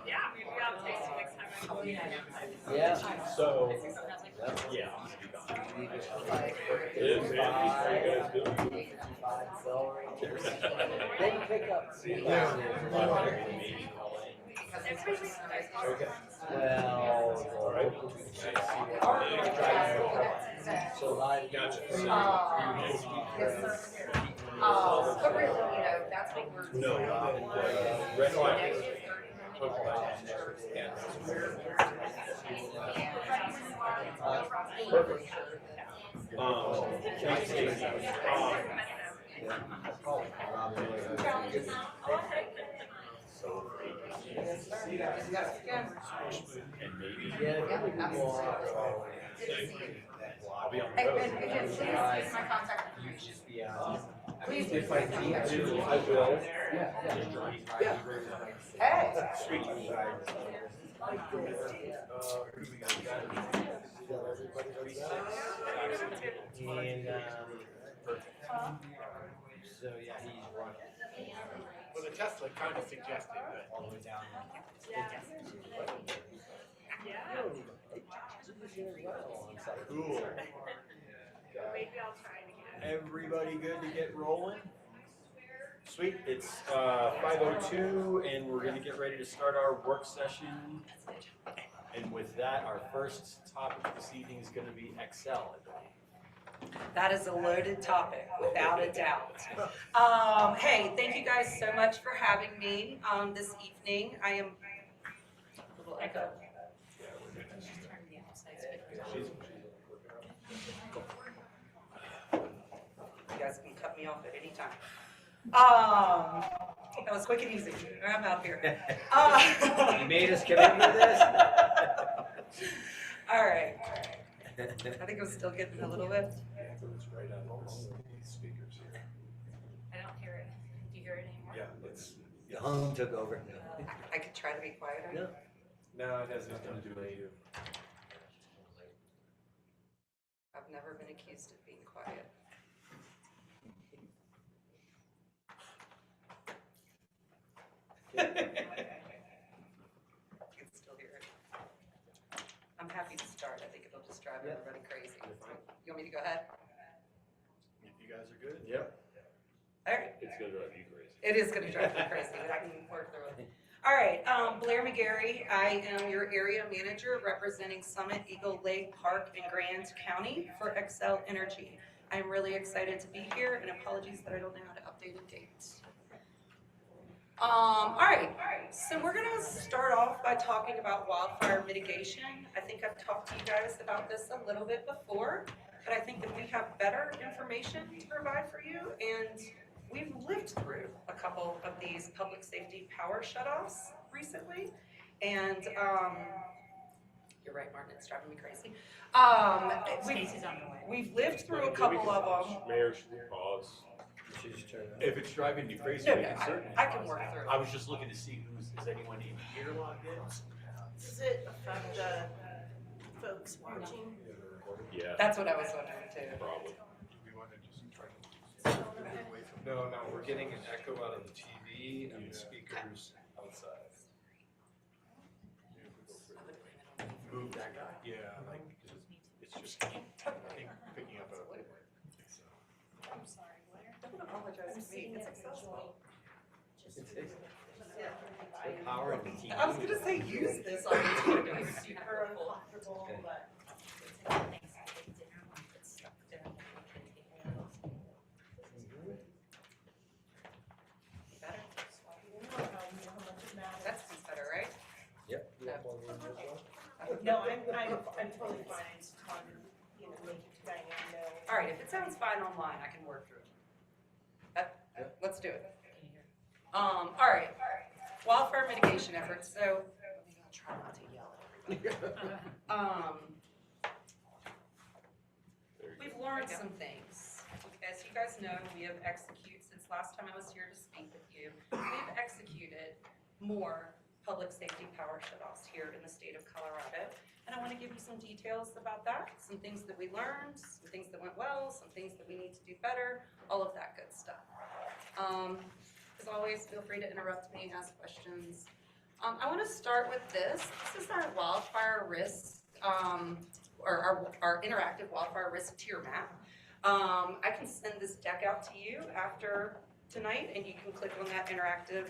Yeah, maybe I'll taste it next time I go. Yeah. So, Yep. yeah. It is, man. How you guys doing? They pick up speed. Okay. Well, Alright. so I Gotcha. But really, you know, that's what we're. No. Red light. Purple light. Perfect. Thanks, Stacey. And maybe. I'll be on the road. Please, my contact information. Please do. If I need to, I will. Yeah. Hey. Sweet. And, so yeah, he's running. Well, the Tesla kind of suggested that. All the way down. Cool. Maybe I'll try it again. Everybody good to get rolling? Sweet, it's 5:02 and we're gonna get ready to start our work session. And with that, our first topic this evening is gonna be Excel, I believe. That is a loaded topic, without a doubt. Hey, thank you guys so much for having me this evening. I am a little echo. You guys can cut me off at any time. That was quick and easy. I'm out here. You made us commit to this? All right. I think I'm still getting a little bit. It's right on all these speakers here. I don't hear it. Do you hear it anymore? Yeah, it's, The hum took over. I could try to be quieter. No. no, it has nothing to do with you. I've never been accused of being quiet. I can still hear it. I'm happy to start. I think it'll just drive everybody crazy. You want me to go ahead? You guys are good? Yep. All right. It's gonna drive you crazy. It is going to drive me crazy, but I can work through it. All right, Blair McGarry. I am your area manager representing Summit, Eagle Lake Park, and Grand County for Excel Energy. I'm really excited to be here, and apologies that I don't know how to update a date. All right, so we're going to start off by talking about wildfire mitigation. I think I've talked to you guys about this a little bit before, but I think that we have better information to provide for you, and we've lived through a couple of these public safety power shutoffs recently, and you're right, Martin, it's driving me crazy. We've lived through a couple of them. Mayor, should we pause? If it's driving you crazy, No, we no, can certainly. I can work through I it. was just looking to see is anyone in here logged in? Does it affect folks watching? Yeah, That's what I was wondering too. probably. We want to just try to. No, we're getting an echo out of the TV and the speakers outside. Move that guy. Yeah, like, it's just picking up a. I'm sorry, Blair. Don't apologize to me, it's accessible. Power and the TV. I was gonna say use this on the TV. Super uncomfortable, but Better? I don't know how much it matters. That sounds better, right? Yep. No, I'm totally fine, it's fun, you know, making Diane know. All right, if it sounds fine online, I can work through it. Let's do it. All right, wildfire mitigation efforts, so, I'll try not to yell at everybody. We've learned some things. As you guys know, we have executed, since last time I was here to speak with you, we've executed more public safety power shutoffs here in the state of Colorado. And I want to give you some details about that, some things that we learned, some things that went well, some things that we need to do better, all of that good stuff. As always, feel free to interrupt me, ask questions. I want to start with this. This is our wildfire risk, or our interactive wildfire risk tier map. I can send this deck out to you after tonight, and you can click on that interactive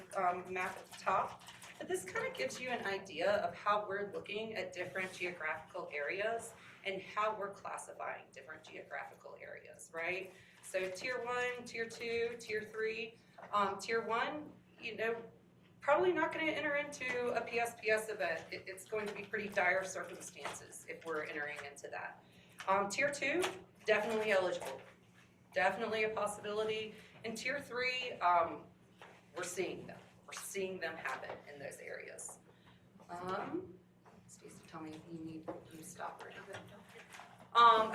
map at the top. But this kind of gives you an idea of how we're looking at different geographical areas and how we're classifying different geographical areas, right? So tier 1, tier 2, tier 3. Tier 1, you know, probably not going to enter into a PSPS event. It's going to be pretty dire circumstances if we're entering into that. Tier 2, definitely eligible. Definitely a possibility. And tier 3, we're seeing them. We're seeing them happen in those areas. Stacey, tell me if you need to stop or anything.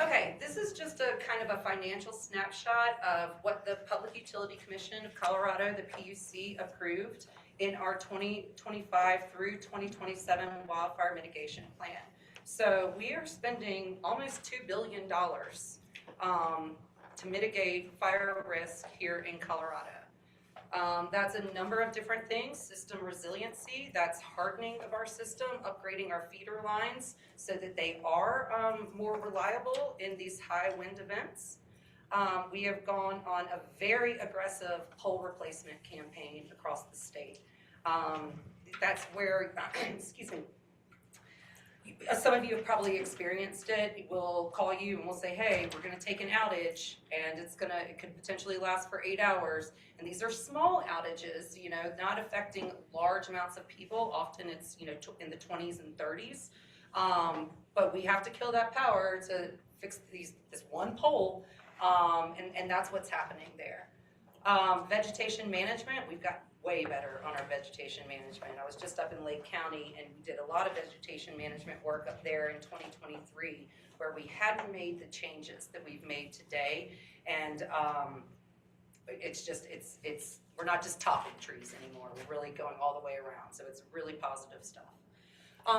Okay, this is just a kind of a financial snapshot of what the Public Utility Commission of Colorado, the PUC, approved in our 2025 through 2027 wildfire mitigation plan. So we are spending almost $2 billion to mitigate fire risk here in Colorado. That's a number of different things. System resiliency, that's hardening of our system, upgrading our feeder lines so that they are more reliable in these high wind events. We have gone on a very aggressive pole replacement campaign across the state. That's where, excuse me, some of you have probably experienced it. We'll call you and we'll say, hey, we're gonna take an outage and it could potentially last for 8 hours. And these are small outages, you know, not affecting large amounts of people. Often it's, you know, in the 20s and 30s. But we have to kill that power to fix this one pole. And that's what's happening there. Vegetation management, we've got way better on our vegetation management. I was just up in Lake County and we did a lot of vegetation management work up there in 2023 where we hadn't made the changes that we've made today. And we're not just topping trees anymore. We're really going all the way around. So it's really positive stuff.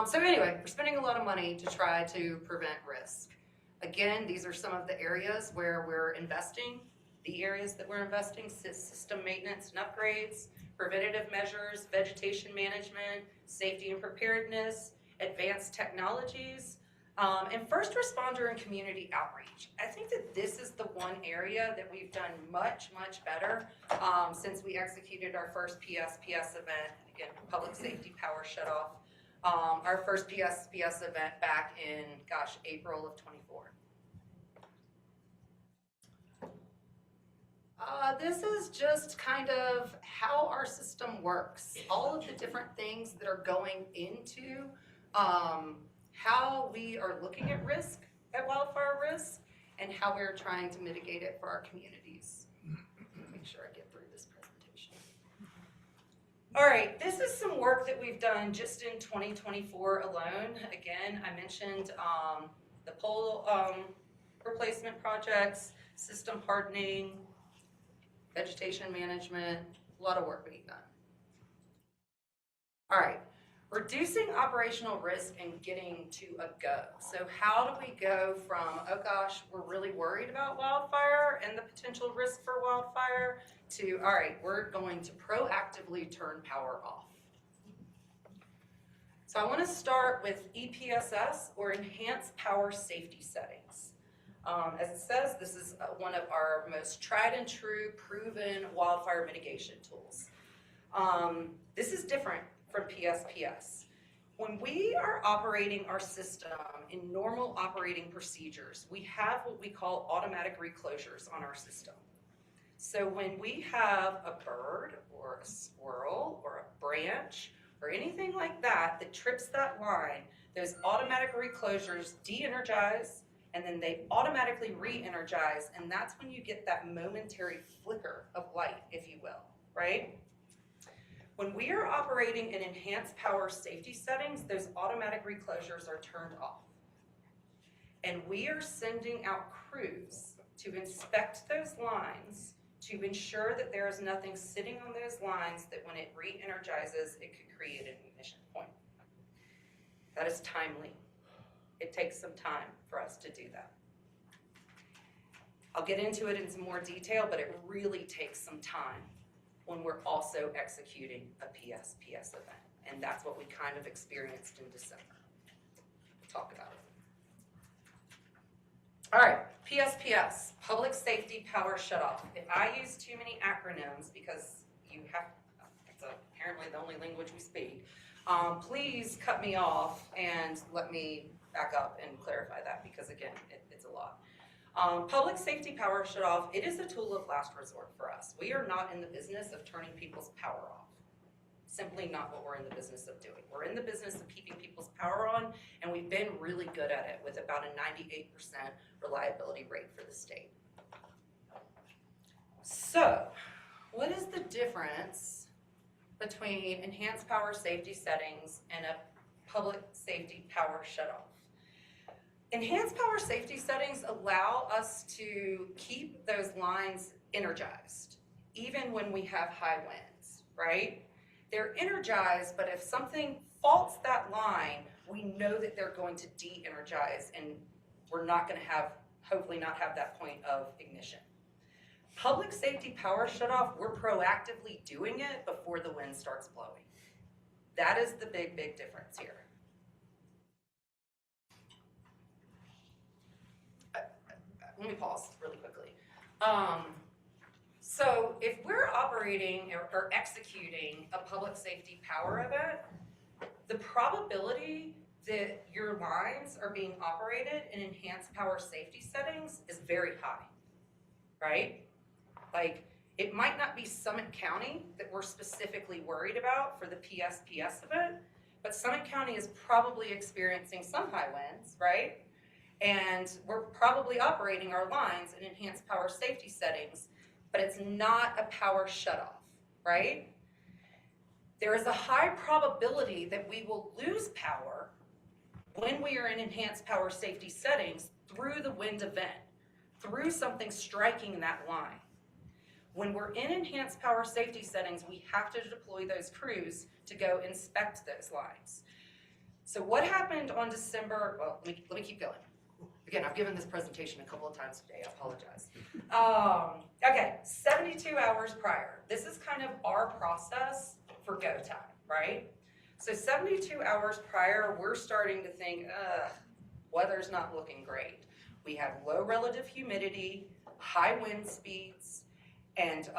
So anyway, we're spending a lot of money to try to prevent risk. Again, these are some of the areas where we're investing. The areas that we're investing: system maintenance and upgrades, preventative measures, vegetation management, safety and preparedness, advanced technologies, and first responder and community outreach. I think that this is the one area that we've done much, much better since we executed our first PSPS event, again, public safety power shutoff, our first PSPS event back in, April of 24. This is just kind of how our system works. All of the different things that are going into how we are looking at risk, at wildfire risk, and how we're trying to mitigate it for our communities. Make sure I get through this presentation. All right, this is some work that we've done just in 2024 alone. Again, I mentioned the pole replacement projects, system hardening, vegetation management, a lot of work being done. All right, reducing operational risk and getting to a go. So how do we go from, oh gosh, we're really worried about wildfire and the potential risk for wildfire, to, all right, we're going to proactively turn power off. So I want to start with EPSS, or Enhanced Power Safety Settings. As it says, this is one of our most tried and true, proven wildfire mitigation tools. This is different from PSPS. When we are operating our system in normal operating procedures, we have what we call automatic reclosures on our system. So when we have a bird or a squirrel or a branch or anything like that that trips that line, those automatic reclosures de-energize, and then they automatically re-energize, and that's when you get that momentary flicker of light, if you will, right? When we are operating in enhanced power safety settings, those automatic reclosures are turned off. And we are sending out crews to inspect those lines to ensure that there is nothing sitting on those lines that when it re-energizes, it could create an ignition point. That is timely. It takes some time for us to do that. I'll get into it in some more detail, but it really takes some time when we're also executing a PSPS event. And that's what we kind of experienced in December. We'll talk about it. All right, PSPS, Public Safety Power Shutoff. If I use too many acronyms, because you have, it's apparently the only language we speak, please cut me off and let me back up and clarify that, because again, it's a lot. Public Safety Power Shutoff, it is a tool of last resort for us. We are not in the business of turning people's power off. Simply not what we're in the business of doing. We're in the business of keeping people's power on, and we've been really good at it with about a 98% reliability rate for the state. So, what is the difference between enhanced power safety settings and a public safety power shutoff? Enhanced power safety settings allow us to keep those lines energized, even when we have high winds, right? They're energized, but if something faults that line, we know that they're going to de-energize, and we're not going to have, hopefully not have that point of ignition. Public safety power shutoff, we're proactively doing it before the wind starts blowing. That is the big, big difference here. Let me pause really quickly. So if we're operating or executing a public safety power event, the probability that your lines are being operated in enhanced power safety settings is very high, right? Like, it might not be Summit County that we're specifically worried about for the PSPS event, but Summit County is probably experiencing some high winds, right? And we're probably operating our lines in enhanced power safety settings, but it's not a power shutoff, right? There is a high probability that we will lose power when we are in enhanced power safety settings through the wind event, through something striking that line. When we're in enhanced power safety settings, we have to deploy those crews to go inspect those lines. So what happened on December, well, let me keep going. Again, I've given this presentation a couple of times today, I apologize. Okay, 72 hours prior. This is kind of our process for go time, right? So 72 hours prior, we're starting to think, weather's not looking great. We have low relative humidity, high wind speeds, and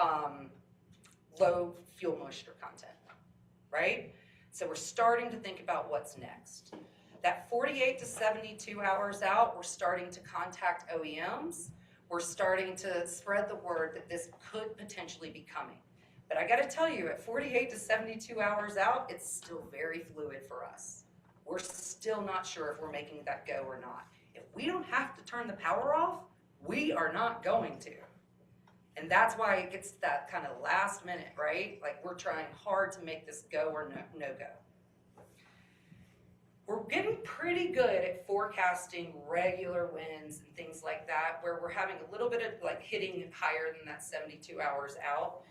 low fuel moisture content, right? So we're starting to think about what's next. That 48 to 72 hours out, we're starting to contact OEMs. We're starting to spread the word that this could potentially be coming. But I gotta tell you, at 48 to 72 hours out, it's still very fluid for us. We're still not sure if we're making that go or not. If we don't have to turn the power off, we are not going to. And that's why it gets to that kind of last minute, right? Like, we're trying hard to make this go or no go. We're getting pretty good at forecasting regular winds and things like that, where we're having a little bit of like hitting higher than that 72 hours out.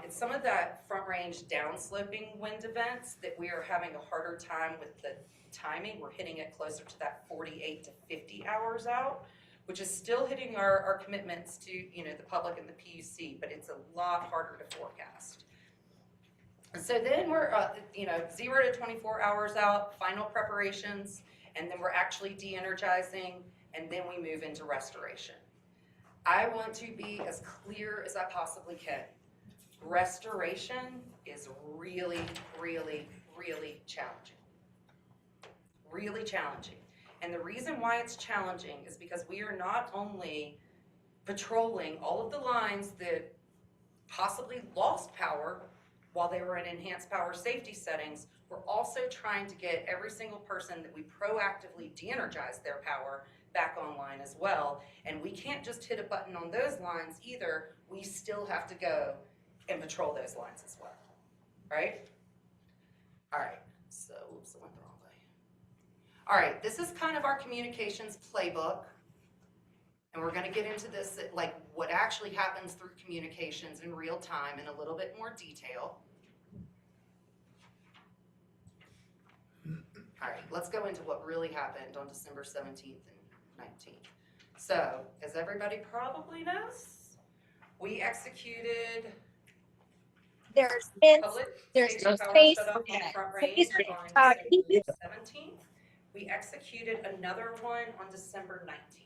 It's some of that front range downsloping wind events that we are having a harder time with the timing. We're hitting it closer to that 48 to 50 hours out, which is still hitting our commitments to, you know, the public and the PUC, but it's a lot harder to forecast. So then we're, 0 to 24 hours out, final preparations, and then we're actually de-energizing, and then we move into restoration. I want to be as clear as I possibly can. Restoration is really, really, really challenging. Really challenging. And the reason why it's challenging is because we are not only patrolling all of the lines that possibly lost power while they were in enhanced power safety settings, we're also trying to get every single person that we proactively de-energize their power back online as well. And we can't just hit a button on those lines either. We still have to go and patrol those lines as well, right? All right, so, oops, I went the wrong way. All right, this is kind of our communications playbook. And we're gonna get into this, like what actually happens through communications in real time in a little bit more detail. All right, let's go into what really happened on December 17th and 19th. So, as everybody probably knows, we executed there's fence, Public there's safety no power space. shut off on Okay. Front So Range he's on keep it. December 17th. We executed another one on December 19th.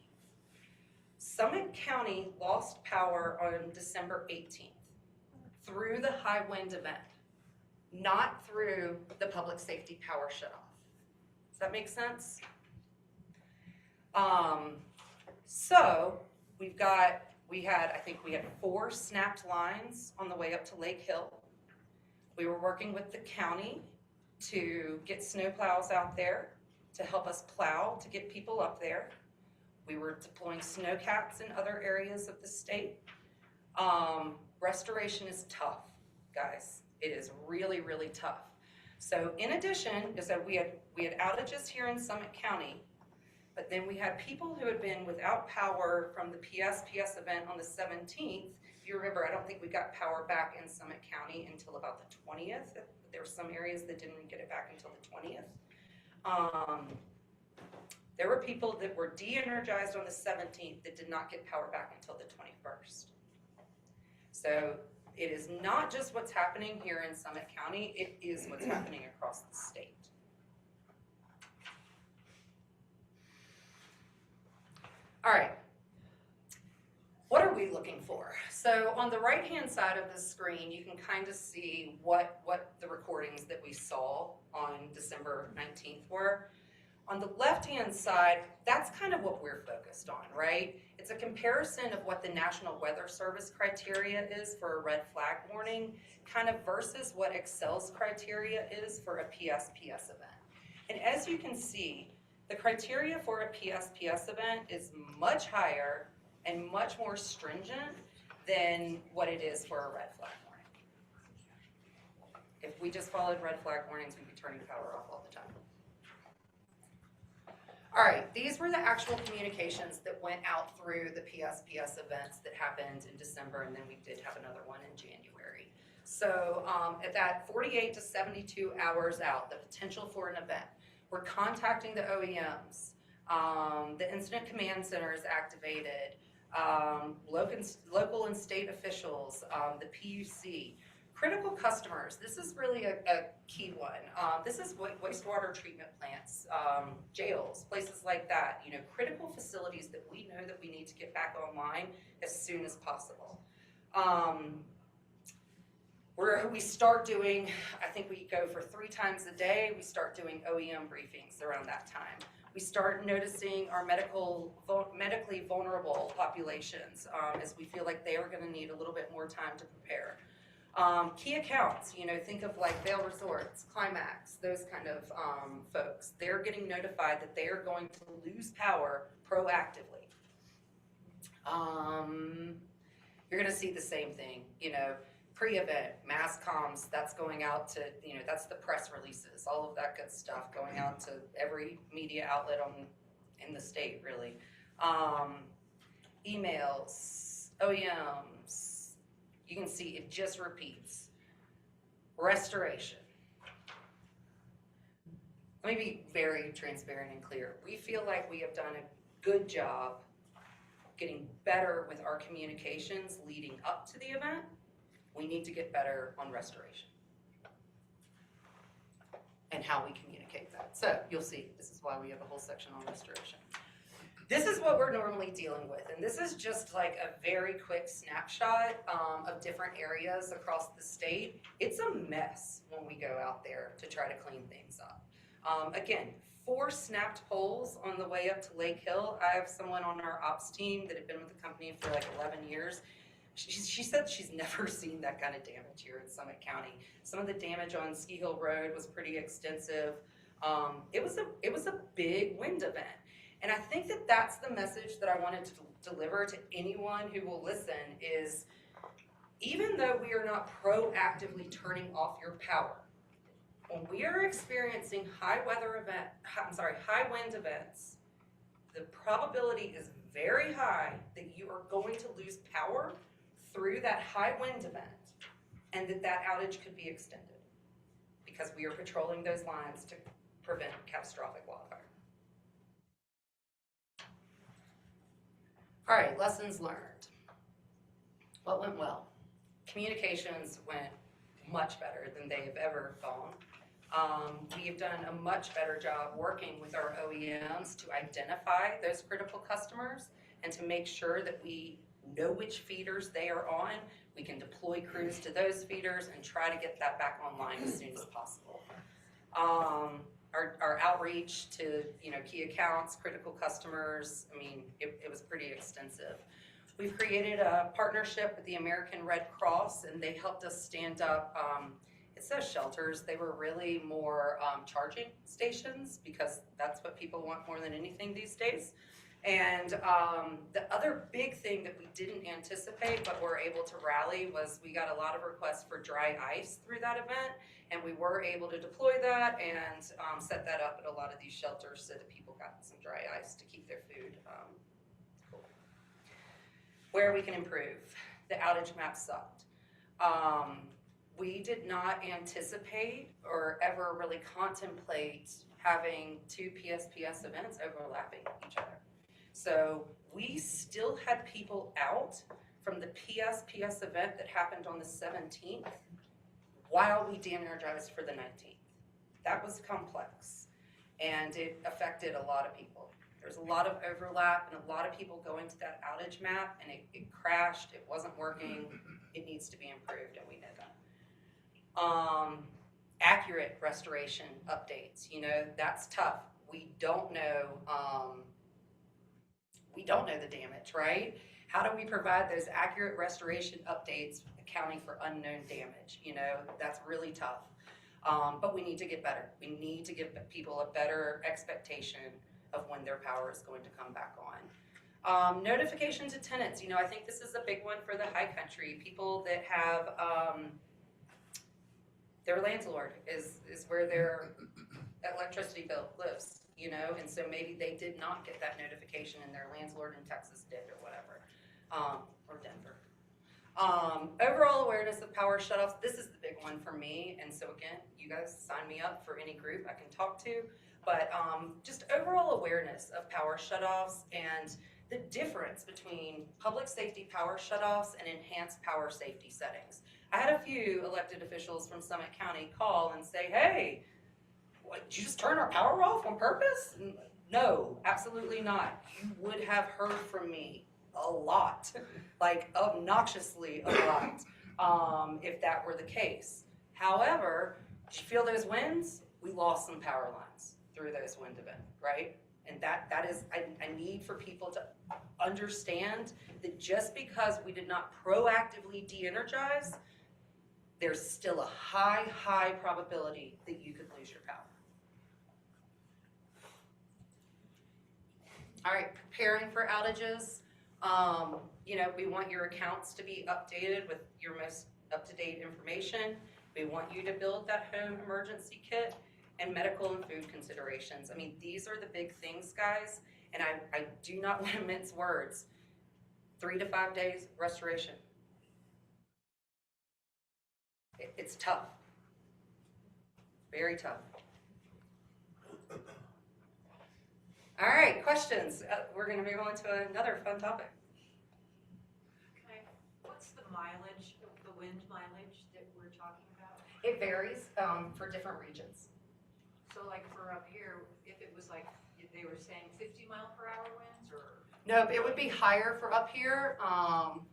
Summit County lost power on December 18th through the high wind event, not through the public safety power shut off. Does that make sense? So I think we had 4 snapped lines on the way up to Lake Hill. We were working with the county to get snowplows out there to help us plow to get people up there. We were deploying snowcats in other areas of the state. Restoration is tough, guys. It is really, really tough. So in addition, we had outages here in Summit County, but then we had people who had been without power from the PSPS event on the 17th. If you remember, I don't think we got power back in Summit County until about the 20th. There were some areas that didn't get it back until the 20th. There were people that were de-energized on the 17th that did not get power back until the 21st. So it is not just what's happening here in Summit County, it is what's happening across the state. All right, what are we looking for? So on the right-hand side of the screen, you can kind of see what the recordings that we saw on December 19th were. On the left-hand side, that's kind of what we're focused on, right? It's a comparison of what the National Weather Service criteria is for a red flag warning, kind of versus what Excel's criteria is for a PSPS event. And as you can see, the criteria for a PSPS event is much higher and much more stringent than what it is for a red flag warning. If we just followed red flag warnings, we'd be turning power off all the time. All right, these were the actual communications that went out through the PSPS events that happened in December, and then we did have another one in January. So at that 48 to 72 hours out, the potential for an event, we're contacting the OEMs, the incident command center is activated, local and state officials, the PUC, critical customers. This is really a key one. This is wastewater treatment plants, jails, places like that. You know, critical facilities that we know that we need to get back online as soon as possible. We start doing, I think we go for 3 times a day, we start doing OEM briefings around that time. We start noticing our medically vulnerable populations as we feel like they are gonna need a little bit more time to prepare. Key accounts, you know, think of like Vail Resorts, Climax, those kind of folks. They're getting notified that they are going to lose power proactively. You're gonna see the same thing, you know, pre-event, mass comms, that's going out to, you know, that's the press releases, all of that good stuff going out to every media outlet in the state, really. Emails, OEMs, you can see it just repeats. Restoration. Let me be very transparent and clear. We feel like we have done a good job getting better with our communications leading up to the event. We need to get better on restoration and how we communicate that. So you'll see, this is why we have a whole section on restoration. This is what we're normally dealing with, and this is just like a very quick snapshot of different areas across the state. It's a mess when we go out there to try to clean things up. Again, 4 snapped poles on the way up to Lake Hill. I have someone on our ops team that had been with the company for like 11 years. She said she's never seen that kind of damage here in Summit County. Some of the damage on Ski Hill Road was pretty extensive. It was a big wind event. And I think that that's the message that I wanted to deliver to anyone who will listen is, even though we are not proactively turning off your power, when we are experiencing high wind events, the probability is very high that you are going to lose power through that high wind event, and that outage could be extended because we are patrolling those lines to prevent catastrophic wildfire. All right, lessons learned. What went well? Communications went much better than they have ever gone. We have done a much better job working with our OEMs to identify those critical customers and to make sure that we know which feeders they are on. We can deploy crews to those feeders and try to get that back online as soon as possible. Our outreach to, key accounts, critical customers, I mean, it was pretty extensive. We've created a partnership with the American Red Cross, and they helped us stand up, it says shelters, they were really more charging stations, because that's what people want more than anything these days. And the other big thing that we didn't anticipate but were able to rally was we got a lot of requests for dry ice through that event, and we were able to deploy that and set that up at a lot of these shelters so that people got some dry ice to keep their food cool. Where we can improve. The outage map sucked. We did not anticipate or ever really contemplate having two PSPS events overlapping each other. So we still had people out from the PSPS event that happened on the 17th while we de-energized for the 19th. That was complex, and it affected a lot of people. There's a lot of overlap and a lot of people going to that outage map, and it crashed, it wasn't working, it needs to be improved, and we know that. Accurate restoration updates, that's tough. We don't know the damage, right? How do we provide those accurate restoration updates accounting for unknown damage? That's really tough. But we need to get better. We need to give people a better expectation of when their power is going to come back on. Notification to tenants, I think this is a big one for the high country. People that have, their landlord is where their electricity bill lives, and so maybe they did not get that notification and their landlord in Texas did or whatever, or Denver. Overall awareness of power shutoffs, this is the big one for me, and so again, you guys sign me up for any group I can talk to, but just overall awareness of power shutoffs and the difference between public safety power shutoffs and enhanced power safety settings. I had a few elected officials from Summit County call and say, hey, what, did you just turn our power off on purpose? No, absolutely not. You would have heard from me a lot, like obnoxiously a lot, if that were the case. However, did you feel those winds? We lost some power lines through those wind events, right? And that is, I need for people to understand that just because we did not proactively de-energize, there's still a high probability that you could lose your power. All right, preparing for outages. We want your accounts to be updated with your most up-to-date information. We want you to build that home emergency kit and medical and food considerations. I mean, these are the big things, guys, and I do not want to mince words. 3 to 5 days restoration. It's tough. Very tough. All right, questions. We're going to move on to another fun topic. Okay, what's the mileage, the wind mileage that we're talking about? It varies for different regions. So like for up here, if it was like, if they were saying 50 mile per hour winds or? No, it would be higher for up here. I'm not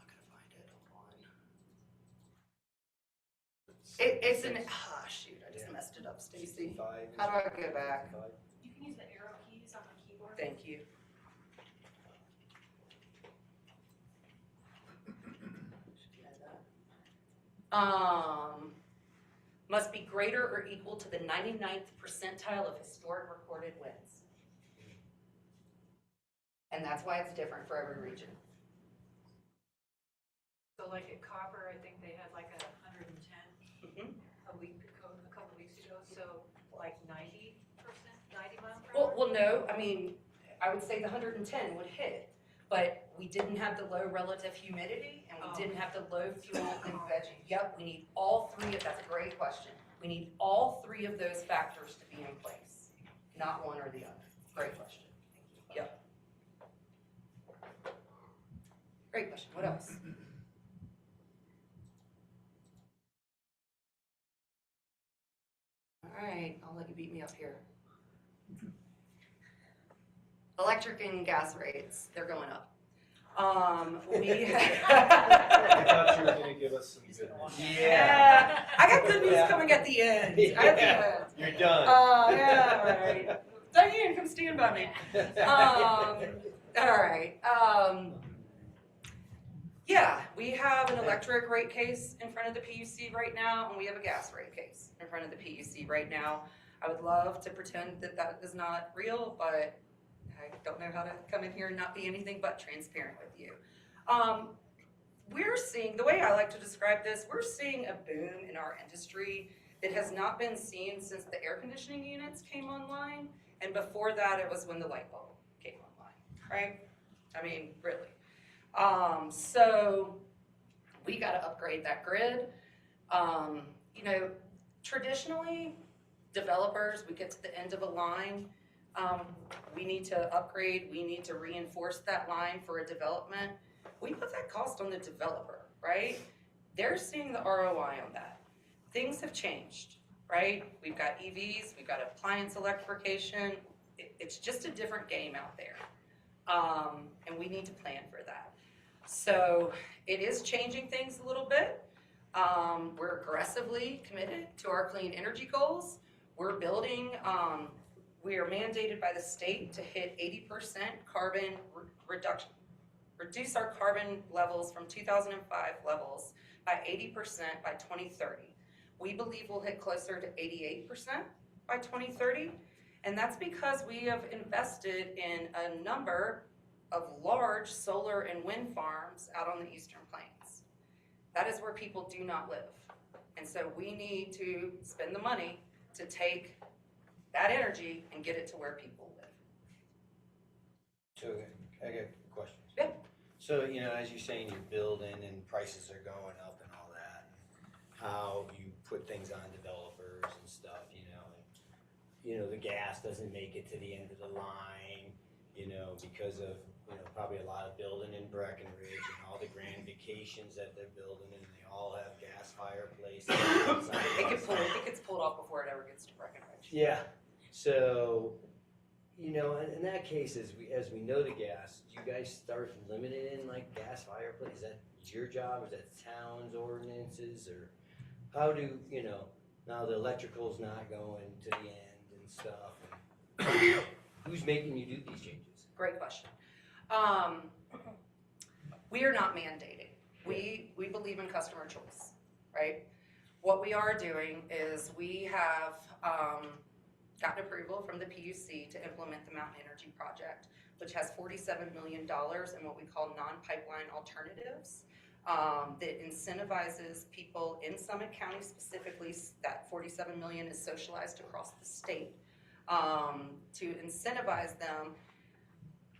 going to find it. Hold on. It's an, shoot, I just messed it up, Stacy. How do I go back? You can use the arrow keys on the keyboard. Thank you. Must be greater or equal to the 99th percentile of historic recorded winds. And that's why it's different for every region. So like at Copper, I think they had like 110 Mhm. a couple weeks ago, so like 90%, 90 miles per hour? Well, no, I mean, I would say the 110 would hit, but we didn't have the low relative humidity and we didn't have the low fuel and veggie. Yep, we need all three of, that's a great question. We need all three of those factors to be in place, not one or the other. Great question. Yep. Great question. What else? up here. Electric and gas rates, they're going up. We I thought you were gonna give us some good news. Yeah, I got good news coming at the end. At the end. You're done. Oh, yeah, all right. Diane, come stand by me. All right. Yeah, we have an electric rate case in front of the PUC right now, and we have a gas rate case in front of the PUC right now. I would love to pretend that that is not real, but I don't know how to come in here and not be anything but transparent with you. We're seeing, the way I like to describe this, we're seeing a boom in our industry that has not been seen since the air conditioning units came online, and before that, it was when the light bulb came online, right? I mean, really. So we gotta upgrade that grid. You know, traditionally, developers, we get to the end of a line, we need to upgrade, we need to reinforce that line for a development. We put that cost on the developer, right? They're seeing the ROI on that. Things have changed, right? We've got EVs, we've got appliance electrification. It's just a different game out there. And we need to plan for that. So it is changing things a little bit. We're aggressively committed to our clean energy goals. We're building, we are mandated by the state to hit 80% carbon reduction, reduce our carbon levels from 2005 levels by 80% by 2030. We believe we'll hit closer to 88% by 2030, and that's because we have invested in a number of large solar and wind farms out on the Eastern Plains. That is where people do not live. And so we need to spend the money to take that energy and get it to where people live. So I got questions. Yeah. So, you know, as you're saying, you're building and prices are going up and all that, and how you put things on developers and stuff, you know, and, you know, the gas doesn't make it to the end of the line, you know, because of, you know, probably a lot of building in Breckenridge and all the grand vacations that they're building, and they all have gas fireplaces. It gets pulled off before it ever gets to Breckenridge. Yeah, so, you know, in that case, as we know the gas, do you guys start limiting like gas fireplace? Is that your job, or is that town's ordinances, or how do, you know, now the electrical's not going to the end and stuff, and who's making you do these changes? Great question. We are not mandating. We believe in customer choice, right? What we are doing is we have gotten approval from the PUC to implement the Mountain Energy Project, which has $47 million in what we call non-pipeline alternatives that incentivizes people in Summit County specifically. That $47 million is socialized across the state to incentivize them.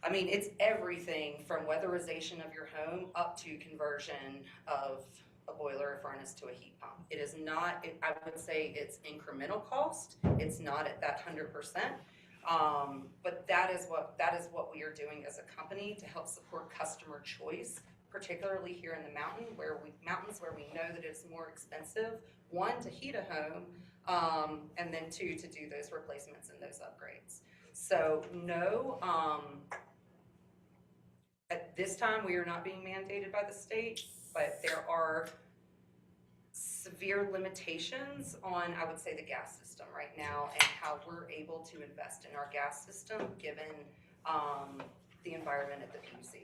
I mean, it's everything from weatherization of your home up to conversion of a boiler or furnace to a heat pump. It is not, I would say it's incremental cost. It's not at that 100%. But that is what we are doing as a company to help support customer choice, particularly here in the mountains where we know that it's more expensive, one, to heat a home, and then two, to do those replacements and those upgrades. So no, at this time, we are not being mandated by the state, but there are severe limitations on, I would say, the gas system right now and how we're able to invest in our gas system given the environment at the PUC.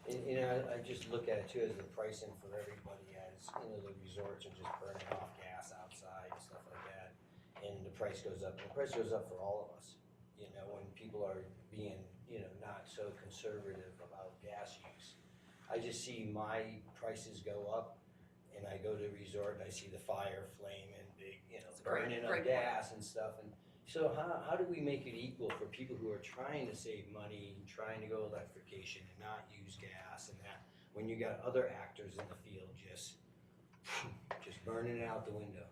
And, you know, I just look at it too as the pricing for everybody, as, you know, the resorts are just burning off gas outside and stuff like that, and the price goes up. The price goes up for all of us, you know, when people are being, you know, not so conservative about gas use. I just see my prices go up, and I go to a resort and I see the fire flame and big, you know, burning of gas and stuff. And so how do we make it equal for people who are trying to save money and trying to go electrification and not use gas and that, when you got other actors in the field just burning it out the window?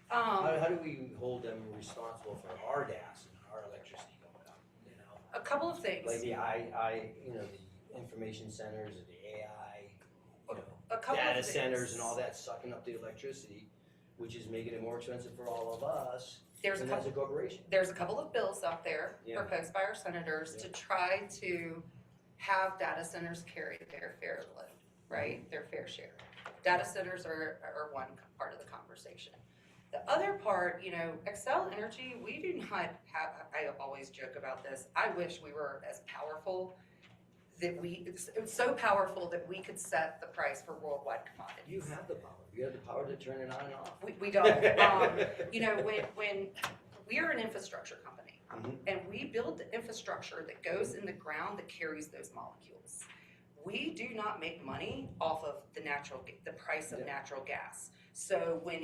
How do we hold them responsible for our gas and our electricity going up, you know? A couple of things. Like the you know, the information centers, or the AI, you know, A couple data of things. centers and all that sucking up the electricity, which is making it more expensive for all of us. there's a And that's couple, a corporation. there's a couple of bills out there Yeah. proposed by our senators to try to have data centers carry their fair load, right? Their fair share. Data centers are one part of the conversation. The other part, Xcel Energy, we do not have, I always joke about this, I wish we were as powerful that it's so powerful that we could set the price for worldwide commodities. You have the power. You have the power to turn it on and off. We don't. When we are an infrastructure company, Mhm. and we build the infrastructure that goes in the ground that carries those molecules. We do not make money off of the price of Yeah. natural gas. So when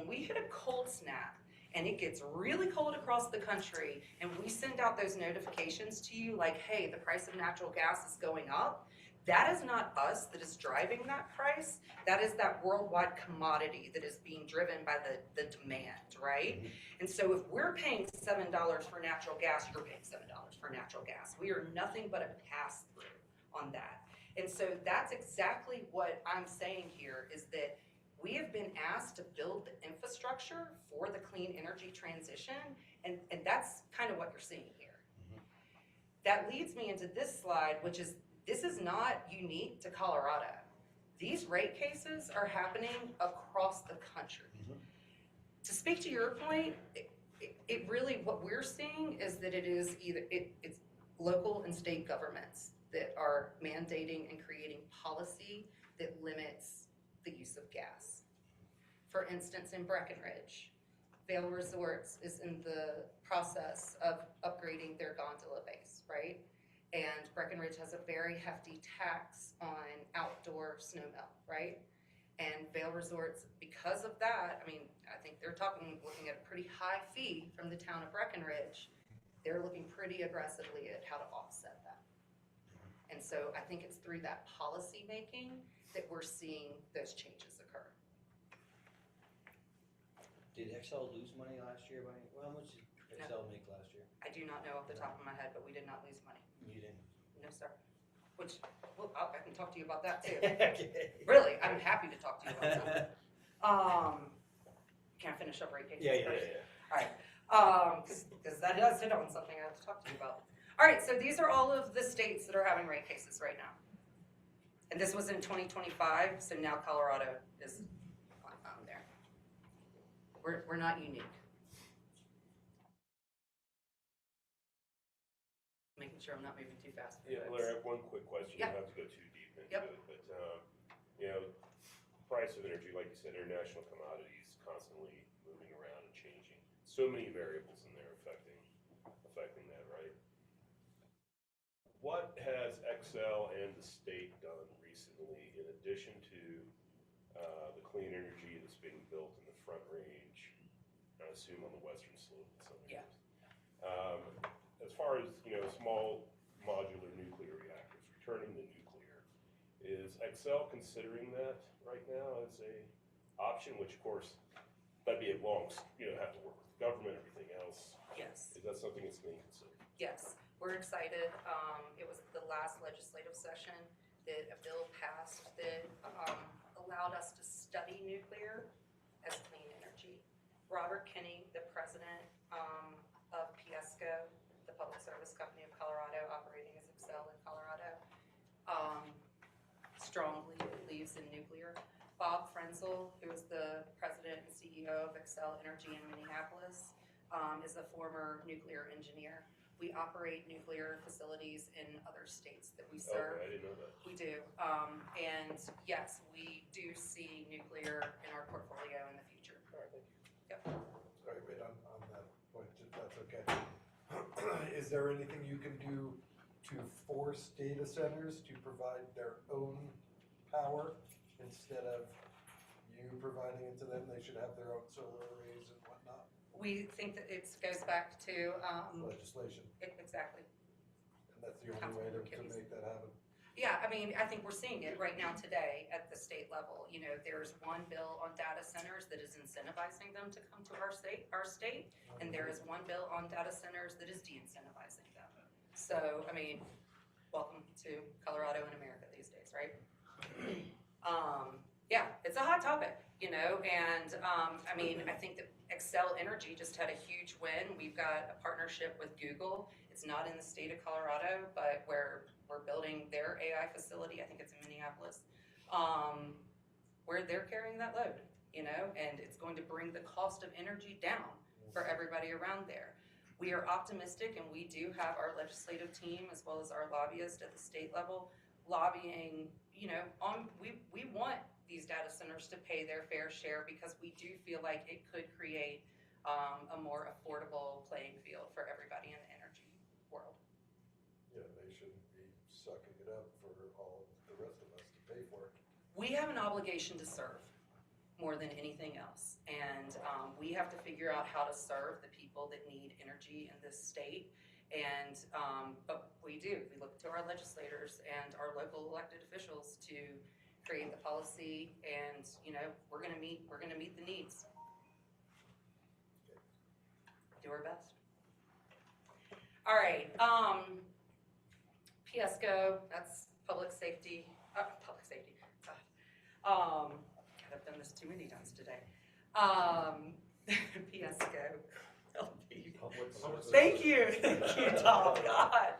we hit a cold snap and it gets really cold across the country and we send out those notifications to you like, hey, the price of natural gas is going up, that is not us that is driving that price. That is that worldwide commodity that is being driven by the demand, right? Mhm. And so if we're paying $7 for natural gas, you're paying $7 for natural gas. We are nothing but a pass-through on that. And so that's exactly what I'm saying here is that we have been asked to build the infrastructure for the clean energy transition, and that's kind of what you're seeing here. Mhm. That leads me into this slide, which is, this is not unique to Colorado. These rate cases are happening across the country. Mhm. To speak to your point, it really, what we're seeing is that it's local and state governments that are mandating and creating policy that limits the use of gas. For instance, in Breckenridge, Vail Resorts is in the process of upgrading their gondola base, right? And Breckenridge has a very hefty tax on outdoor snow melt, right? And Vail Resorts, because of that, I think they're looking at a pretty high fee from the town of Breckenridge. They're looking pretty aggressively at how to offset that. And so I think it's through that policy making that we're seeing those changes occur. Did Xcel lose money last year? How much did Xcel make last year? I do not know off the top of my head, but we did not lose money. You didn't. No, sir. Which, well, I can talk to you about that too. Okay. Really, I'm happy to talk to you about that. Can I finish up rate cases Yeah, yeah, first? yeah. All right, because that does hit on something I have to talk to you about. All right, so these are all of the states that are having rate cases right now. And this was in 2025, so now Colorado is on there. We're not unique. Making sure I'm not moving too fast. for Yeah, folks. Blair, I have one quick question. You Yeah. don't have to go too deep into Yep. it, but, price of energy, like you said, international commodities constantly moving around and changing. So many variables in there affecting that, right? What has Xcel and the state done recently in addition to the clean energy that's being built in the Front Range, I assume on the western slope in some Yeah. areas? As far as, small modular nuclear reactors, returning to nuclear, is Xcel considering that right now as a option, which of course, that'd be a long, have to work with the government, everything else. Yes. Is that something that's being considered? Yes, we're excited. It was the last legislative session that a bill passed that allowed us to study nuclear as clean energy. Robert Kinney, the president of PSCO, the Public Service Company of Colorado, operating as Xcel in Colorado, strongly believes in nuclear. Bob Frenzel, who is the president and CEO of Xcel Energy in Minneapolis, is a former nuclear engineer. We operate nuclear facilities in other states that we serve. Okay, I didn't know that. We do. And yes, we do see nuclear in our portfolio in the future. All right, thank you. Yep. Sorry, wait, on that point, if that's okay. Is there anything you can do to force data centers to provide their own power instead of you providing it to them? They should have their own solar arrays and whatnot, We think that it goes back to, legislation, exactly. and that's the only way to make that happen. Yeah, I think we're seeing it right now today at the state level. There's one bill on data centers that is incentivizing them to come to our state, and there is one bill on data centers that is de-incentivizing them. So, welcome to Colorado and America these days, right? Yeah, it's a hot topic, and I think that Xcel Energy just had a huge win. We've got a partnership with Google. It's not in the state of Colorado, but we're building their AI facility. I think it's in Minneapolis, where they're carrying that load, and it's going to bring the cost of energy down for everybody around there. We are optimistic, and we do have our legislative team as well as our lobbyists at the state level lobbying, we want these data centers to pay their fair share because we do feel like it could create a more affordable playing field for everybody in the energy world. Yeah, they shouldn't be sucking it up for all the rest of us to pay for it. We have an obligation to serve more than anything else. And we have to figure out how to serve the people that need energy in this state. And but we do. We look to our legislators and our local elected officials to create the policy, and we're gonna meet the needs. Do our best. All right. PSCO, that's public safety. Public safety. God, I've done this too many times today. PSCO. Thank you, Tom. God.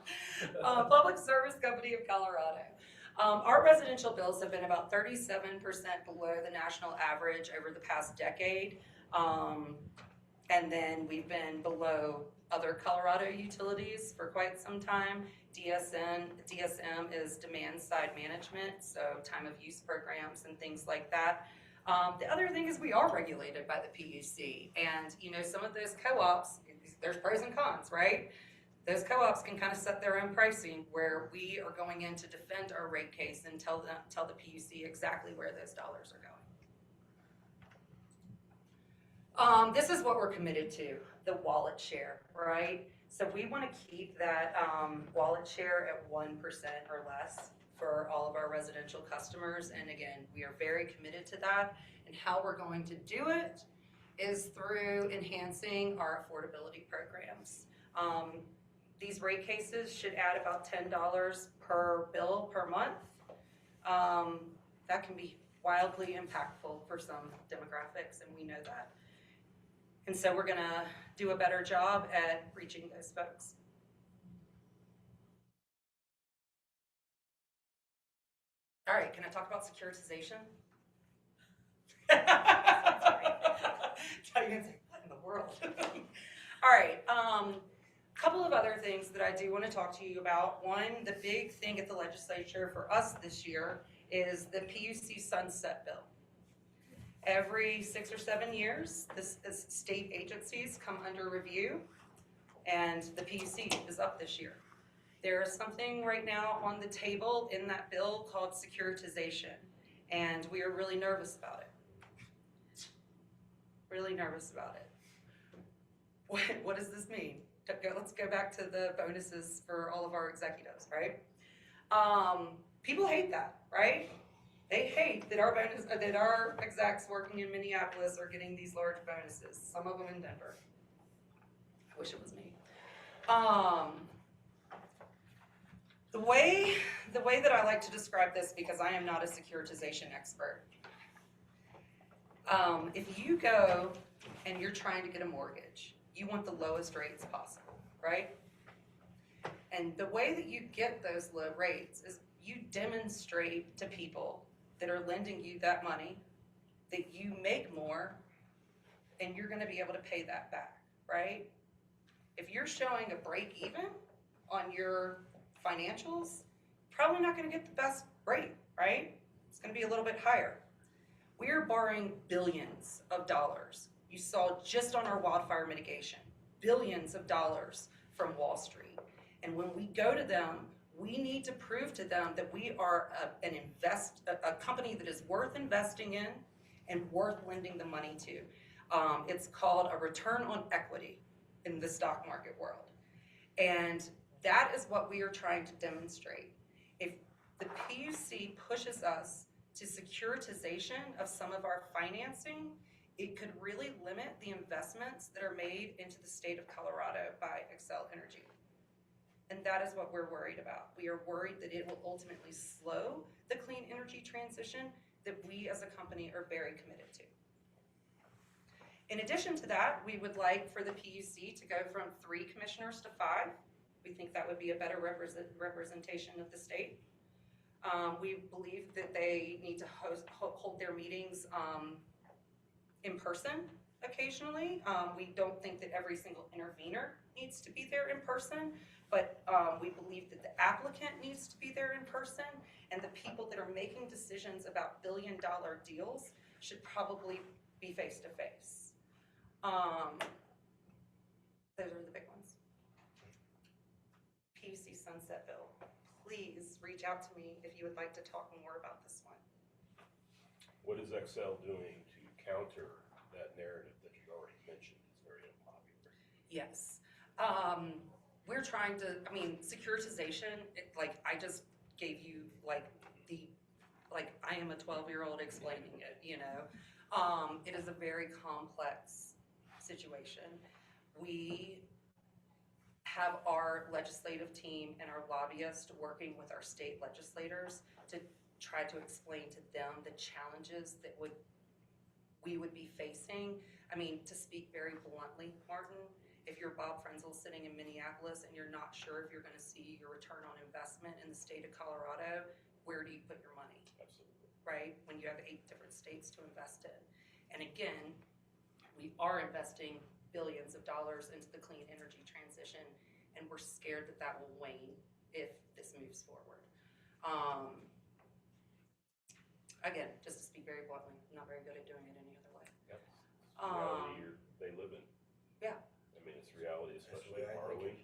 Public Service Company of Colorado. Our residential bills have been about 37% below the national average over the past decade. And then we've been below other Colorado utilities for quite some time. DSM is demand side management, so time of use programs and things like that. The other thing is we are regulated by the PUC, and some of those co-ops, there's pros and cons, right? Those co-ops can kind of set their own pricing, where we are going in to defend our rate case and tell the PUC exactly where those dollars are going. This is what we're committed to, the wallet share, right? So we want to keep that wallet share at 1% or less for all of our residential customers. And again, we are very committed to that. And how we're going to do it is through enhancing our affordability programs. These rate cases should add about $10 per bill per month. That can be wildly impactful for some demographics, and we know that. And so we're gonna do a better job at reaching those folks. All right, can I talk about securitization? You're gonna say, what in the world? All right, couple of other things that I do want to talk to you about. One, the big thing at the legislature for us this year is the PUC sunset bill. Every 6 or 7 years, this state agencies come under review, and the PUC is up this year. There is something right now on the table in that bill called securitization, and we are really nervous about it. Really nervous about it. What does this mean? Let's go back to the bonuses for all of our executives, right? People hate that, right? They hate that our execs working in Minneapolis are getting these large bonuses. Some of them in Denver. I wish it was me. The way that I like to describe this, because I am not a securitization expert. If you go and you're trying to get a mortgage, you want the lowest rates possible, right? And the way that you get those low rates is you demonstrate to people that are lending you that money that you make more and you're gonna be able to pay that back, right? If you're showing a break even on your financials, probably not gonna get the best rate, right? It's gonna be a little bit higher. We are borrowing billions of dollars. You saw just on our wildfire mitigation, billions of dollars from Wall Street. And when we go to them, we need to prove to them that we are a company that is worth investing in and worth lending the money to. It's called a return on equity in the stock market world. And that is what we are trying to demonstrate. If the PUC pushes us to securitization of some of our financing, it could really limit the investments that are made into the state of Colorado by Xcel Energy. And that is what we're worried about. We are worried that it will ultimately slow the clean energy transition that we as a company are very committed to. In addition to that, we would like for the PUC to go from 3 commissioners to 5. We think that would be a better representation of the state. We believe that they need to hold their meetings in person occasionally. We don't think that every single intervener needs to be there in person, but we believe that the applicant needs to be there in person, and the people that are making decisions about billion-dollar deals should probably be face-to-face. Those are the big ones. PUC Sunset Bill. Please reach out to me if you would like to talk more about this one. What is Excel doing to counter that narrative that you already mentioned is very unpopular? Yes. We're trying to, I mean, securitization, I just gave you I am a 12-year-old explaining it, you know. It is a very complex situation. We have our legislative team and our lobbyists working with our state legislators to try to explain to them the challenges that we would be facing. I mean, to speak very bluntly, Martin, if you're Bob Frenzel sitting in Minneapolis and you're not sure if you're going to see your return on investment in the state of Colorado, where do you put your money? Absolutely. Right? When you have 8 different states to invest in. And again, we are investing billions of dollars into the clean energy transition, and we're scared that that will wane if this moves forward. Again, just to speak very bluntly, I'm not very good at doing it any other way. Yep. It's the reality they live in. Yeah. I mean, it's reality, That's the especially way I think borrowing.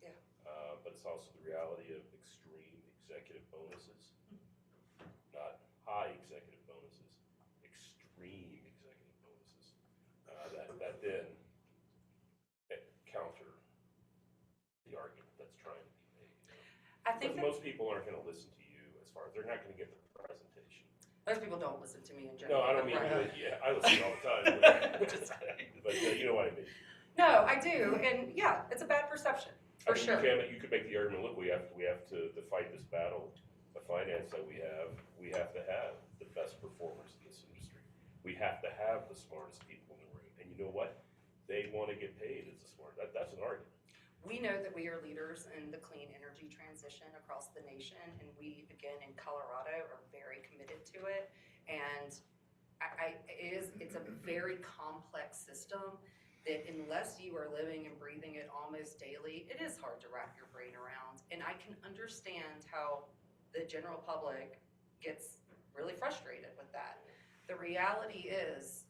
Yeah. But it's also the reality of extreme executive bonuses. Not high executive bonuses, extreme executive bonuses. That then counter the argument that's trying to be made. I think Because that most people aren't gonna listen to you as far as, they're not gonna get the presentation. most people don't listen to me in No, general. I don't mean, Right. yeah, I listen all the time, Just kidding. but you know what I mean. No, I do, and yeah, it's a bad perception, for I mean, sure. You could make the argument, look, we have to fight this battle of finance that we have to have the best performers in this industry. We have to have the smartest people in the room, and you know what? They wanna get paid as the smart, that's an argument. We know that we are leaders in the clean energy transition across the nation, and we, again, in Colorado, are very committed to it. And it's a very complex system that unless you are living and breathing it almost daily, it is hard to wrap your brain around. And I can understand how the general public gets really frustrated with that. The reality is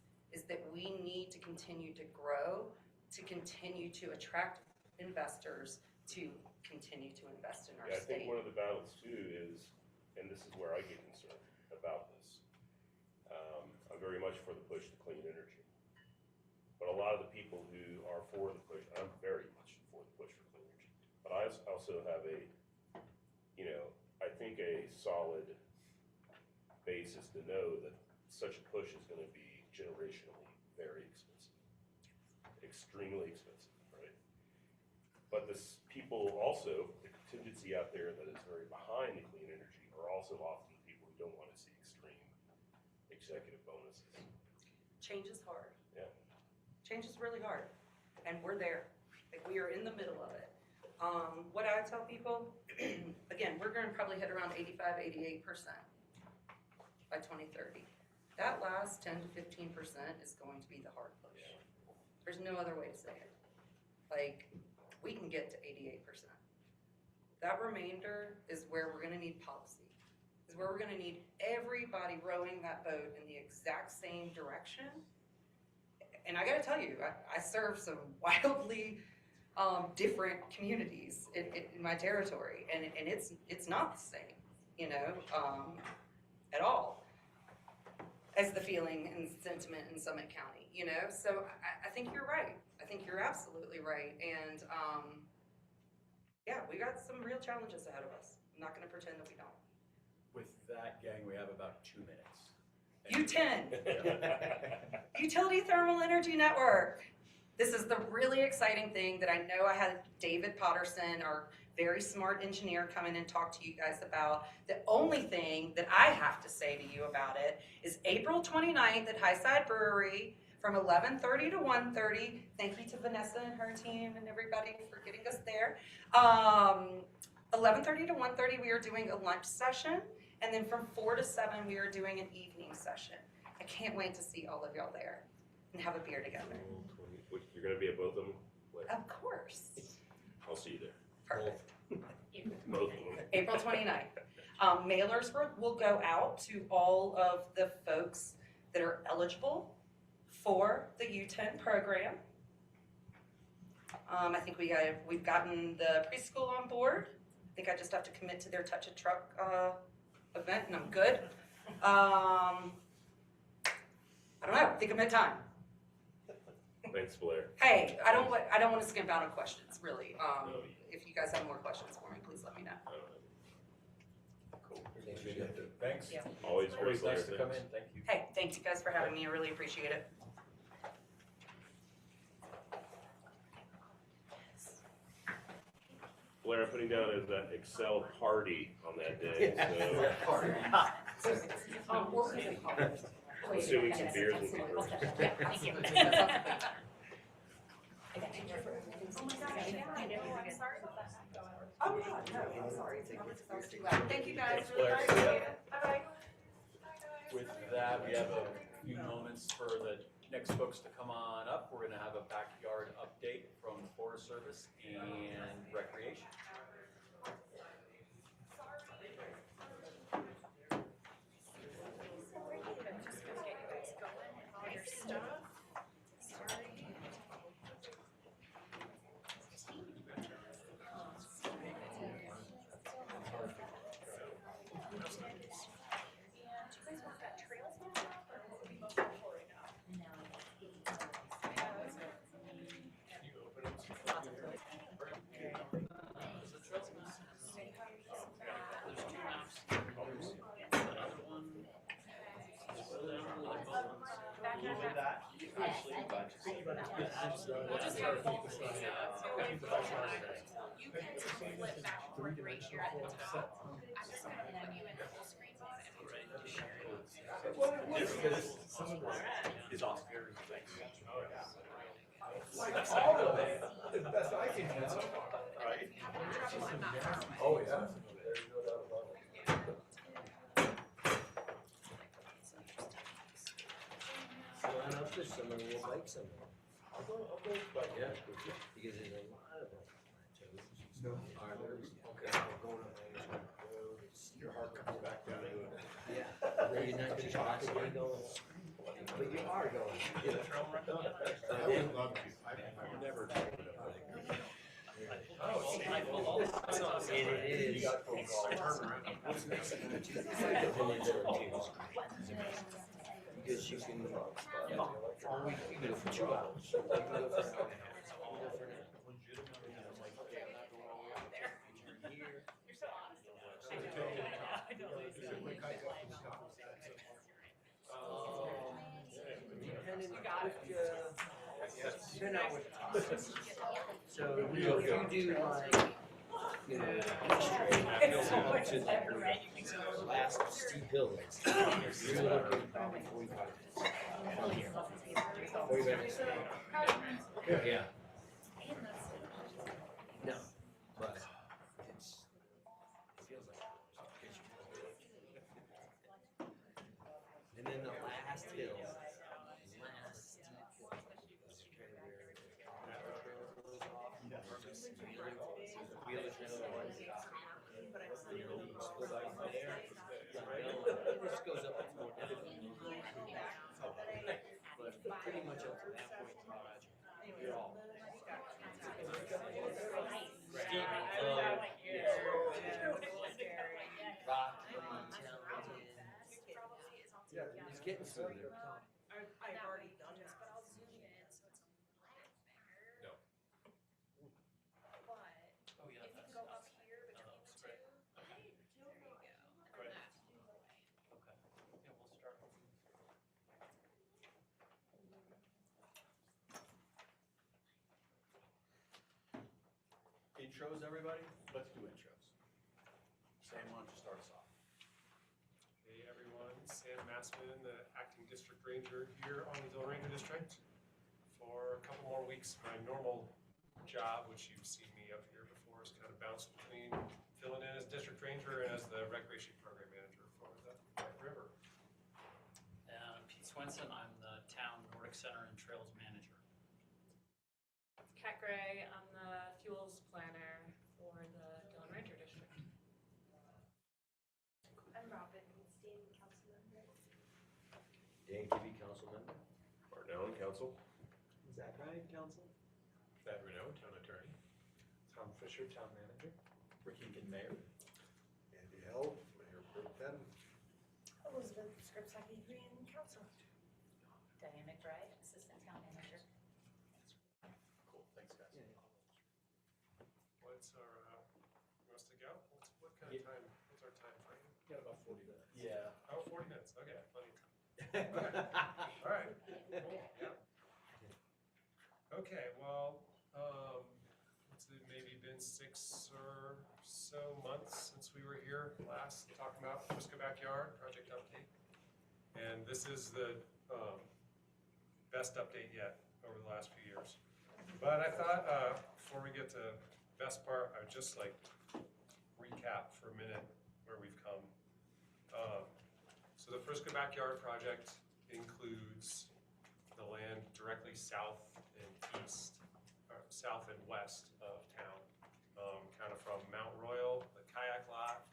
that we need to continue to grow, to continue to attract investors, to continue to invest in our Yeah, I think state. one of the battles too is, and this is where I get concerned about this, I'm very much for the push to clean energy. But a lot of the people who are for the push, I'm very much for the push for clean energy. But I also have I think a solid basis to know that such a push is gonna be generationally very expensive. Extremely expensive, right? But people also, the contingency out there that is very behind the clean energy are also often the people who don't wanna see extreme executive bonuses. Change is hard. Yeah. Change is really hard, and we're there. We are in the middle of it. What I tell people, again, we're gonna probably hit around 85, 88% by 2030. That last 10 to 15% is going to be the hard push. There's no other way to say it. We can get to 88%. That remainder is where we're gonna need policy, is where we're gonna need everybody rowing that boat in the exact same direction. And I gotta tell you, I serve some wildly different communities in my territory, and it's not the same, at all, as the feeling and sentiment in Summit County, So I think you're right. I think you're absolutely right, and we got some real challenges ahead of us. I'm not gonna pretend that we don't. With that, gang, we have about 2 minutes. U10, Utility Thermal Energy Network. This is the really exciting thing that I know I had David Potterson, our very smart engineer, come in and talk to you guys about. The only thing that I have to say to you about it is April 29th at Highside Brewery from 11:30 to 1:30. Thank you to Vanessa and her team and everybody for getting us there. 11:30 to 1:30, we are doing a lunch session. And then from 4 to 7, we are doing an evening session. I can't wait to see all of y'all there and have a beer together. You're gonna be at both of them? Of course. I'll see you there. Perfect. Both of them. April 29th. Mailers will go out to all of the folks that are eligible for the U10 program. I think we've gotten the preschool on board. I think I just have to commit to their Touch a Truck event and I'm good. I don't know, think of my time. Thanks, Blair. Hey, I don't want to skimp out on questions, really. If you guys have more questions for me, please let me know. Cool. Thanks. Yeah. Always Always great, nice Blair, to come in, thanks. thank you. Hey, thank you guys for having me, I really appreciate it. Blair, I'm putting down as that Excel party on that day, so assuming some beers and people. Yeah, thank you. Oh, God, no, I'm sorry. That was too loud. Thank you guys, really Blair. appreciate it. Bye-bye. With that, we have a few moments for the next folks to come on up. We're gonna have a backyard update from the Forest Service and Recreation. You can split backward right here at the top. I'm just gonna put you in full screen mode and we're ready to share it. Is awesome. Like all of it, the best I can do. Right. Oh, yeah. There's no doubt about it. Line up this summer, we'll like some. But yeah, because there's a lot of them. No. Okay, we're going up Main Road. Your heart comes back down. Yeah, you're not gonna talk about it going, but you are going. I would love to. I've never tried it. And it is. You got phone calls. Because you can, always, you can go for 2 hours. You can go for an hour and a half. You can go for an hour. Like, okay, I'm not going all the way out there. You're here. You're so honest. Depending on what. So, you know, if you do like, you know, up to the last steep hill, you're looking probably 45 minutes. 45 minutes. Yeah. No, but it's, it feels like. And then the last hill, last steep hill, is kind of where the trail goes off. Wheelers know the one stop. And then you split out from there, it just goes up and more. But pretty much up to that point, you're all. Steep, rock, mountain. Yeah, It's getting smoother. I've already done this, but I'll zoom in, so it's No. But if you can go up here between the two, there you go. And then that's the way. Okay. Yeah, we'll start. Intros, everybody? Let's do intros. Sam, why don't you start us off? Hey everyone, Sam Matheson Aspen, the acting district ranger here on the Dill Ranger District for a couple more weeks. My normal job, which you've seen me up here before, is kind of bounced between filling in as district ranger and as the recreation program manager for the White River. Pete Swenson, I'm the town Nordic Center and Trails manager. Kat Gray, I'm the fuels planner for the Dillon Ranger District. I'm Robin Weinstein, council member. Dan Kibbe, council member. Martin Allen, council. Zach Ryan, council. Thad Renaud, town attorney. Tom Fisher, town manager. Rick Hinkin, mayor. Andy Hill, Mayor Pro Tem. Elizabeth Scripsaki, Green Council. Diane McBride, assistant town manager. Cool, thanks guys. What's our, wants to go? What kind of time, what's our time frame? Got about 40 minutes. Yeah. Oh, 40 minutes, okay, plenty of time. All right, cool, yeah. Okay, well, it's maybe been 6 or so months since we were here last talking about Frisco Backyard project update. And this is the best update yet over the last few years. But I thought before we get to the best part, I would just like recap for a minute where we've come. So the Frisco Backyard project includes the land directly south and east, or south and west of town, kind of from Mount Royal, the kayak lot,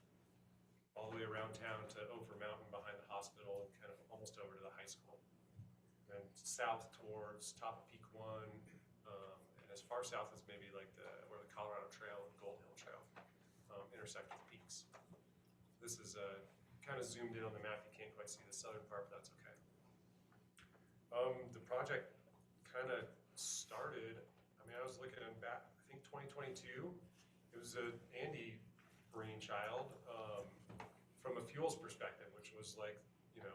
all the way around town to Ophir Mountain behind the hospital, and kind of almost over to the high school. And south towards top of Peak One, and as far south as maybe like where the Colorado Trail and Gold Hill Trail intersect with peaks. This is kind of zoomed in on the map. You can't quite see the southern part, but that's okay. The project kind of started, I mean, I was looking back, I think 2022, it was an Andy brainchild from a fuels perspective, which was like, you know,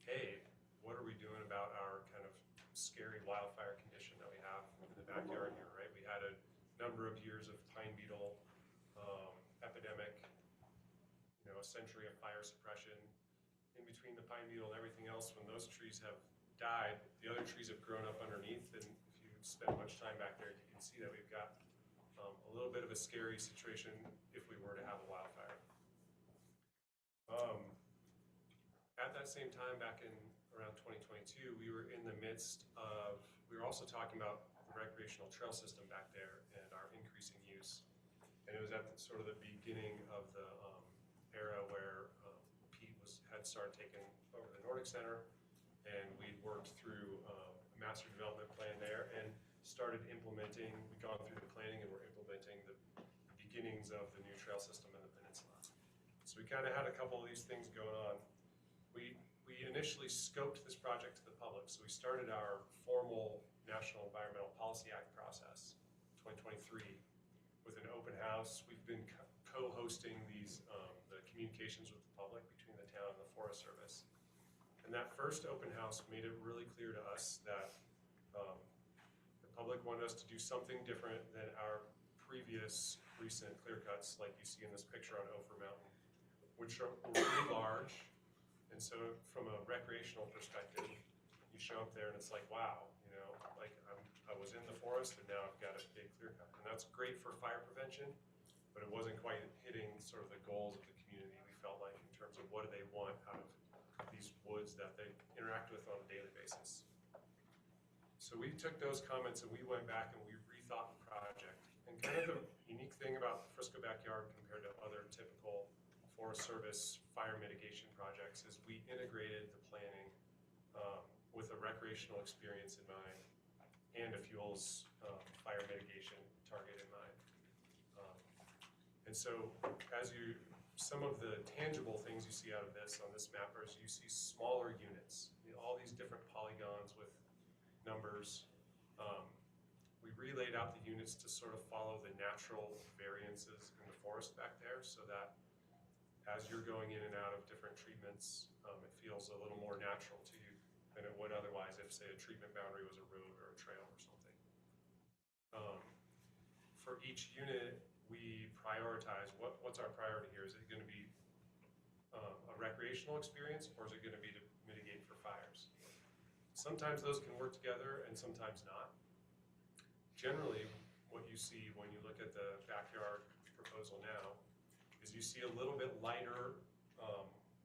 hey, what are we doing about our kind of scary wildfire condition that we have in the backyard here, right? We had a number of years of pine beetle epidemic, you know, a century of fire suppression. In between the pine beetle and everything else, when those trees have died, the other trees have grown up underneath, and if you spend much time back there, you can see that we've got a little bit of a scary situation if we were to have a wildfire. At that same time, back in around 2022, we were in the midst of, we were also talking about the recreational trail system back there and our increasing use. And it was at sort of the beginning of the era where Pete had started taking over the Nordic Center, and we'd worked through a master development plan there and started implementing, we'd gone through the planning and we're implementing the beginnings of the new trail system in the peninsula. So we kind of had a couple of these things going on. We initially scoped this project to the public, so we started our formal National Environmental Policy Act process, 2023, with an open house. We've been co-hosting these, the communications with the public between the town and the Forest Service. And that first open house made it really clear to us that the public wanted us to do something different than our previous recent clear cuts, like you see in this picture on Ophir Mountain, which were really large. And so from a recreational perspective, you show up there and it's like, wow, you know, like I was in the forest and now I've got a big clear cut. And that's great for fire prevention, but it wasn't quite hitting sort of the goals of the community, we felt like, in terms of what do they want out of these woods that they interact with on a daily basis. So we took those comments and we went back and we rethought the project. And kind of the unique thing about the Frisco Backyard compared to other typical Forest Service fire mitigation projects is we integrated the planning with a recreational experience in mind and a fuels fire mitigation target in mind. And so some of the tangible things you see out of this on this map is you see smaller units, you know, all these different polygons with numbers. We relayed out the units to sort of follow the natural variances in the forest back there so that as you're going in and out of different treatments, it feels a little more natural to you than it would otherwise if, say, a treatment boundary was a road or a trail or something. For each unit, we prioritize what's our priority here. Is it going to be a recreational experience, or is it gonna be to mitigate for fires? Sometimes those can work together and sometimes not. Generally, what you see when you look at the backyard proposal now is you see a little bit lighter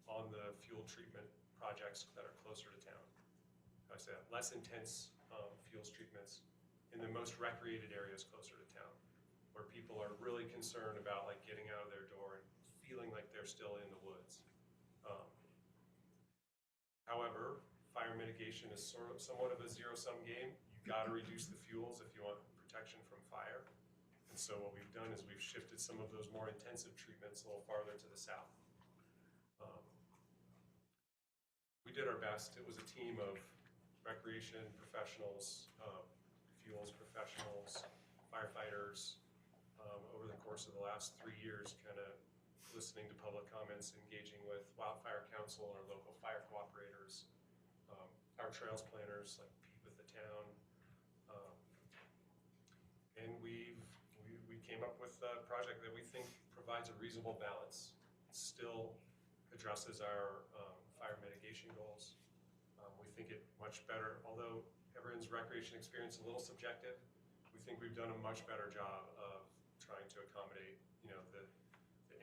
on the fuel treatment projects that are closer to town. I say that, less intense fuels treatments in the most recreated areas closer to town, where people are really concerned about like getting out of their door and feeling like they're still in the woods. However, fire mitigation is somewhat of a zero-sum game. You've got to reduce the fuels if you want protection from fire. And so what we've done is we've shifted some of those more intensive treatments a little farther to the south. We did our best. It was a team of recreation professionals, fuels professionals, firefighters, over the course of the last 3 years, kind of listening to public comments, engaging with Wildfire Council, our local fire cooperators, our trails planners, like Pete with the town, and we came up with a project that we think provides a reasonable balance. Still addresses our fire mitigation goals. We think it much better, although everyone's recreation experience is a little subjective, we think we've done a much better job of trying to accommodate, you know, the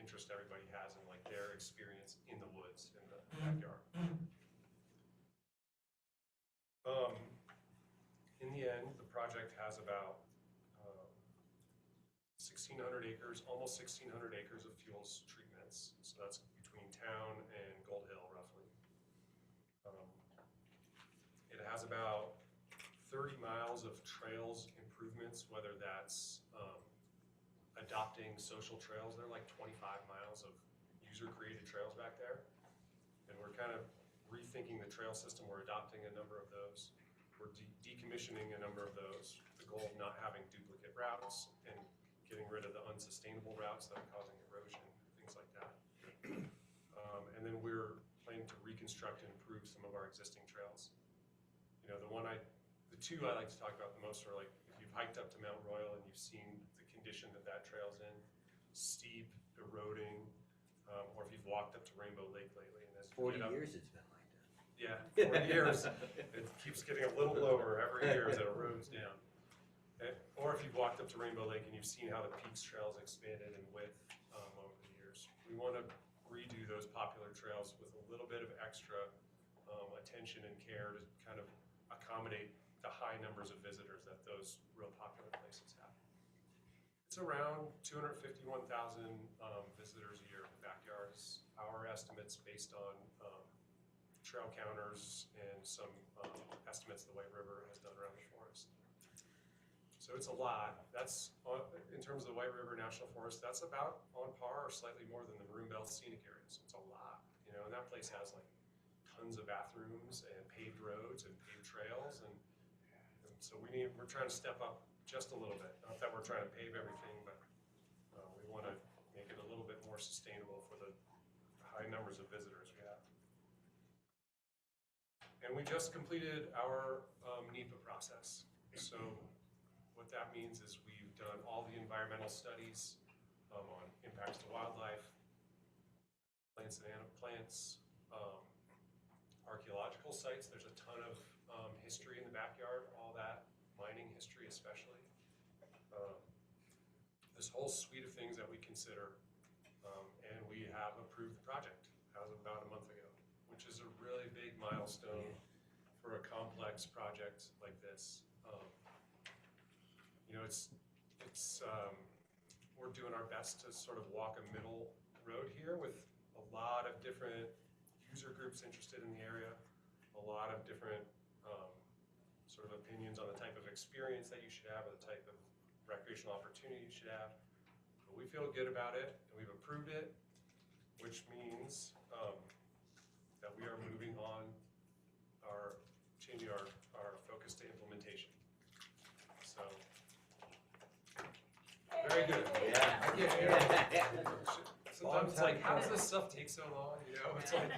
interest everybody has in like their experience in the woods, in the backyard. In the end, the project has about 1,600 acres, almost 1,600 acres of fuels treatments. So that's between town and Gold Hill, roughly. It has about 30 miles of trails improvements, whether that's adopting social trails. There are like 25 miles of user-created trails back there. And we're kind of rethinking the trail system. We're adopting a number of those. We're decommissioning a number of those. The goal of not having duplicate routes and getting rid of the unsustainable routes that are causing erosion, things like that. And then we're planning to reconstruct and improve some of our existing trails. You know, the two I like to talk about the most are like, if you've hiked up to Mount Royal and you've seen the condition that trail's in, steep, eroding, or if you've walked up to Rainbow Lake lately. And as you 40 get up, years it's been like that. yeah, 40 years. It keeps getting a little lower every year as it erodes down. Or if you've walked up to Rainbow Lake and you've seen how the Peaks Trail's expanded in width over the years. We want to redo those popular trails with a little bit of extra attention and care to kind of accommodate the high numbers of visitors that those real popular places have. It's around 251,000 visitors a year in the backyards. Our estimates based on trail counters and some estimates the White River has done around the forest. So it's a lot. That's, in terms of the White River National Forest, that's about on par or slightly more than the Maroon Belt scenic area. So it's a lot, you know, and that place has like tons of bathrooms and paved roads and paved trails. And so we're trying to step up just a little bit. Not that we're trying to pave everything, but we want to make it a little bit more sustainable for the high numbers of visitors we have. And we just completed our NEPA process. So what that means is we've done all the environmental studies on impacts to wildlife, plants and plants, archaeological sites. There's a ton of history in the backyard, all that, mining history especially. This whole suite of things that we consider, and we have approved the project as of about a month ago, which is a really big milestone for a complex project like this. You know, we're doing our best to sort of walk a middle road here with a lot of different user groups interested in the area, a lot of different sort of opinions on the type of experience that you should have or the type of recreational opportunity you should have. But we feel good about it, and we've approved it, which means that we are moving on, changing our focus to implementation. So, very good. Yeah. Sometimes it's like, how does this stuff take so long? You know, it's like,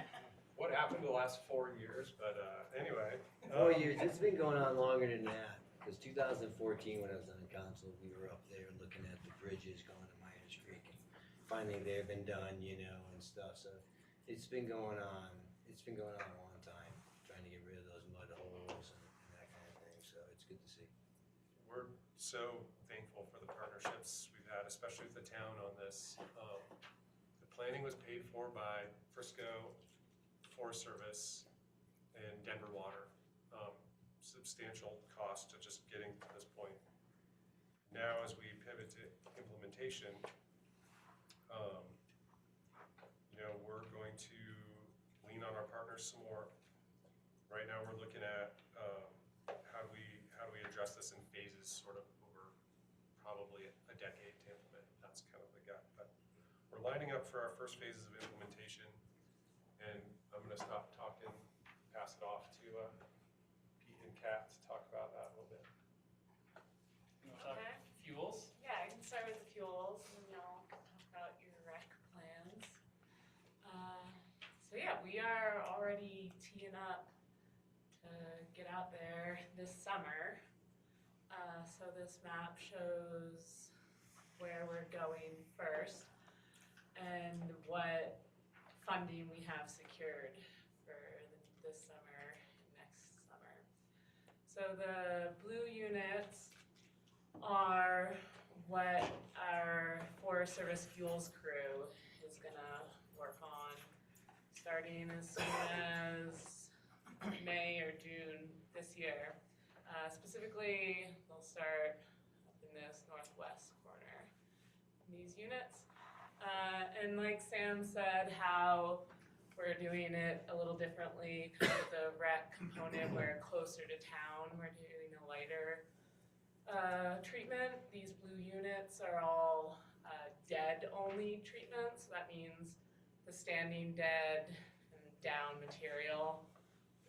what happened the last 4 years? But anyway. 4 years, it's been going on longer than that. Because 2014, when I was on council, we were up there looking at the bridges going to Myers Creek. And finally, they've been done, you know, and stuff. So It's been going on a long time, trying to get rid of those mud holes and that kind of thing, so it's good to see. We're so thankful for the partnerships we've had, especially with the town on this. The planning was paid for by Frisco, Forest Service, and Denver Water. Substantial cost to just getting to this point. Now, as we pivot to implementation, we're going to lean on our partners some more. Right now, we're looking at how do we address this in phases, sort of over probably a decade to implement. That's kind of the gut. But we're lining up for our first phases of implementation, and I'm going to stop talking, pass it off to Pete and Kat to talk about that a little bit. You wanna talk Okay. fuels? Yeah, I can start with the fuels and y'all can talk about your rec plans. So yeah, we are already teeing up to get out there this summer. So this map shows where we're going first and what funding we have secured for this summer and next summer. So the blue units are what our Forest Service Fuels crew is gonna work on starting as soon as May or June this year. Specifically, they'll start up in this northwest corner, these units. And like Sam said, how we're doing it a little differently, kind of the rec component, we're closer to town, we're doing a lighter treatment. These blue units are all dead-only treatments. So that means the standing dead and down material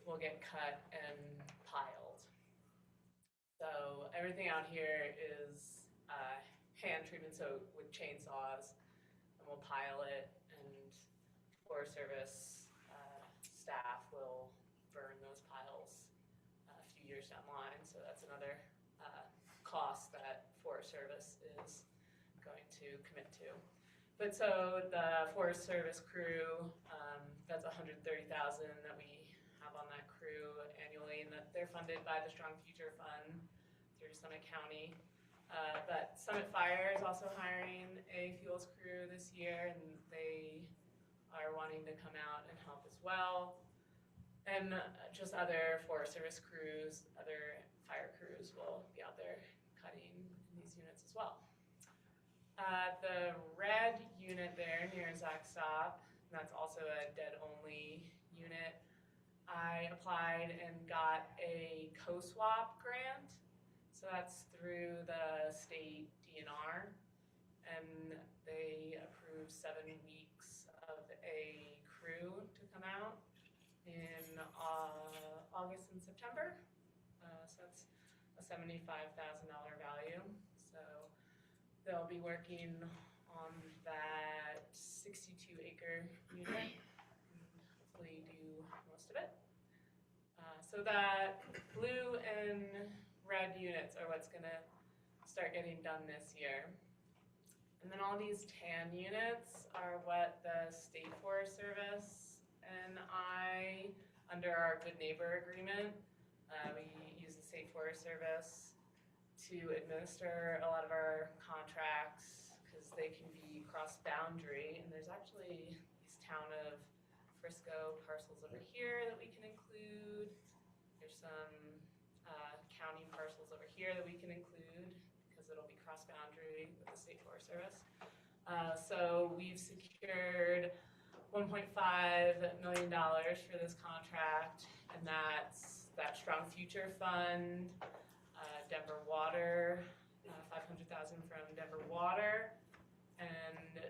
will get cut and piled. So everything out here is hand treatment, so with chainsaws, and we'll pile it, and Forest Service staff will burn those piles a few years down the line. So that's another cost that Forest Service is going to commit to. But so the Forest Service crew, that's $130,000 that we have on that crew annually, and that they're funded by the Strong Future Fund through Summit County. But Summit Fire is also hiring a fuels crew this year, and they are wanting to come out and help as well. And just other Forest Service crews, other fire crews will be out there cutting in these units as well. The red unit there near Zach Stop, that's also a dead-only unit. I applied and got a co-swap grant. So that's through the state DNR, and they approved 7 weeks of a crew to come out in August and September. So that's a $75,000 value. So they'll be working on that 62-acre unit and hopefully do most of it. So that blue and red units are what's gonna start getting done this year. And then all these tan units are what the State Forest Service and I, under our Good Neighbor Agreement, we use the State Forest Service to administer a lot of our contracts because they can be cross-boundary. And there's actually these town of Frisco parcels over here that we can include. There's some county parcels over here that we can include because it'll be cross-boundary with the State Forest Service. So we've secured $1.5 million for this contract, and that's that Strong Future Fund, Denver Water, $500,000 from Denver Water, and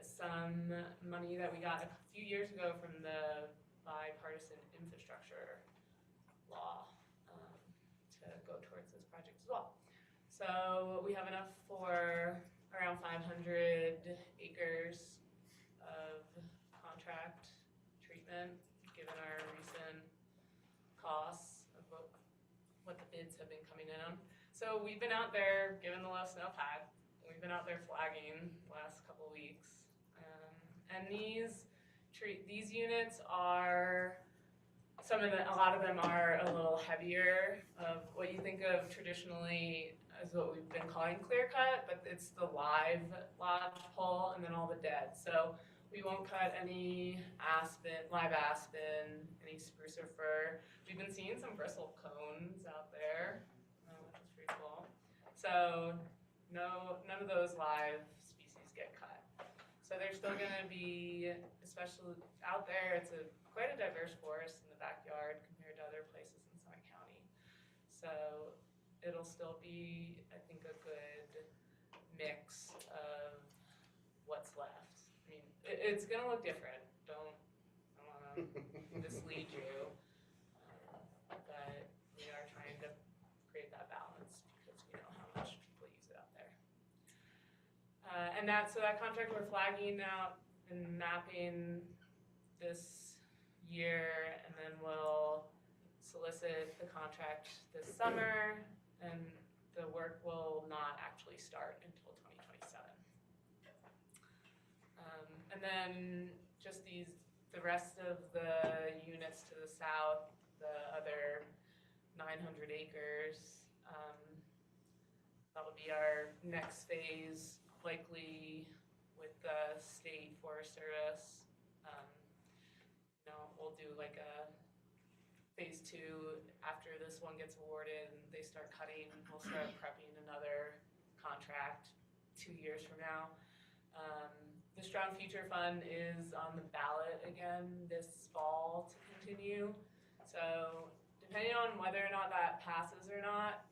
some money that we got a few years ago from the bipartisan infrastructure law to go towards this project as well. So we have enough for around 500 acres of contract treatment, given our recent costs of what the bids have been coming in on. So we've been out there, given the low snowpack, we've been out there flagging the last couple weeks. And these these units are, a lot of them are a little heavier of what you think of traditionally as what we've been calling clear cut, but it's the live lodge pole and then all the dead. So we won't cut any live aspen, any spruce or fir. We've been seeing some bristle cones out there, which is pretty cool. So none of those live species get cut. So they're still gonna be, especially out there, it's quite a diverse forest in the backyard compared to other places in Summit County. So it'll still be, I think, a good mix of what's left. I mean, it's gonna look different. I don't wanna mislead you. But we are trying to create that balance because we know how much people use it out there. So that contract we're flagging out and mapping this year, and then we'll solicit the contract this summer, and the work will not actually start until 2027. And then just the rest of the units to the south, the other 900 acres, that'll be our next phase, likely with the state forest service. We'll do like a phase 2 after this one gets awarded and they start cutting. We'll start prepping another contract 2 years from now. The Strong Future Fund is on the ballot again this fall to continue. So depending on whether or not that passes or not,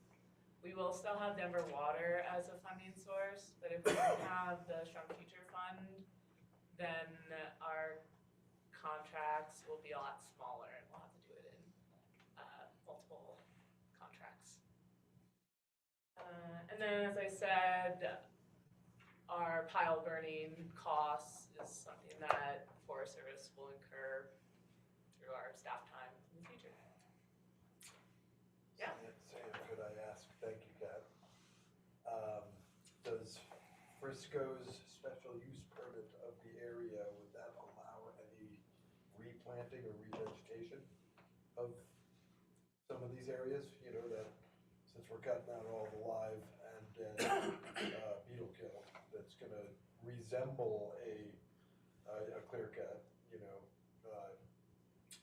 we will still have Denver Water as a funding source. But if we don't have the Strong Future Fund, then our contracts will be a lot smaller and we'll have to do it in multiple contracts. And then, as I said, our pile burning costs is something that Forest Service will incur through our staff time in the future. Yeah. Sam, could I ask, thank you, Kat. Does Frisco's special use permit of the area, would that allow any replanting or revegetation of some of these areas? You know, that since we're cutting out all the live and dead beetle kill, that's gonna resemble a clear cut, you know,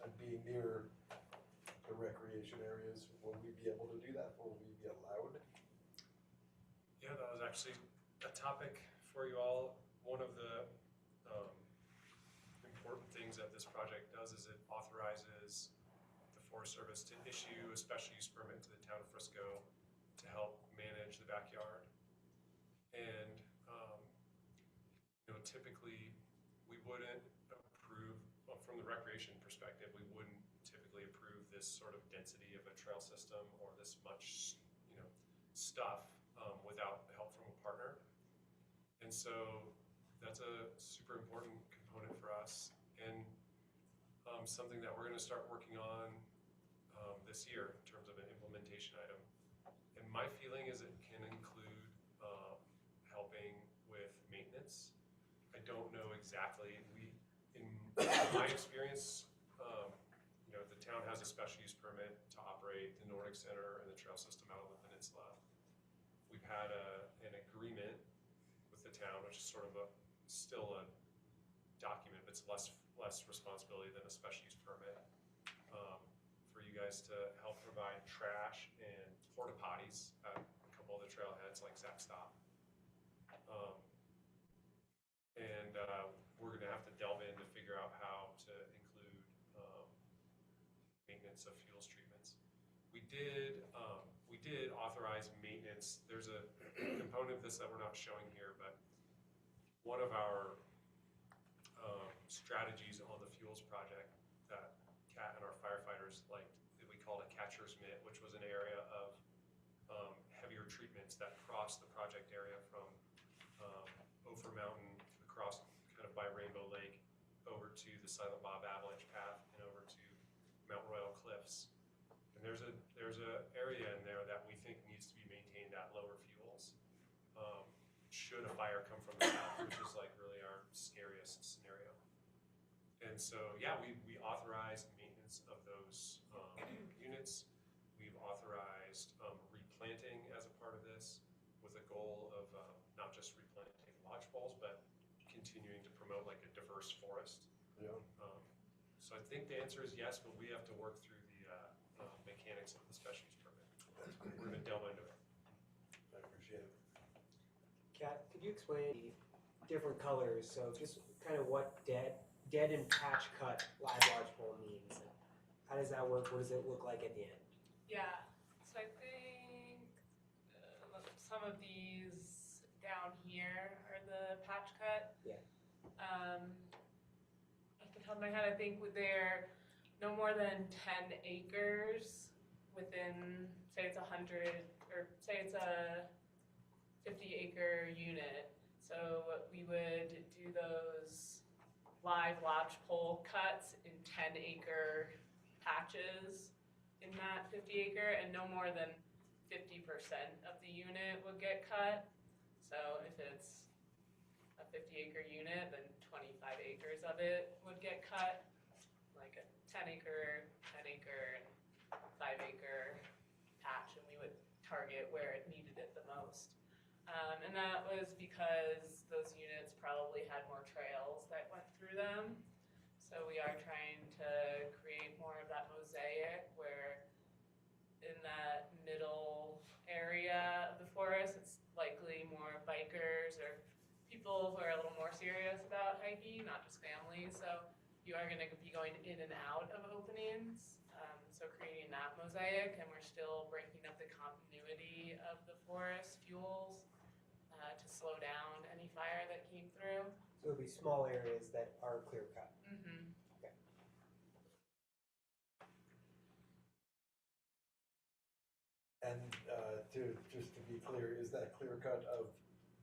and being near the recreation areas, will we be able to do that? Will we be allowed? Yeah, that was actually a topic for you all. One of the important things that this project does is it authorizes the Forest Service to issue a special use permit to the town of Frisco to help manage the backyard. And typically we wouldn't approve, well, from the recreation perspective, we wouldn't typically approve this sort of density of a trail system or this much, stuff without help from a partner. And so that's a super important component for us, and something that we're going to start working on this year in terms of an implementation item. And my feeling is it can include helping with maintenance. I don't know exactly. In my experience, the town has a special use permit to operate the Nordic Center and the trail system out on the peninsula. We've had an agreement with the town, which is sort of still a document, but it's less responsibility than a special use permit, for you guys to help provide trash and porta potties at a couple of the trailheads like Zap Stop. And we're going to have to delve in to figure out how to include maintenance of fuels treatments. We did authorize maintenance. There's a component of this that we're not showing here, but one of our strategies on the fuels project that Kat and our firefighters liked, that we called a catcher's mitt, which was an area of heavier treatments that crossed the project area from Ophir Mountain across kind of by Rainbow Lake over to the Silent Bob Avalanche Path and over to Mount Royal Cliffs. And there's a area in there that we think needs to be maintained at lower fuels should a fire come from the south, which is like really our scariest scenario. And so, yeah, we authorized maintenance of those units. We've authorized replanting as a part of this with a goal of not just replanting lodgepoles, but continuing to promote like a diverse forest. Yeah. So I think the answer is yes, but we have to work through the mechanics of the special use permit. We're gonna delve into it. I appreciate it. Kat, could you explain the different colors? So just kind of what dead and patch cut live lodgepole means. How does that work? What does it look like at the end? Yeah, so I think some of these down here are the patch cut. Yeah. Off the top of my head, I think they're no more than 10 acres within, say it's 100, or say it's a 50-acre unit. So we would do those live lodgepole cuts in 10-acre patches in that 50-acre, and no more than 50% of the unit would get cut. So if it's a 50-acre unit, then 25 acres of it would get cut, like a 10-acre, 10-acre, and 5-acre patch, and we would target where it needed it the most. And that was because those units probably had more trails that went through them. So we are trying to create more of that mosaic where in that middle area of the forest, it's likely more bikers or people who are a little more serious about hiking, not just families. So you are gonna be going in and out of openings. So creating that mosaic, and we're still breaking up the continuity of the forest fuels to slow down any fire that came through. So it'll be small areas that are clear cut. Mm-hmm. Okay. And just to be clear, is that clear cut of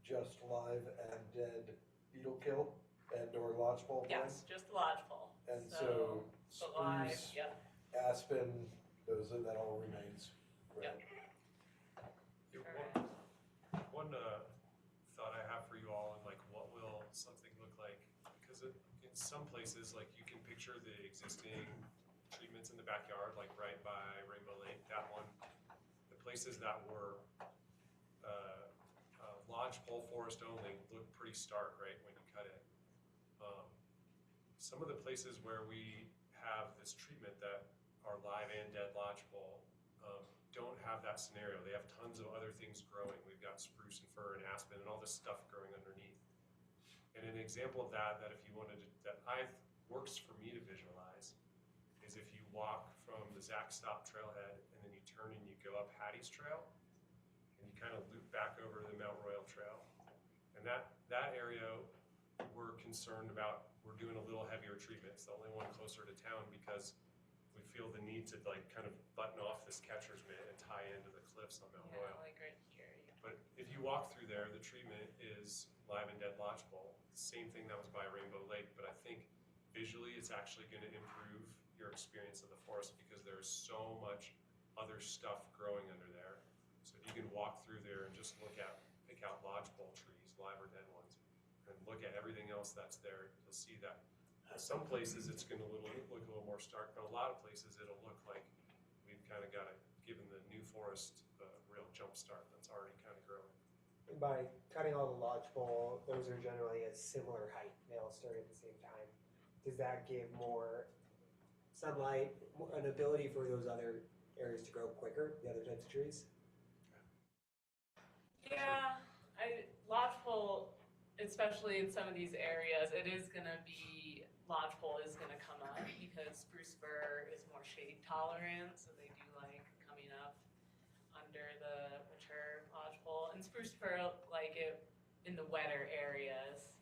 just live and dead beetle kill and or lodgepole blend? Yes, just the lodgepole. And so the live, spruce, yep. aspen, that all remains, right? Yeah, one thought I have for you all, and like, what will something look like? Because in some places, like, you can picture the existing treatments in the backyard, like right by Rainbow Lake, that one. The places that were lodgepole forest only look pretty stark, right, when you cut it. Some of the places where we have this treatment that are live and dead lodgepole don't have that scenario. They have tons of other things growing. We've got spruce and fir and aspen and all this stuff growing underneath. And an example of that if you wanted to, that works for me to visualize, is if you walk from the Zach Stop trailhead and then you turn and you go up Hattie's Trail and you kind of loop back over to the Mount Royal Trail. And that area we're concerned about, we're doing a little heavier treatment. It's the only one closer to town because we feel the need to like kind of button off this catcher's mitt and tie into the cliffs on Mount Yeah, Royal. like right here. Yeah. But if you walk through there, the treatment is live and dead lodgepole. Same thing that was by Rainbow Lake, but I think visually it's actually going to improve your experience of the forest because there's so much other stuff growing under there. So if you can walk through there and just pick out lodgepole trees, live or dead ones, and look at everything else that's there, you'll see that. Some places it's going to look a little more stark, but a lot of places it'll look like we've kind of got given the new forest a real jump start that's already kind of growing. And by cutting all the lodgepole, those are generally a similar height. They all start at the same time. Does that give more sunlight, an ability for those other areas to grow quicker, the other types of trees? Yeah, lodgepole, especially in some of these areas, lodgepole is gonna come up because spruce fir is more shade tolerant, so they do like coming up under the mature lodgepole. And spruce fir like it in the wetter areas.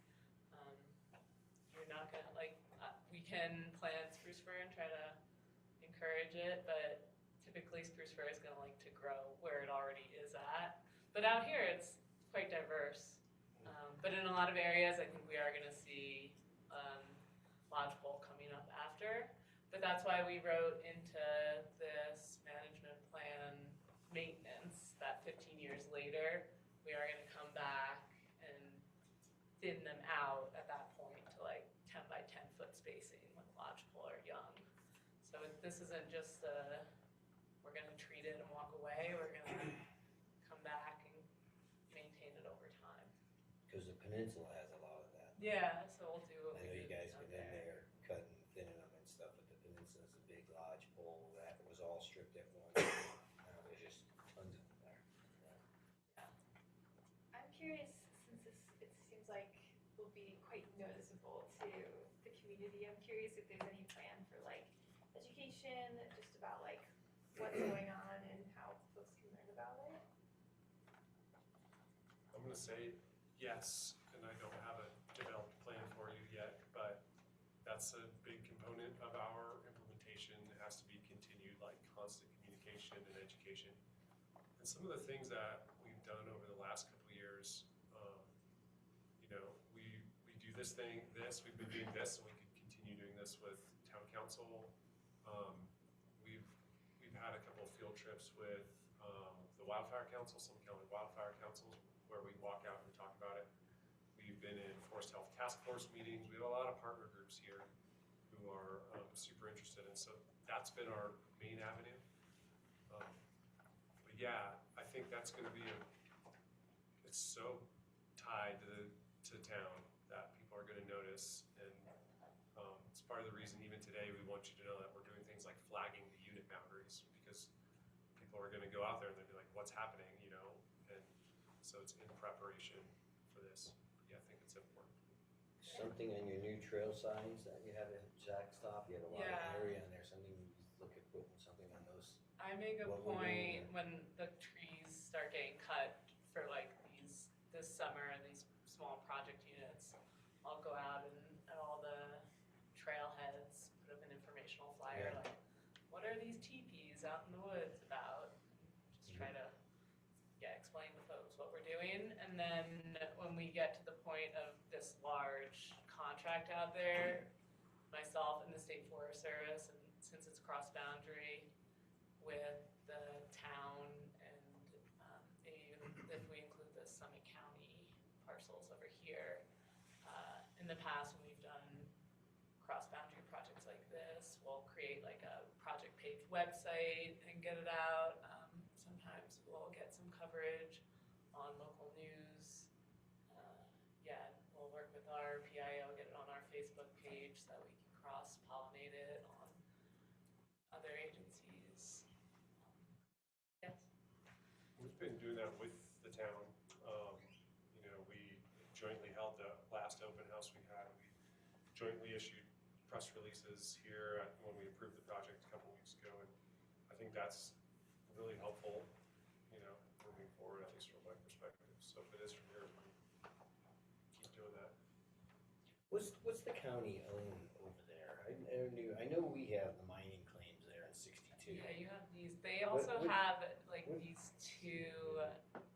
You're not gonna we can plant spruce fir and try to encourage it, but typically spruce fir is gonna like to grow where it already is at. But out here it's quite diverse. But in a lot of areas, I think we are gonna see lodgepole coming up after. But that's why we wrote into this management plan maintenance that 15 years later, we are gonna come back and thin them out at that point to like 10 by 10 foot spacing. So this isn't just we're gonna treat it and walk away, we're gonna come back and maintain it over time. Cause the peninsula has a lot of that. Yeah, so we'll do what I know we you did guys out been in there. there cutting, thinning them and stuff, but the peninsula's a big lodge pole that was all stripped at once. Now there's just tons of them there. I'm curious, since it seems like will be quite noticeable to the community, I'm curious if there's any plan for like education, just about like what's going on and how folks can learn about it. I'm gonna say yes, and I don't have a developed plan for you yet, but that's a big component of our implementation. It has to be continued, like constant communication and education. And some of the things that we've done over the last couple of years, we do this thing, we've been doing this, and we could continue doing this with town council. We've had a couple of field trips with the Wildfire Council, some county wildfire councils, where we walk out and talk about it. We've been in Forest Health Task Force meetings. We have a lot of partner groups here who are super interested, and so that's been our main avenue. But yeah, I think that's going to be it's so tied to town that people are going to notice, and it's part of the reason even today we want you to know that we're doing things like flagging the unit boundaries, because people are going to go out there and they'll be like, what's happening, and so it's in preparation for this. Yeah, I think it's important. Something on your new trail signs that you have at Jack Stop, you have a lot Yeah. of area on there, something, you look at putting something on those. I make a What we're doing point when the trees start getting cut for like this summer, these small project units, I'll go out and at all the trailheads, put up an informational flyer, Yeah. like, what are these teepees out in the woods about? Just try to, explain to folks what we're doing, and then when we get to the point of this large contract out there, myself and the State Forest Service, and since it's cross-boundary with the town, and even if we include the Summit County parcels over here, in the past when we've done cross-boundary projects like this, we'll create like a project page website and get it out. Sometimes we'll get some coverage on local news. We'll work with our PIO, get it on our Facebook page so that we can cross-pollinate it on other agencies. Yes. We've been doing that with the town. We jointly held the last open house we had. We jointly issued press releases here when we approved the project a couple weeks ago, and I think that's really helpful, moving forward, at least from my perspective. So if it is from yours, keep doing that. What's the county own over there? I know we have the mining claims there in 62. Yeah, you have these, they also have like these two,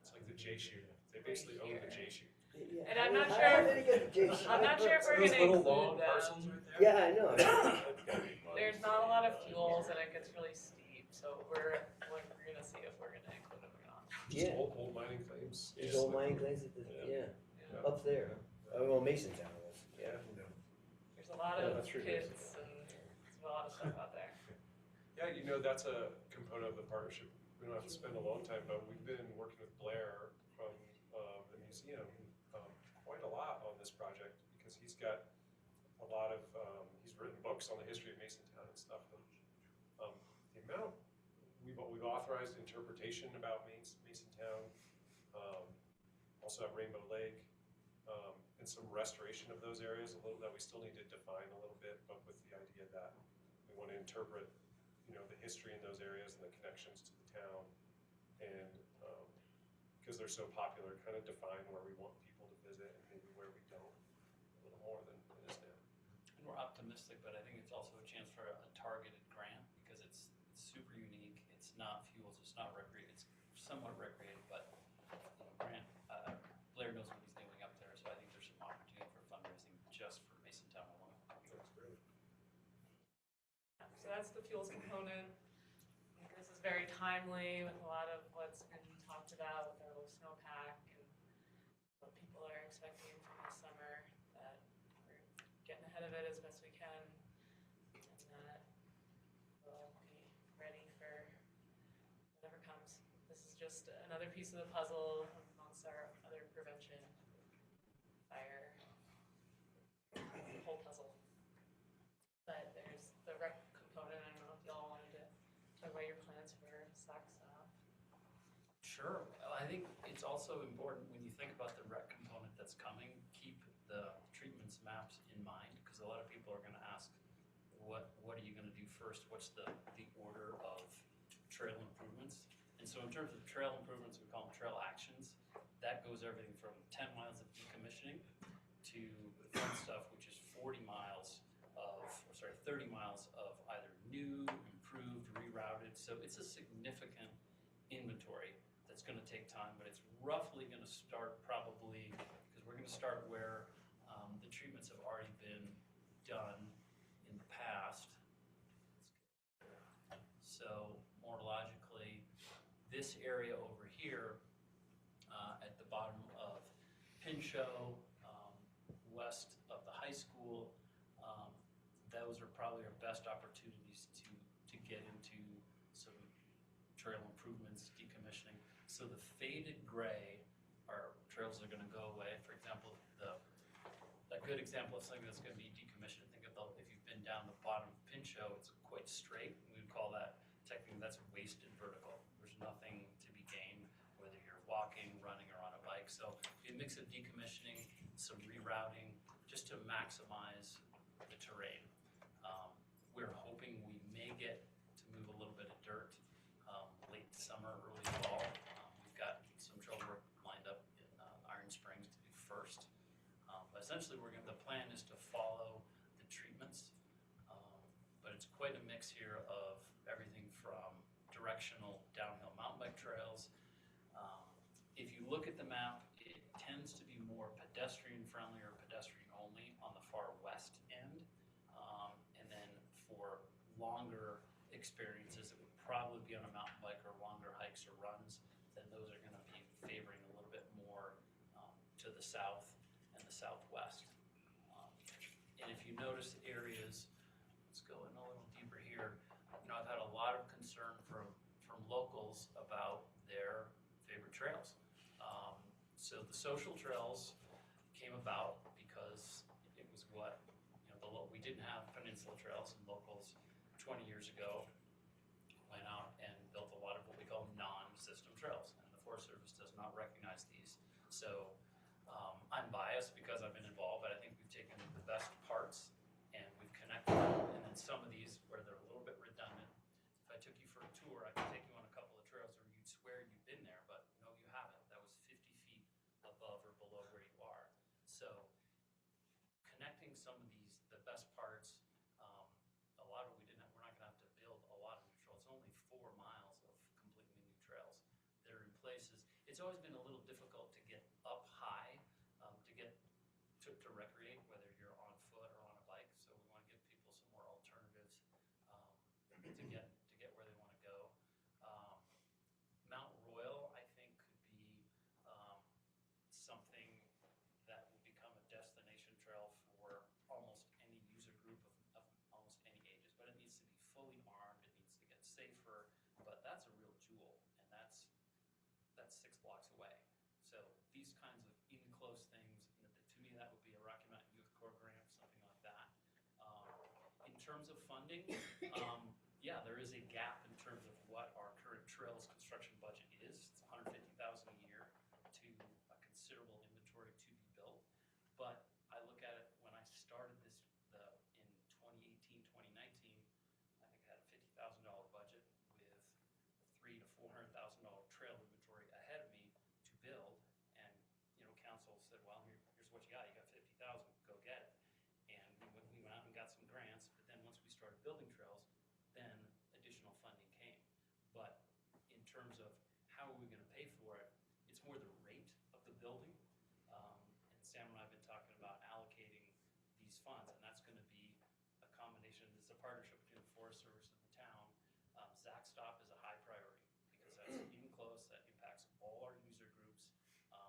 It's like the J shoot. They basically own the J shoot. Yeah, And I'm not how sure did it get to Jason? I'm not sure if we're Those gonna little long include parcels them. right there. Yeah, I know. There's not a lot of fuels and it gets really steep, so we're gonna see if we're gonna include them or not. Just Yeah. old mining claims. These old mining claims at the, Yeah. up there. Oh, well, Mason Town was, yeah. There's a lot Yeah, of that's true. kids and there's a lot of stuff out there. Yeah, that's a component of the partnership. We don't have to spend a long time, but we've been working with Blair from the museum quite a lot on this project, because he's got a lot of, he's written books on the history of Masontown and stuff. And, the amount, we've authorized interpretation about Masontown, also at Rainbow Lake, and some restoration of those areas that we still need to define a little bit, but with the idea that we want to interpret the history in those areas and the connections to the town, and because they're so popular, kind of define where we want people to visit and maybe where we don't, a little more than it is now. And we're optimistic, but I think it's also a chance for a targeted grant, because it's super unique. It's not fuels, it's not it's somewhat recreated, but grant, Blair knows what he's doing up there, so I think there's some opportunity for fundraising just for Masontown alone. That's great. So that's the fuels component. I think this is very timely with a lot of what's been talked about with our low snowpack and what people are expecting from this summer, that we're getting ahead of it as best we can. And that just another piece of the puzzle amongst our other prevention, fire, whole puzzle. But there's the rec component. I don't know if y'all wanted to talk about your plans for Saxon. Sure. Well, I think it's also important when you think about the rec component that's coming, keep the treatments maps in mind, because a lot of people are gonna ask, what are you gonna do first? What's the order of trail improvements? And so in terms of trail improvements, we call them trail actions. That goes everything from 10 miles of decommissioning to the fun stuff, which is 30 miles of either new, improved, rerouted. So it's a significant inventory that's gonna take time, but it's roughly gonna start probably, because we're gonna start where the treatments have already been done in the past. So more logically, this area over here at the bottom of Pinchot, west of the high school, those are probably our best opportunities to get into some trail improvements, decommissioning. So the faded gray are trails that are gonna go away. For example, a good example of something that's gonna be decommissioned, think about if you've been down the bottom of Pinchot, it's quite straight. We would call that, technically that's wasted vertical. There's nothing to be gained, whether you're walking, running, or on a bike. So a mix of decommissioning, some rerouting, just to maximize the terrain. We're hoping we may get to move a little bit of dirt late summer, early fall. We've got some trail work lined up in Iron Springs to do first. But essentially, the plan is to follow the treatments, but it's quite a mix here of everything from directional downhill mountain bike trails. If you look at the map, it tends to be more pedestrian friendly or pedestrian only on the far west end. And then for longer experiences, it would probably be on a mountain bike or longer hikes or runs, then those are gonna be favoring a little bit more to the south and the southwest. And if you notice areas, let's go in a little deeper here. I've had a lot of concern from locals about their favorite trails. So the social trails came about because it was what, we didn't have peninsula trails, and locals 20 years ago went out and built a lot of what we call non-system trails, and the Forest Service does not recognize these. So I'm biased because I've been involved, but I think we've taken the best parts and we've connected them, and then some of these where they're a little bit redundant. If I took you for a tour, I could take you on a couple of trails where you'd swear you've been there, but no, you haven't. That was 50 feet above or below where you are. So connecting some of these, the best parts, a lot of it we're not gonna have to build a lot of new trails. It's only 4 miles of completely new trails that are in places. It's always been a little difficult to get up high, to recreate, whether you're on foot or on a bike. So we wanna give people some more alternatives to get where they wanna go. Mount Royal, I think, could be something that will become a destination trail for almost any user group of almost any ages, but it needs to be fully armed, it needs to get safer, but that's a real jewel, and that's 6 blocks away. So these kinds of in-close things, to me, that would be a Rocky Mountain Youth Corps grant, something like that. In terms of funding, yeah, there is a gap in terms of what our current trails construction budget is. It's $150,000 a year to a considerable inventory to be built. But I look at it, when I started this in 2018, 2019, I think I had a $50,000 budget with $300,000 to $400,000 trail inventory ahead of me to build. And council said, well, here's what you got. You got 50,000. Go get it. And we went out and got some grants. But then once we started building trails, then additional funding came. But in terms of how are we going to pay for it, it's more the rate of the building. And Sam and I have been talking about allocating these funds, and that's going to be a combination. It's a partnership between the Forest Service and the town. Zach Stop is a high priority because that's in close, that impacts all our user groups.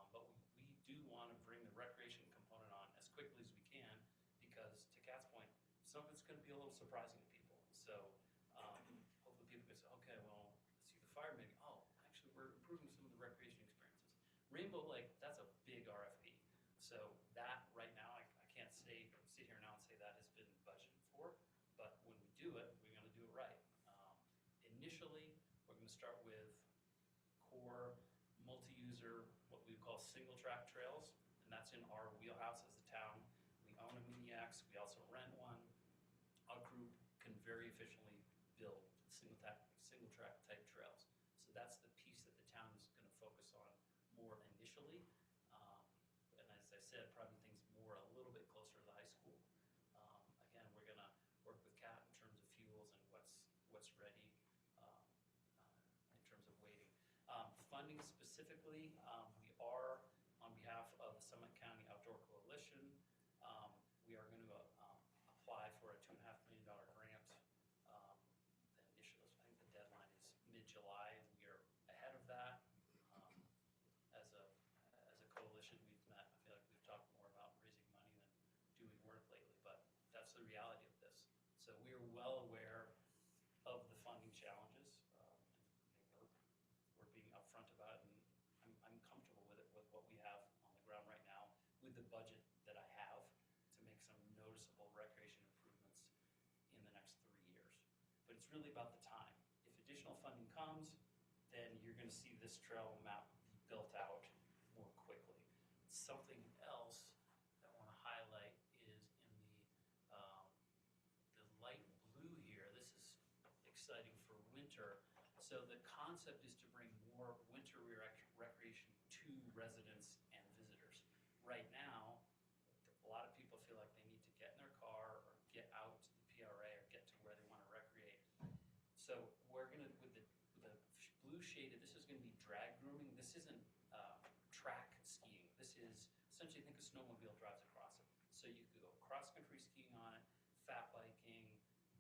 But we do want to bring the recreation component on as quickly as we can because, to Kat's point, some of it's going to be a little surprising to people. So hopefully people can say, okay, well, let's see the fire meeting. Oh, actually, we're improving some Rainbow Lake, that's a big RFP. So that, right now, I can't sit here now and say that has been budgeted for, but when we do it, we're gonna do it right. Initially, we're gonna start with core, multi-user, what we call single-track trails, and that's in our wheelhouse as a town. We own a Miniax, we also rent one. Our group can very efficiently build single-track type trails. So that's the piece that the town is gonna focus on more initially. And as I said, probably things more a little bit closer to the high school. Again, we're gonna work with CAT in terms of fuels and what's ready in terms of waiting. Funding specifically, we are, on behalf of the Summit County Outdoor Coalition, we are going to apply for a $2.5 million grant. The initial, I think the deadline is mid-July. We are ahead of that. As a coalition, we've met. I feel like we've talked more about raising money than doing work lately, but that's the reality of this. So we are well aware of the funding challenges. We're being upfront about it, and I'm comfortable with it, with what we have on the ground right now, with the budget that I have to make some noticeable recreation improvements in the next 3 years. But it's really about the time. If additional funding comes, then you're gonna see this trail map be built out more quickly. Something else that I wanna highlight is in the light blue here. This is exciting for winter. So the concept is to bring more winter recreation to residents and visitors. Right now, a lot of people feel like they need to get in their car or get out to the PRA or get to where they want to recreate. So we're gonna, with the blue shaded, this is gonna be drag grooming. This isn't track skiing. This is essentially, think a snowmobile drives across it. So you could go cross-country skiing on it, fat biking,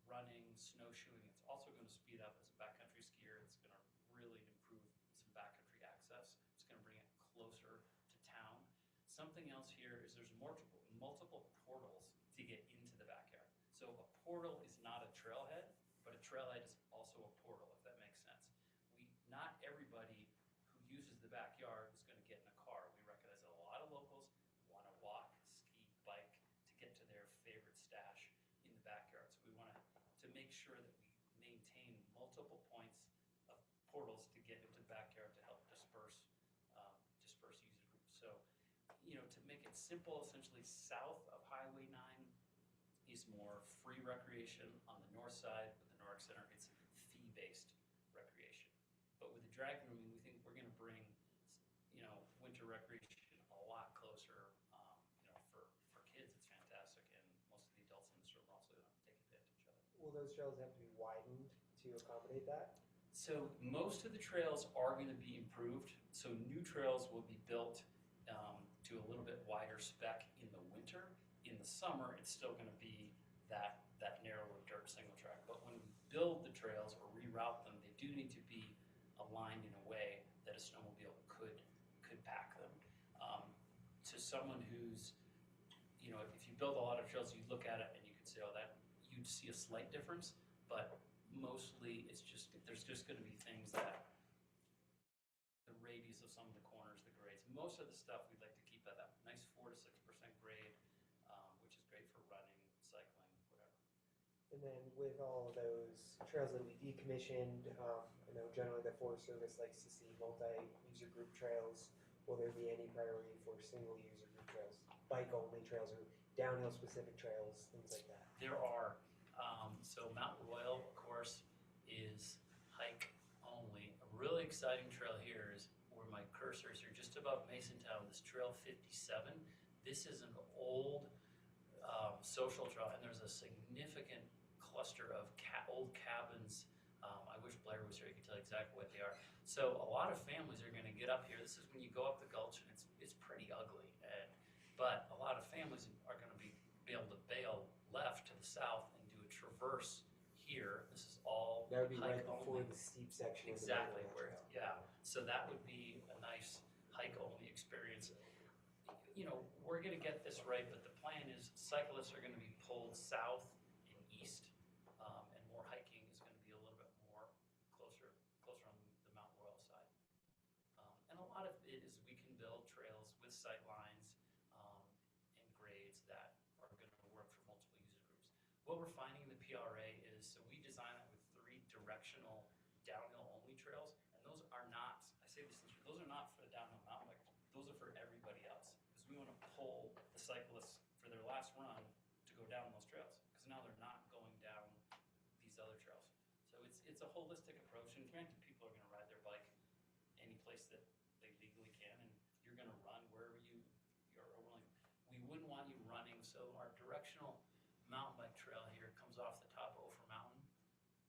running, snowshoeing. It's also going to speed up as a backcountry skier. It's going to really improve some backcountry access. It's going to bring it closer to town. Something else here is there's multiple portals to get into the backyard. So a portal is not a trailhead, but a trailhead is also a portal, if that makes sense. Not everybody who uses the backyard is going to get in a car. We recognize that a lot of locals want to walk, ski, bike to get to their favorite stash in the backyard. So we want to make sure that we maintain multiple points of portals to get into the backyard to help disperse user groups. So, to make it simple, essentially south of Highway 9 is more free recreation. On the north side with the Nordic Center, it's fee-based recreation. But with the drag grooming, we think we're going to bring, winter recreation a lot closer. For kids, it's fantastic, and most of the adults in this room are also going to take advantage of it. Will those trails have to be widened to accommodate that? So most of the trails are going to be improved. So new trails will be built to a little bit wider spec in the winter. In the summer, it's still going to be that narrower dirt single track. But when we build the trails or reroute them, they do need to be aligned in a way that a snowmobile could pack them. To someone who's, if you build a lot of trails, you look at it and you can say, you'd see a slight difference, but mostly there's just going to be things that the radius of some of the corners, the grades, most of the stuff we'd like to keep at that nice 4 to 6% grade, which is great for running, cycling, whatever. And then with all of those trails that we decommissioned, I know generally the Forest Service likes to see multi-user group trails. Will there be any priority for single-user group trails, bike-only trails, or downhill-specific trails, things like that? There are. So Mount Royal, of course, is hike only. A really exciting trail here is where my cursor is here, just above Masontown, this Trail 57. This is an old social trail, and there's a significant cluster of old cabins. I wish Blair was here, he could tell you exactly what they are. So a lot of families are going to get up here. This is when you go up the gulch, and it's pretty ugly. But a lot of families are going to be able to bail left to the south and do a traverse here. This is all That would be right hike before only. the steep section. Exactly, of the so that would be a nice hike-only experience. We're going to get this right, but the plan is cyclists are going to be pulled south and east, and more hiking is going to be a little bit more closer on the Mount Royal side. And a lot of it is we can build with sight lines, and grades that are gonna work for multiple user groups. What we're finding in the PRA is, so we design that with 3 directional downhill only trails, and those are not, I say this, those are not for the downhill mountain bike, those are for everybody else. Because we wanna pull the cyclists for their last run to go down those trails, because now they're not going down these other trails. So it's a holistic approach, and granted, people are gonna ride their bike any place that they legally can, and you're gonna run wherever you're willing. We wouldn't want you running, so our directional mountain bike trail here comes off the top of Ophir Mountain,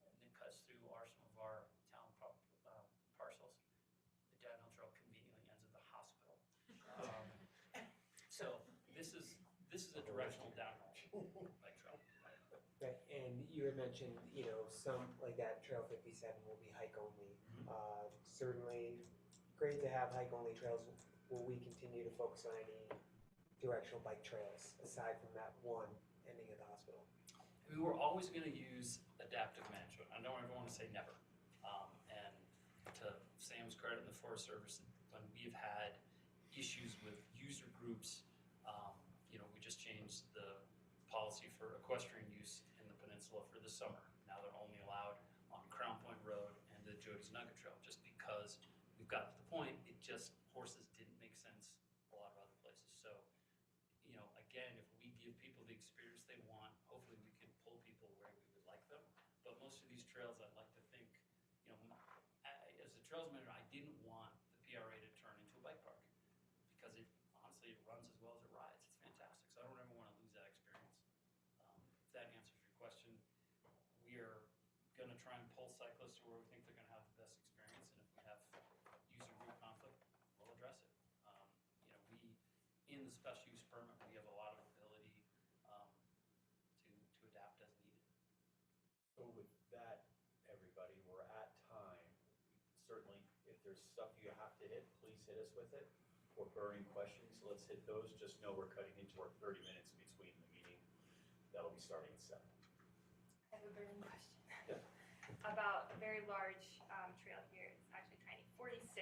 and then cuts through some of our town parcels. The downhill trail conveniently ends at the hospital. So this is a directional downhill bike trail. Right, and you had mentioned, you know, some, like that Trail 57 will be hike only. Certainly great to have hike only trails. Will we continue to focus on any directional bike trails aside from that one ending at the hospital? We were always going to use adaptive management. I don't ever want to say never. And to Sam's credit in the Forest Service, when we've had issues with user groups, you know, we just changed the policy for equestrian use in the peninsula for the summer. Now they're only allowed on Crown Point Road and the Jody's Nugget Trail, just because we've got to the point, horses didn't make sense a lot of other places. So, you know, again, if we give people the experience they want, hopefully we can pull people where we would like them. But most of these trails, I'd like to think, you know, as a trails manager, I didn't want the PRA to turn into a bike park, because honestly, it runs as well as it rides. It's fantastic. So I don't ever want to lose that experience. If that answers your question, we are going to try and pull cyclists to where we think they're going to have the best experience, and if we have user group conflict, we'll address it. You know, in the special use permit, we have a lot of ability to adapt as needed. So with that, everybody, we're at time. Certainly, if there's stuff you have to hit, please hit us with it. Or burning questions, let's hit those. Just know we're cutting into our 30 minutes between the meeting. That'll be starting at 7. I have a burning question. Yeah. About a very large trail here. It's actually tiny, 46,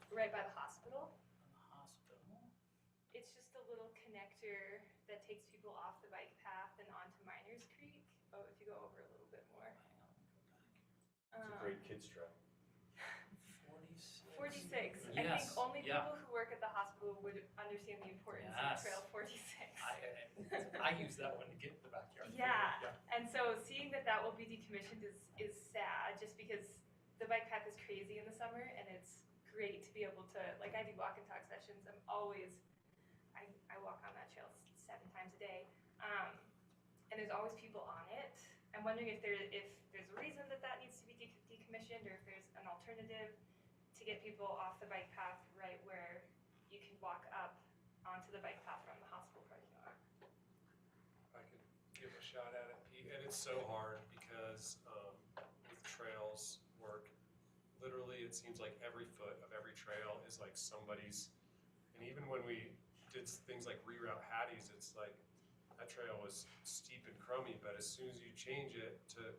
right by the hospital. It's just a little connector that takes people off the bike path and onto Miners Creek. Oh, if you go over a little bit more. It's a great kids trail. 46. I think Yes, only yeah. people who work at the hospital would understand the importance Yes. of Trail 46. I use that one to get in the backyard. Yeah, and so seeing that will be decommissioned is sad, just because the bike path is crazy in the summer, and it's great to be able to, like, I do walk and talk sessions. I walk on that trail 7 times a day, and there's always people on it. I'm wondering if there's a reason that needs to be decommissioned, or if there's an alternative to get people off the bike path right where you can walk up onto the bike path from the hospital parking lot. I could give a shot at it, Pete, and it's so hard because with trails work, literally it seems like every foot of every trail is like somebody's, and even when we did things like reroute Hattie's, it's like that trail was steep and crummy, but as soon as you change it to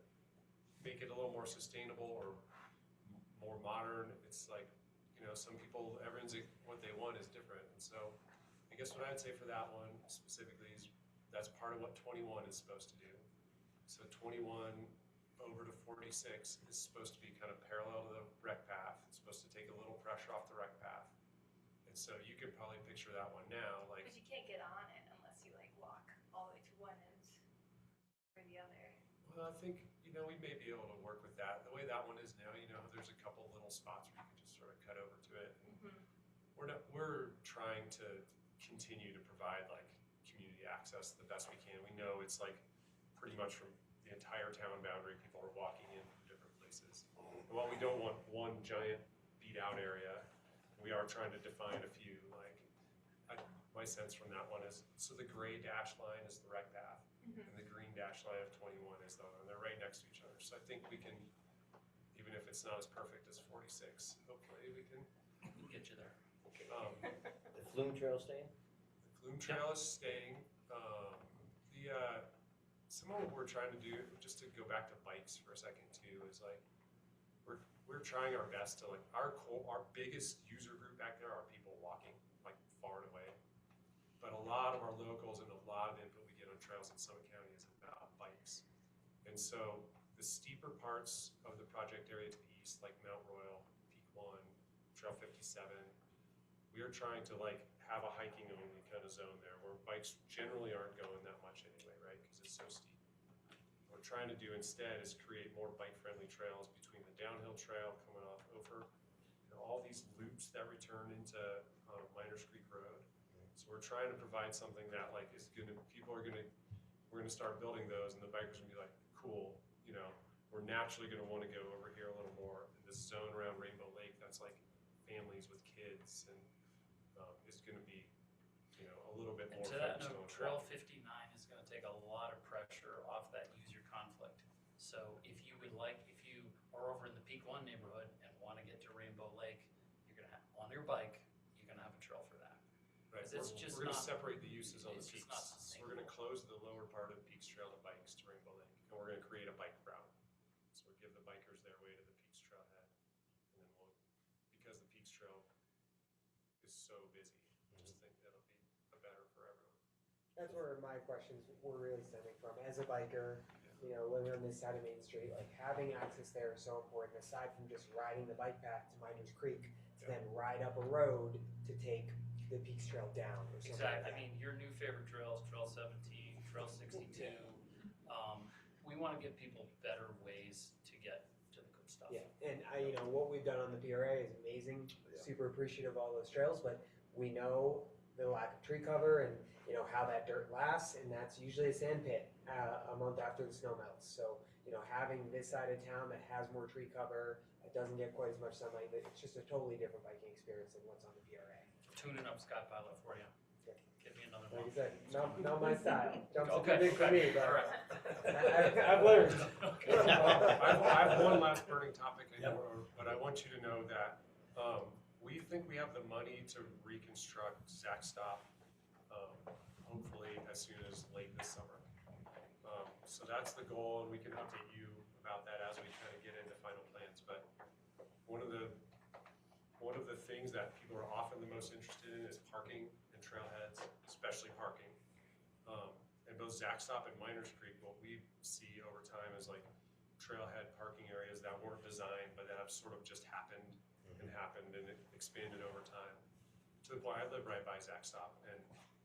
make it a little more sustainable or more modern, it's like, you know, some people, everyone's, what they want is different. And so I guess what I'd say for that one specifically is that's part of what 21 is supposed to do. So 21 over to 46 is supposed to be kind of parallel to the rec path. It's supposed to take a little pressure off the rec path. And so you can probably picture that one now, like. But you can't get on it unless you like walk all the way to one end or the other. Well, I think, you know, we may be able to work with that. The way that one is now, you know, there's a couple little spots where you can just sort of cut over to it. And we're trying to continue to provide like community access the best we can. We know it's like pretty much from the entire town boundary, people are walking in from different places. And while we don't want one giant beat out area, we are trying to define a few, like, my sense from that one is, so the gray dash line is the rec path, and the green dash line of 21 is the one, and they're right next to each other. So I think we can, even if it's not as perfect as 46, hopefully we can get you there. The Flume Trail staying? The Flume Trail is staying. Some of what we're trying to do, just to go back to bikes for a second too, is like, we're trying our best to like, our biggest user group back there are people walking, like far and away. But a lot of our locals and a lot of input we get on trails in Summit County is about bikes. And so the steeper parts of the project area to the east, like Mount Royal, Peak 1, Trail 57, we are trying to like have a hiking only kind of zone there where bikes generally aren't going that much anyway, right? Because it's so steep. What we're trying to do instead is create more bike-friendly trails between the downhill trail coming off Ophir and all these loops that return into Miners Creek Road. So we're trying to provide something that like is gonna, we're gonna start building those, and the bikers are gonna be like, cool, you know, we're naturally gonna want to go over here a little more. And this zone around Rainbow Lake, that's like families with kids, and it's gonna be, you know, a little bit And more. to that focused note, on Trail walking. 59 is gonna take a lot of pressure off that user conflict. So if you are over in the Peak 1 neighborhood and wanna get to Rainbow Lake, you're gonna have, on your bike, you're gonna have a trail for that. Right, It's just we're gonna not- separate the uses on the it's just peaks. not So we're gonna close the lower part of the Peaks Trail to bikes to Rainbow Lake, and we're gonna create a bike route. So we'll give the bikers their way to the Peaks Trailhead, and then because the Peaks Trail is so busy, I just think that'll be better for everyone. That's where my questions were really stemming from. As a biker, you know, living on this side of Main Street, like having access there is so important, aside from just riding the bike path to Miners Creek, to then ride up a road to take the Peaks Trail down or something like Exactly. that. I mean, your new favorite trails, Trail 17, Trail 62. We want to give people better ways to get to the good stuff. Yeah, and you know, what we've done on the PRA is amazing, super appreciative of all those trails, but we know the lack of tree cover and, you know, how that dirt lasts, and that's usually a sand pit a month after the snow melts. So, you know, having this side of town that has more tree cover, it doesn't get quite as much sunlight, but it's just a totally different biking experience than what's on the PRA. Tuning up Sky Pilot for you. Give me another Like I month. said, not my style. Jumps Okay, too big for me, but all right. I've learned. I have one last burning topic, but I want you to know that we think we have the money to reconstruct Zach Stop, hopefully as soon as late this summer. So that's the goal, and we can update you about that as we kind of get into final plans. But one of the things that people are often the most interested in is parking and trailheads, especially parking. And both Zach Stop and Miners Creek, what we see over time is like trailhead parking areas that weren't designed, but that have sort of just happened and it expanded over time. To the point, I live right by Zach Stop, and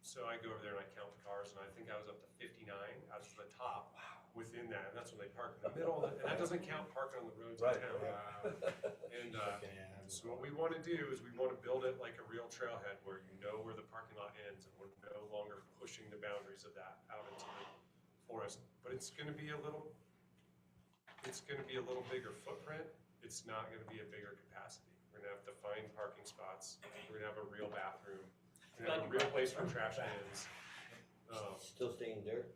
so I go over there and I count the cars, and I think I was up to 59 out of the top within that, and that's when they park in the middle, and that doesn't count parking on the roads in town. And so what we want to do is we want to build it like a real trailhead where you know where the parking lot ends, and we're no longer pushing the boundaries of that out into the forest. But it's going to be a little bigger footprint. It's not going to be a bigger capacity. We're going to have defined parking spots. We're going to have a real bathroom. We're going to have a real place for trash cans. Still staying dirt?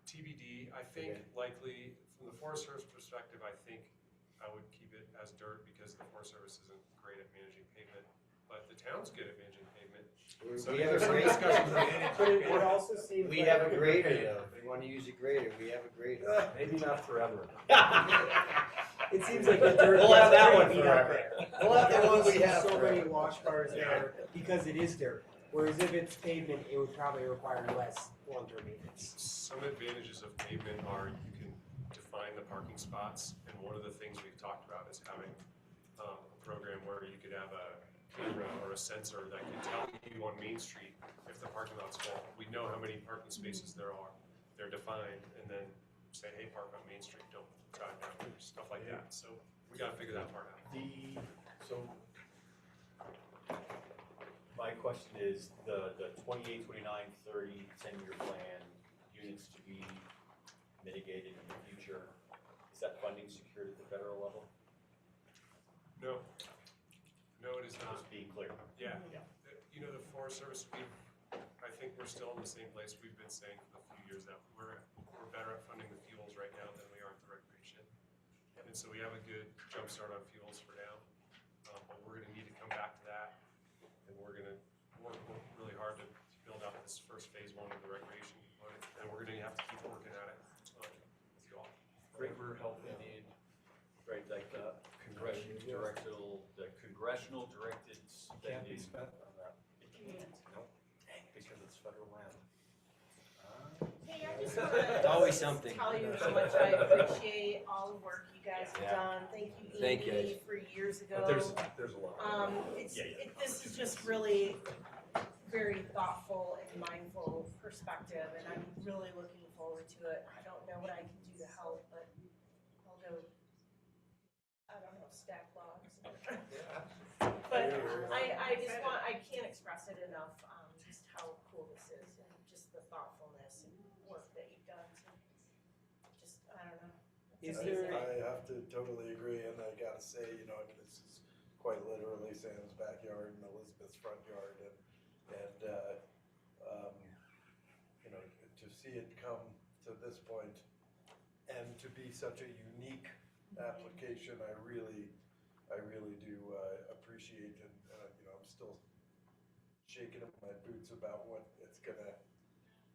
TBD. I think likely from the Forest Service perspective, I think I would keep it as dirt because the Forest Service isn't great at managing pavement, but the town's good at managing pavement. So We have there's a some great discussions But it also seems We like have a grader though, if you wanna use a grader, we have a grader. Maybe not forever. It seems like a dirt. We'll have that one beat up forever. there. We'll have the one we have So many forever. wash bars there because it is dirt. Whereas if it's pavement, it would probably require less long-term maintenance. Some advantages of pavement are you can define the parking spots, and one of the things we've talked about is having a program where you could have a camera or a sensor that can tell you on Main Street if the parking lot's full. We know how many parking spaces there are. They're defined, and then say, hey, park on Main Street, don't drive down there, stuff like that. So we gotta figure that part out. My question is, the 28, 29, 30, 10-year plan, units to be mitigated in the future, is that funding secured at the federal level? No, it is not. Just being clear. Yeah, you know, the Forest Service, I think we're still in the same place we've been saying for a few years that we're better at funding the fuels right now than we are at the recreation. And so we have a good jump start on fuels for now, but we're gonna need to come back to that. And we're gonna work really hard to build out this first phase 1 of the recreation component, and we're gonna have to keep working at it with you all. Great, we're helping need congressional directed Can't be spending. spent on that. It can't, nope, because it's federal land. Hey, I just wanna. It's always something. Tell you how much I appreciate all the work you guys have Yeah. done. Thank you, Thank you. Amy, for years ago. But there's a lot. This is just really very thoughtful and mindful perspective, and I'm really looking forward to it. I don't know what I can do to help, but I'll go, I don't know, stack logs. But I can't express it enough, just how cool this is and just the thoughtfulness and work that you've done to, just, I don't know. Is It's there- amazing. I have to totally agree, and I gotta say, I mean, this is quite literally Sam's backyard and Elizabeth's front yard, and to see it come to this point and to be such a unique application, I really do appreciate, and I'm still shaking up my boots about what it's gonna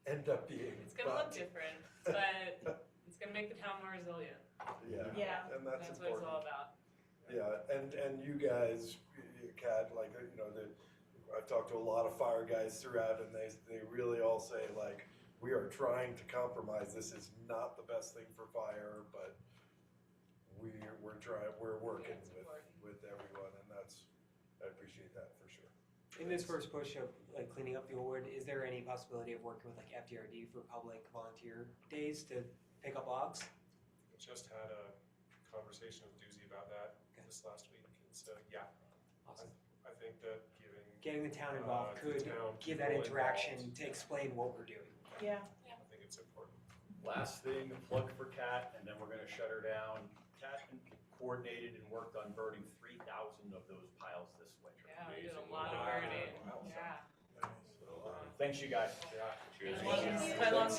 end up being. It's gonna look but- different, but it's gonna make the town more resilient. Yeah. And that's That's what it's important. all about. Yeah, and you guys, Kat, like, I've talked to a lot of fire guys throughout, and they really all say, like, we are trying to compromise. This is not the best thing for fire, but we're working it's with, important. with everyone, and I appreciate that for sure. In this first push of like cleaning up the award, is there any possibility of working with like FDRD for public volunteer days to pick up logs? Just had a conversation with Doozy about that this last week, and so, yeah, Awesome. I think that Getting the town involved could give that people interaction involved. to explain what we're doing. Yeah. I think it's important. Last thing, plug for Kat, and then we're gonna shut her down. Kat coordinated and worked on burning 3,000 of those piles this winter. Yeah, we did a Amazing. lot of Wow. burning, Wow. yeah. So, thanks, you guys. Cheers. Thank you. Quite long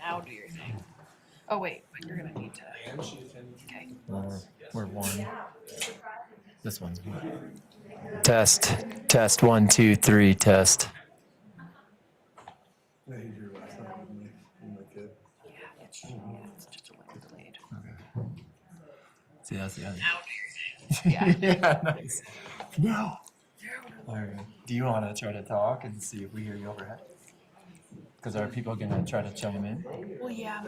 now do your thing. Oh wait, but you're gonna need to. Okay. We're one. This one's one. Test. Test. 1, 2, 3. Test. I hated your last time with my kid. Yeah, it's just a little delayed. Okay. See, that's the other. Yeah. Yeah, nice. No. All right. Do you want to try to talk and see if we hear you overhead? Because are people gonna try to chime in? Well, yeah,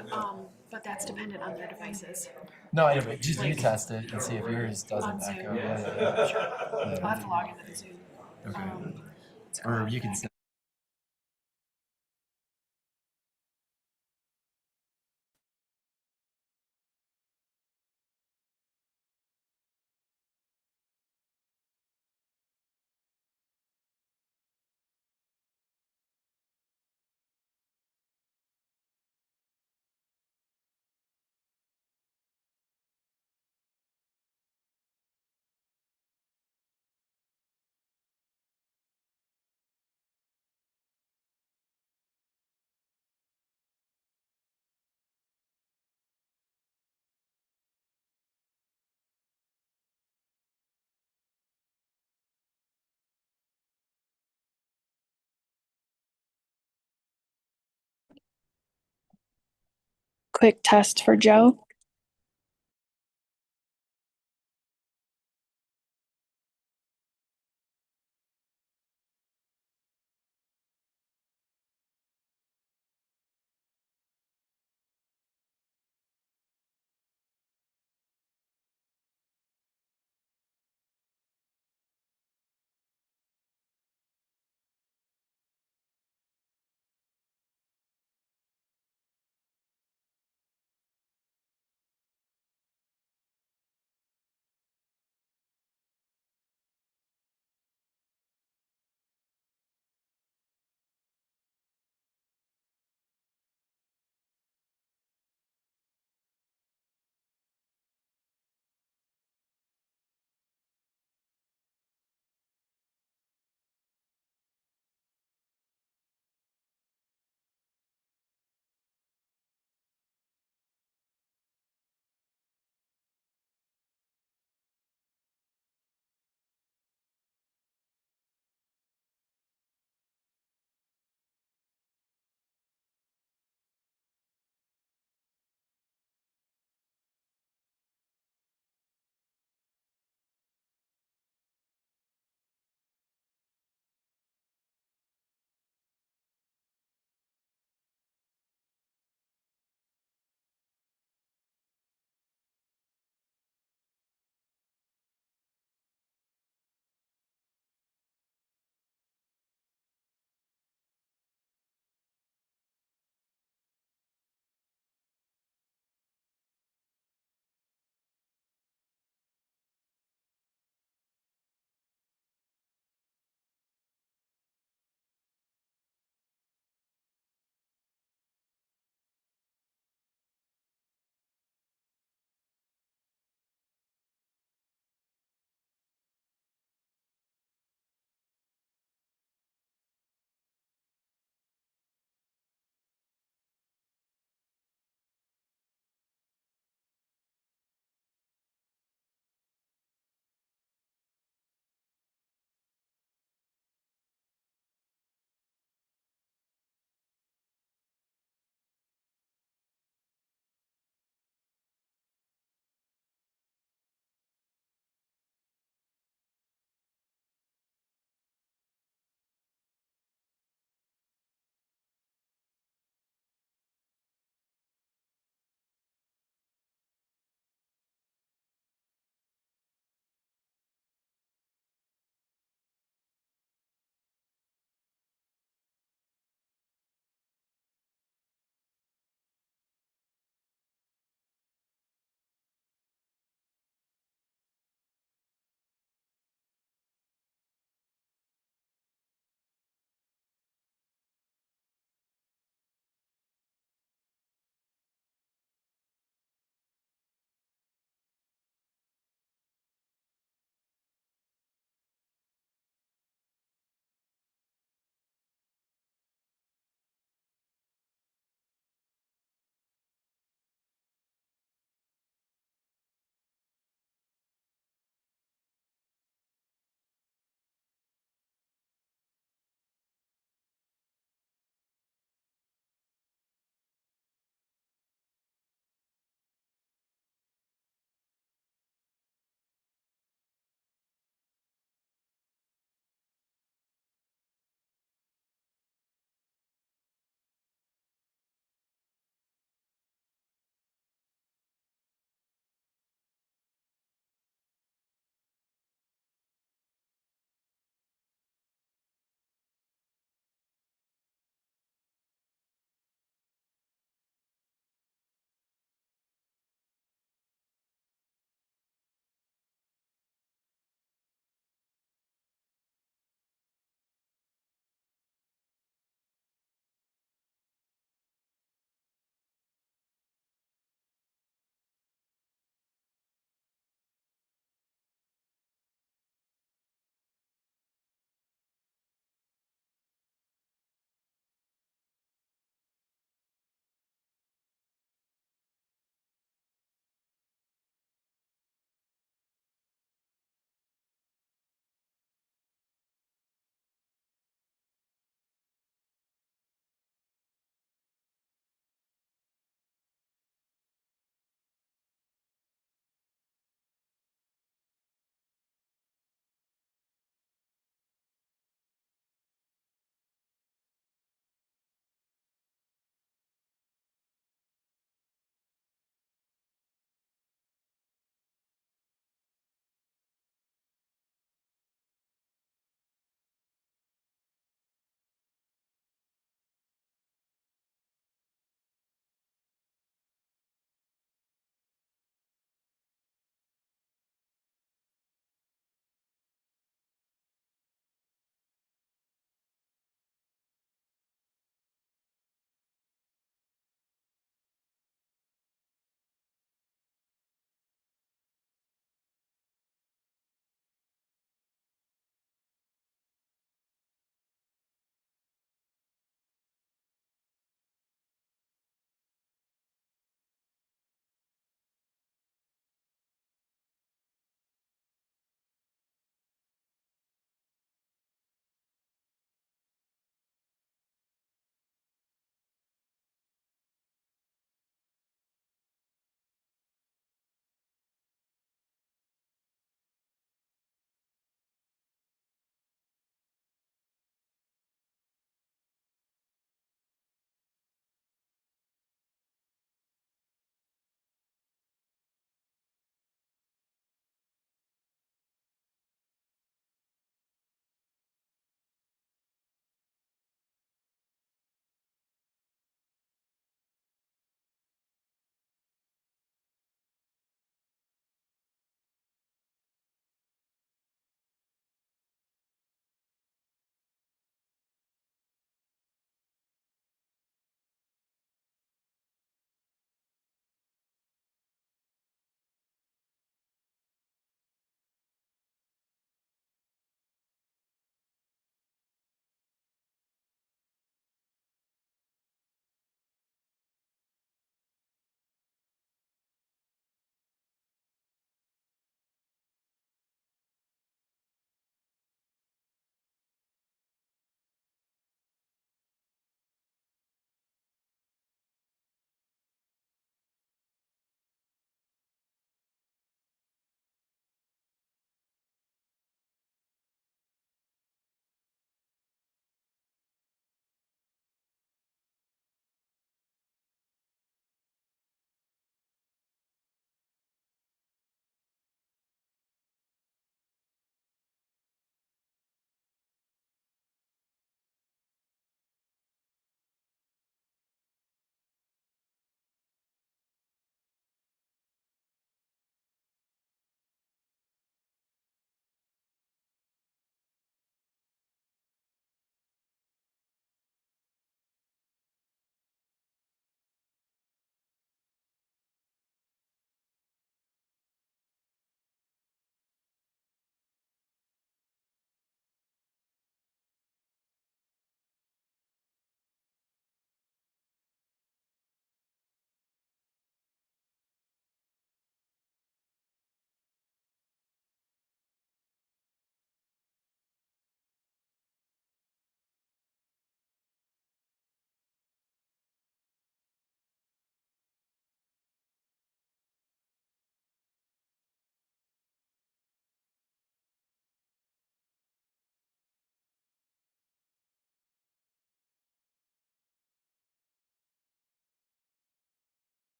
but that's dependent on their devices. No, yeah, but just retest it and see if yours doesn't On Zoom. echo. Yeah. Sure. I'll have to log into the Zoom. Okay. It's Or you can Quick test for Joe.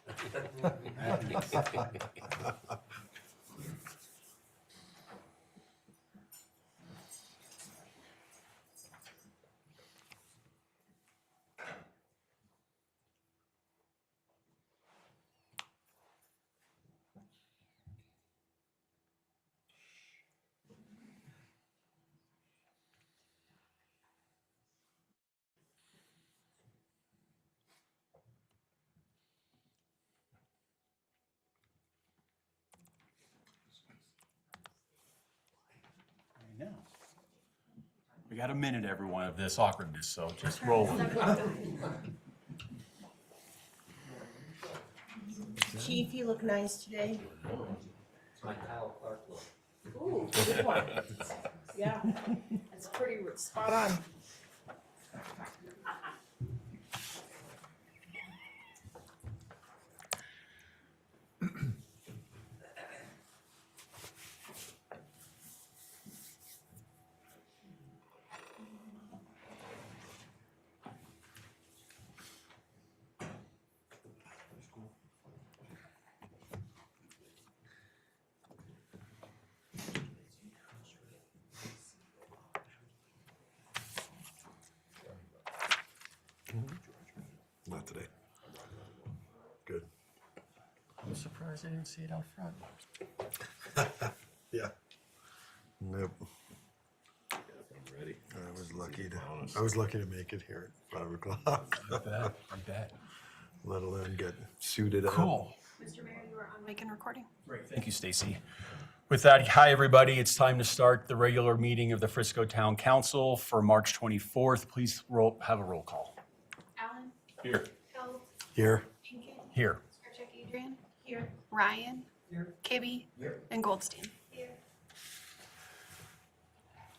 I know. We got a minute, everyone, of this awkwardness, so just roll with it. Chief, you look nice today. It's my Kyle Clark look. Ooh, good one. Yeah, that's pretty spot on. Not today. Good. I'm surprised I didn't see it out front. Yeah. Nope. I'm ready. I was lucky to make it here at 5 o'clock. I bet. Let alone get suited up. Cool. Mr. Mayor, you are on mic and recording. Great, thank you, Stacy. With that, hi, everybody. It's time to start the regular meeting of the Frisco Town Council for March 24th. Please have a roll call. Alan? Here. Held? Here. Pinkett? Here. Sarchek Adrian? Here. Ryan? Here. Kibbe? Here. And Goldstein? Here.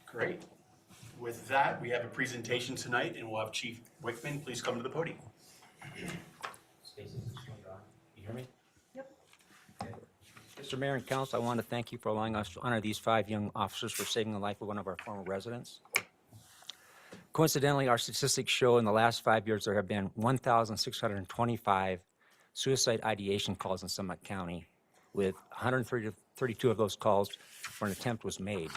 Great. With that, we have a presentation tonight, and we'll have Chief Wickman please come to the podium. Stacy, is this one on? You hear me? Yep. Okay. Mr. Mayor and Council, I want to thank you for allowing us to honor these 5 young officers for saving the life of one of our former residents. Coincidentally, our statistics show in the last 5 years there have been 1,625 suicide ideation calls in Summit County, with 132 of those calls where an attempt was made.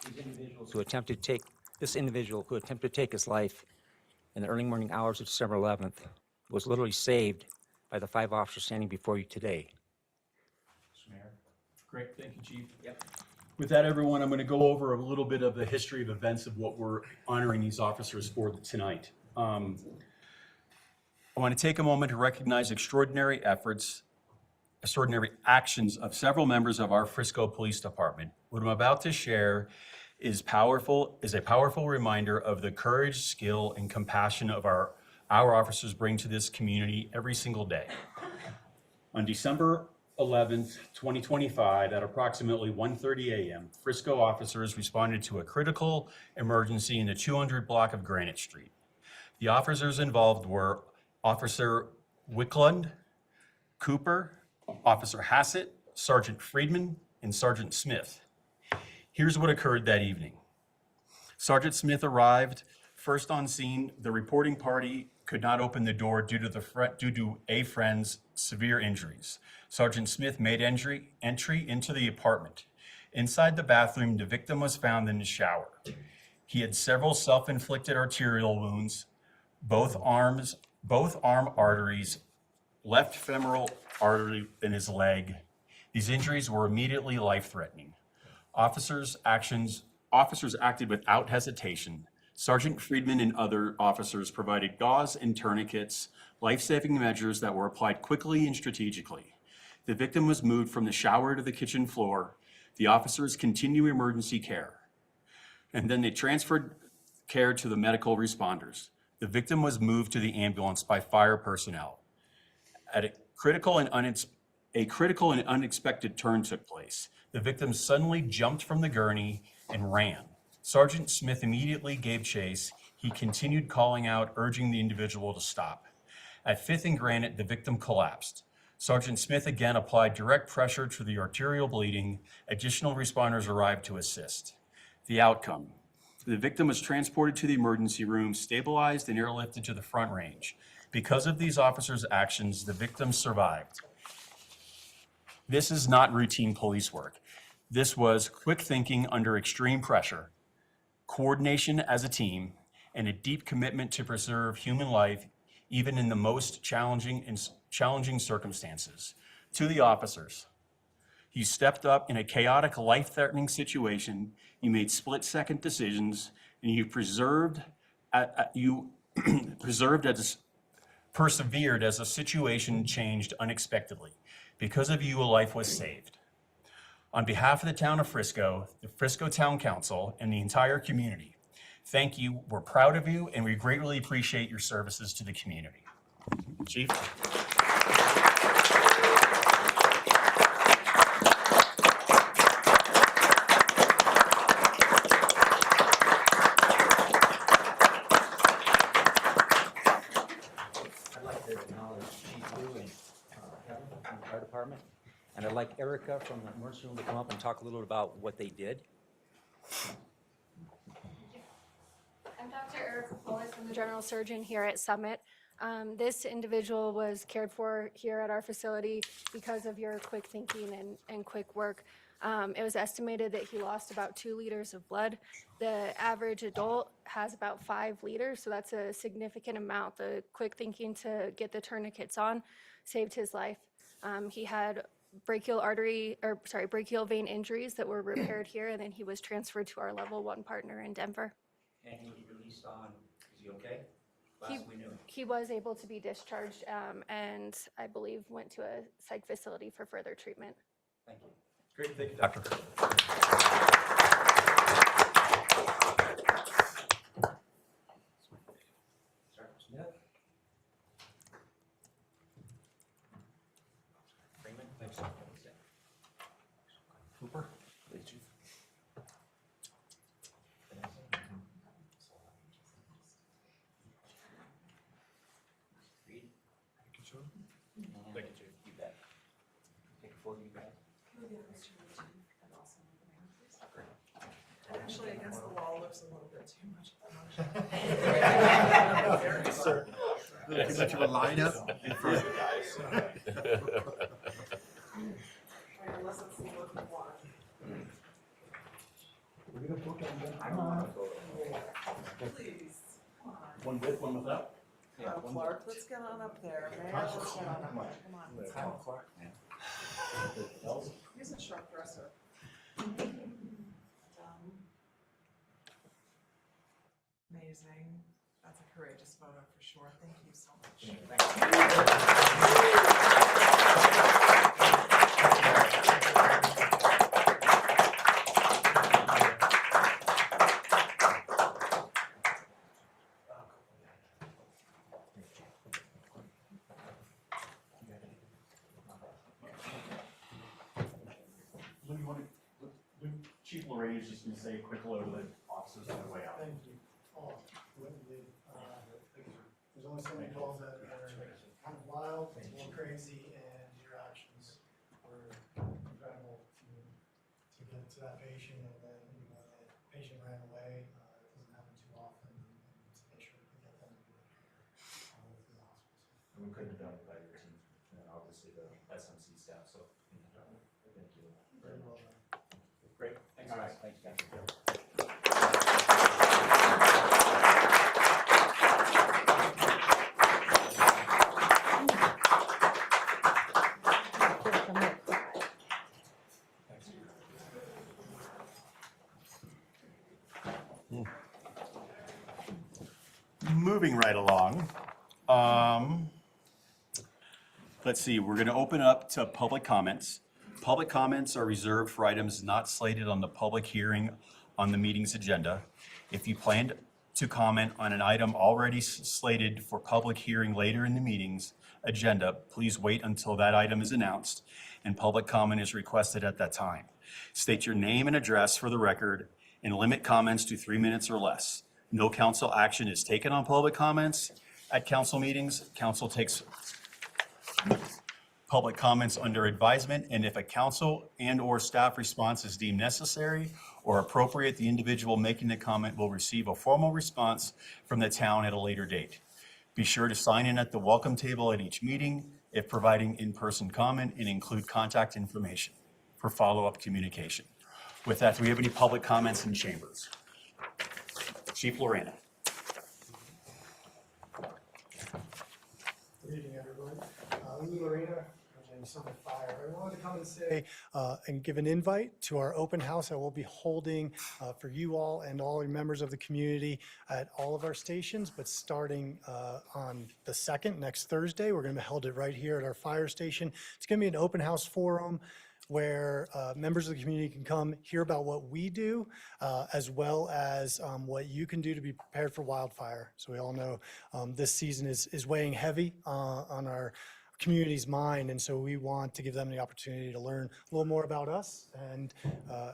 These individuals who attempted to take, this individual who attempted to take his life in the early morning hours of December 11th was literally saved by the 5 officers standing before you today. Mr. Mayor. Great, thank you, Chief. Yep. With that, everyone, I'm going to go over a little bit of the history of events of what we're honoring these officers for tonight. I want to take a moment to recognize extraordinary actions of several members of our Frisco Police Department. What I'm about to share is a powerful reminder of the courage, skill, and compassion of our officers bring to this community every single day. On December 11th, 2025, at approximately 1:30 a.m., Frisco officers responded to a critical emergency in the 200 block of Granite Street. The officers involved were Officer Wicklund, Cooper, Officer Hassett, Sergeant Friedman, and Sergeant Smith. Here's what occurred that evening. Sergeant Smith arrived first on scene. The reporting party could not open the door due to a friend's severe injuries. Sergeant Smith made entry into the apartment. Inside the bathroom, the victim was found in the shower. He had several self-inflicted arterial wounds, both arm arteries, left femoral artery in his leg. These injuries were immediately life-threatening. Officers acted without hesitation. Sergeant Friedman and other officers provided gauze and tourniquets, life-saving measures that were applied quickly and strategically. The victim was moved from the shower to the kitchen floor. The officers continued emergency care, and then they transferred care to the medical responders. The victim was moved to the ambulance by fire personnel. A critical and unexpected turn took place. The victim suddenly jumped from the gurney and ran. Sergeant Smith immediately gave chase. He continued calling out, urging the individual to stop. At 5th and Granite, the victim collapsed. Sergeant Smith again applied direct pressure to the arterial bleeding. Additional responders arrived to assist. The outcome: the victim was transported to the emergency room, stabilized and airlifted to the Front Range. Because of these officers' actions, the victims survived. This is not routine police work. This was quick thinking under extreme pressure, coordination as a team, and a deep commitment to preserve human life, even in the most challenging circumstances. To the officers, you stepped up in a chaotic, life-threatening situation. You made split-second decisions, and you persevered as a situation changed unexpectedly. Because of you, a life was saved. On behalf of the town of Frisco, the Frisco Town Council, and the entire community, thank you. We're proud of you, and we greatly appreciate your services to the community. Chief? I'd like to acknowledge Chief Lou and Kevin from the fire department. And I'd like Erica from the emergency room to come up and talk a little about what they did. I'm Dr. Erica Polis. I'm the general surgeon here at Summit. This individual was cared for here at our facility because of your quick thinking and quick work. It was estimated that he lost about 2 liters of blood. The average adult has about 5 liters, so that's a significant amount. The quick thinking to get the tourniquets on saved his life. He had brachial vein injuries that were repaired here, and then he was transferred to our level 1 partner in Denver. And he was released on, is he okay? Last we knew. He was able to be discharged, and I believe went to a psych facility for further treatment. Thank you. Great, thank you, Doctor. Freeman? Thanks. Cooper? Reed? Thank you, Chief. You bet. Take a photo, you guys. Actually, against the wall looks a little bit too much Sir, too much of a lineup in front of you guys. Unless it's the local water. We're gonna book Please, come on. One with, one without? Clark, let's get on up there, man. Let's get on up there. Come on. Let's go. Clark, man. He's a sharp dresser. Amazing. That's a courageous photo for sure. Thank you so much. Chief Lorraine is just going to say a quick hello to the officers on their way out. Thank you. There's only so many calls that are kind of wild, a little crazy, and your actions were incredible to get to that patient, and then when the patient ran away, it doesn't happen too often, and to make sure we get them to the hospital. And we couldn't have done it without your team, and obviously the SMC staff, so thank you. Very well done. Great, thanks. All right, thanks, guys. Moving right along. Let's see, we're going to open up to public comments. Public comments are reserved for items not slated on the public hearing on the meeting's agenda. If you plan to comment on an item already slated for public hearing later in the meeting's agenda, please wait until that item is announced and public comment is requested at that time. State your name and address for the record and limit comments to 3 minutes or less. No council action is taken on public comments at council meetings. Council takes public comments under advisement, and if a council and/or staff response is deemed necessary or appropriate, the individual making the comment will receive a formal response from the town at a later date. Be sure to sign in at the welcome table at each meeting if providing in-person comment and include contact information for follow-up communication. With that, do we have any public comments in chambers? Chief Lorena. Good evening, everyone. Lou Lorena, Virginia Summit Fire. I wanted to come and say and give an invite to our open house that we'll be holding for you all and all your members of the community at all of our stations, but starting on the 2nd, next Thursday, we're going to hold it right here at our fire station. It's going to be an open house forum where members of the community can come hear about what we do, as well as what you can do to be prepared for wildfire. So we all know this season is weighing heavy on our community's mind, and so we want to give them the opportunity to learn a little more about us and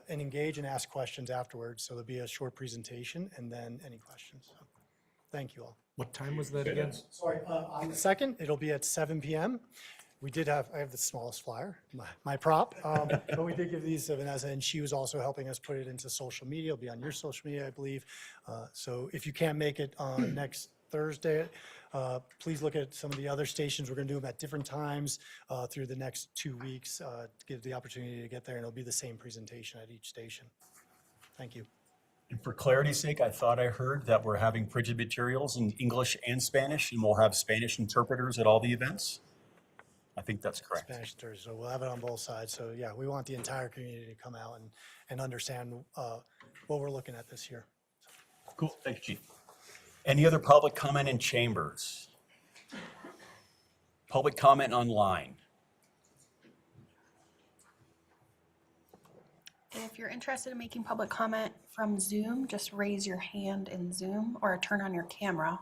engage and ask questions afterwards. So there'll be a short presentation and then any questions. So, thank you all. What time was that again? Sorry, on the 2nd, it'll be at 7 p.m. I have the smallest flyer, my prop, but we did give these to Vanessa, and she was also helping us put it into social media. It'll be on your social media, I believe. So if you can't make it on next Thursday, please look at some of the other stations. We're going to do them at different times through the next 2 weeks to give the opportunity to get there, and it'll be the same presentation at each station. Thank you. And for clarity's sake, I thought I heard that we're having printed materials in English and Spanish, and we'll have Spanish interpreters at all the events. I think that's correct. Spanish Thursday, so we'll have it on both sides. So yeah, we want the entire community to come out and understand what we're looking at this year. Cool, thank you, Chief. Any other public comment in chambers? Public comment online? If you're interested in making public comment from Zoom, just raise your hand in Zoom or turn on your camera.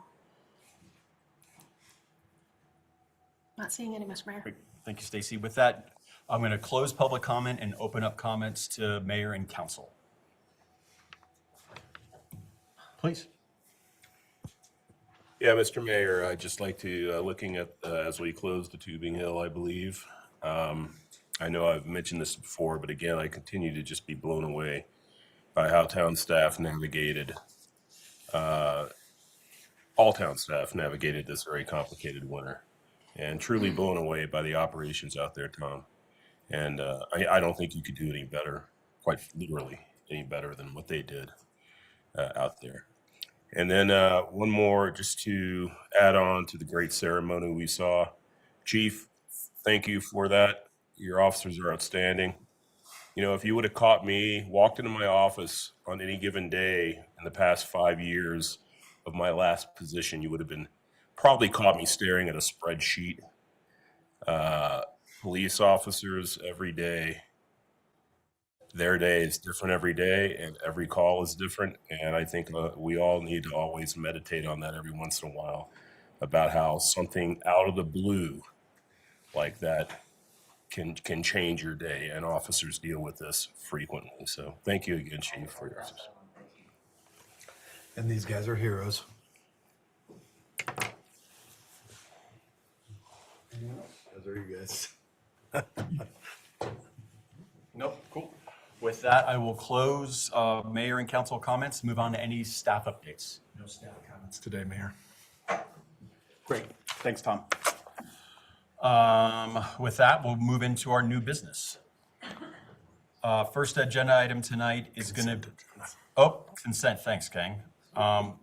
Not seeing any, Mr. Mayor. Great. Thank you, Stacy. With that, I'm going to close public comment and open up comments to mayor and council. Please. Yeah, Mr. Mayor, I'd just like to, looking at, as we close the Tubing Hill, I believe, I know I've mentioned this before, but again, I continue to just be blown away by how town staff navigated, all town staff navigated this very complicated winter. And truly blown away by the operations out there, Tom. And I don't think you could do any better, quite literally any better than what they did out there. And then one more, just to add on to the great ceremony we saw. Chief, thank you for that. Your officers are outstanding. You know, if you would have caught me, walked into my office on any given day in the past 5 years of my last position, you would have been probably caught me staring at a spreadsheet. Police officers every day, their day is different every day, and every call is different. And I think we all need to always meditate on that every once in a while, about how something out of the blue like that can change your day, and officers deal with this frequently. So thank you again, Chief, for your service. And these guys are heroes. Those are you guys. Nope, cool. With that, I will close mayor and council comments, move on to any staff updates. No staff comments today, Mayor. Great, thanks, Tom. With that, we'll move into our new business. First agenda item tonight is going to, consent, thanks, Kang.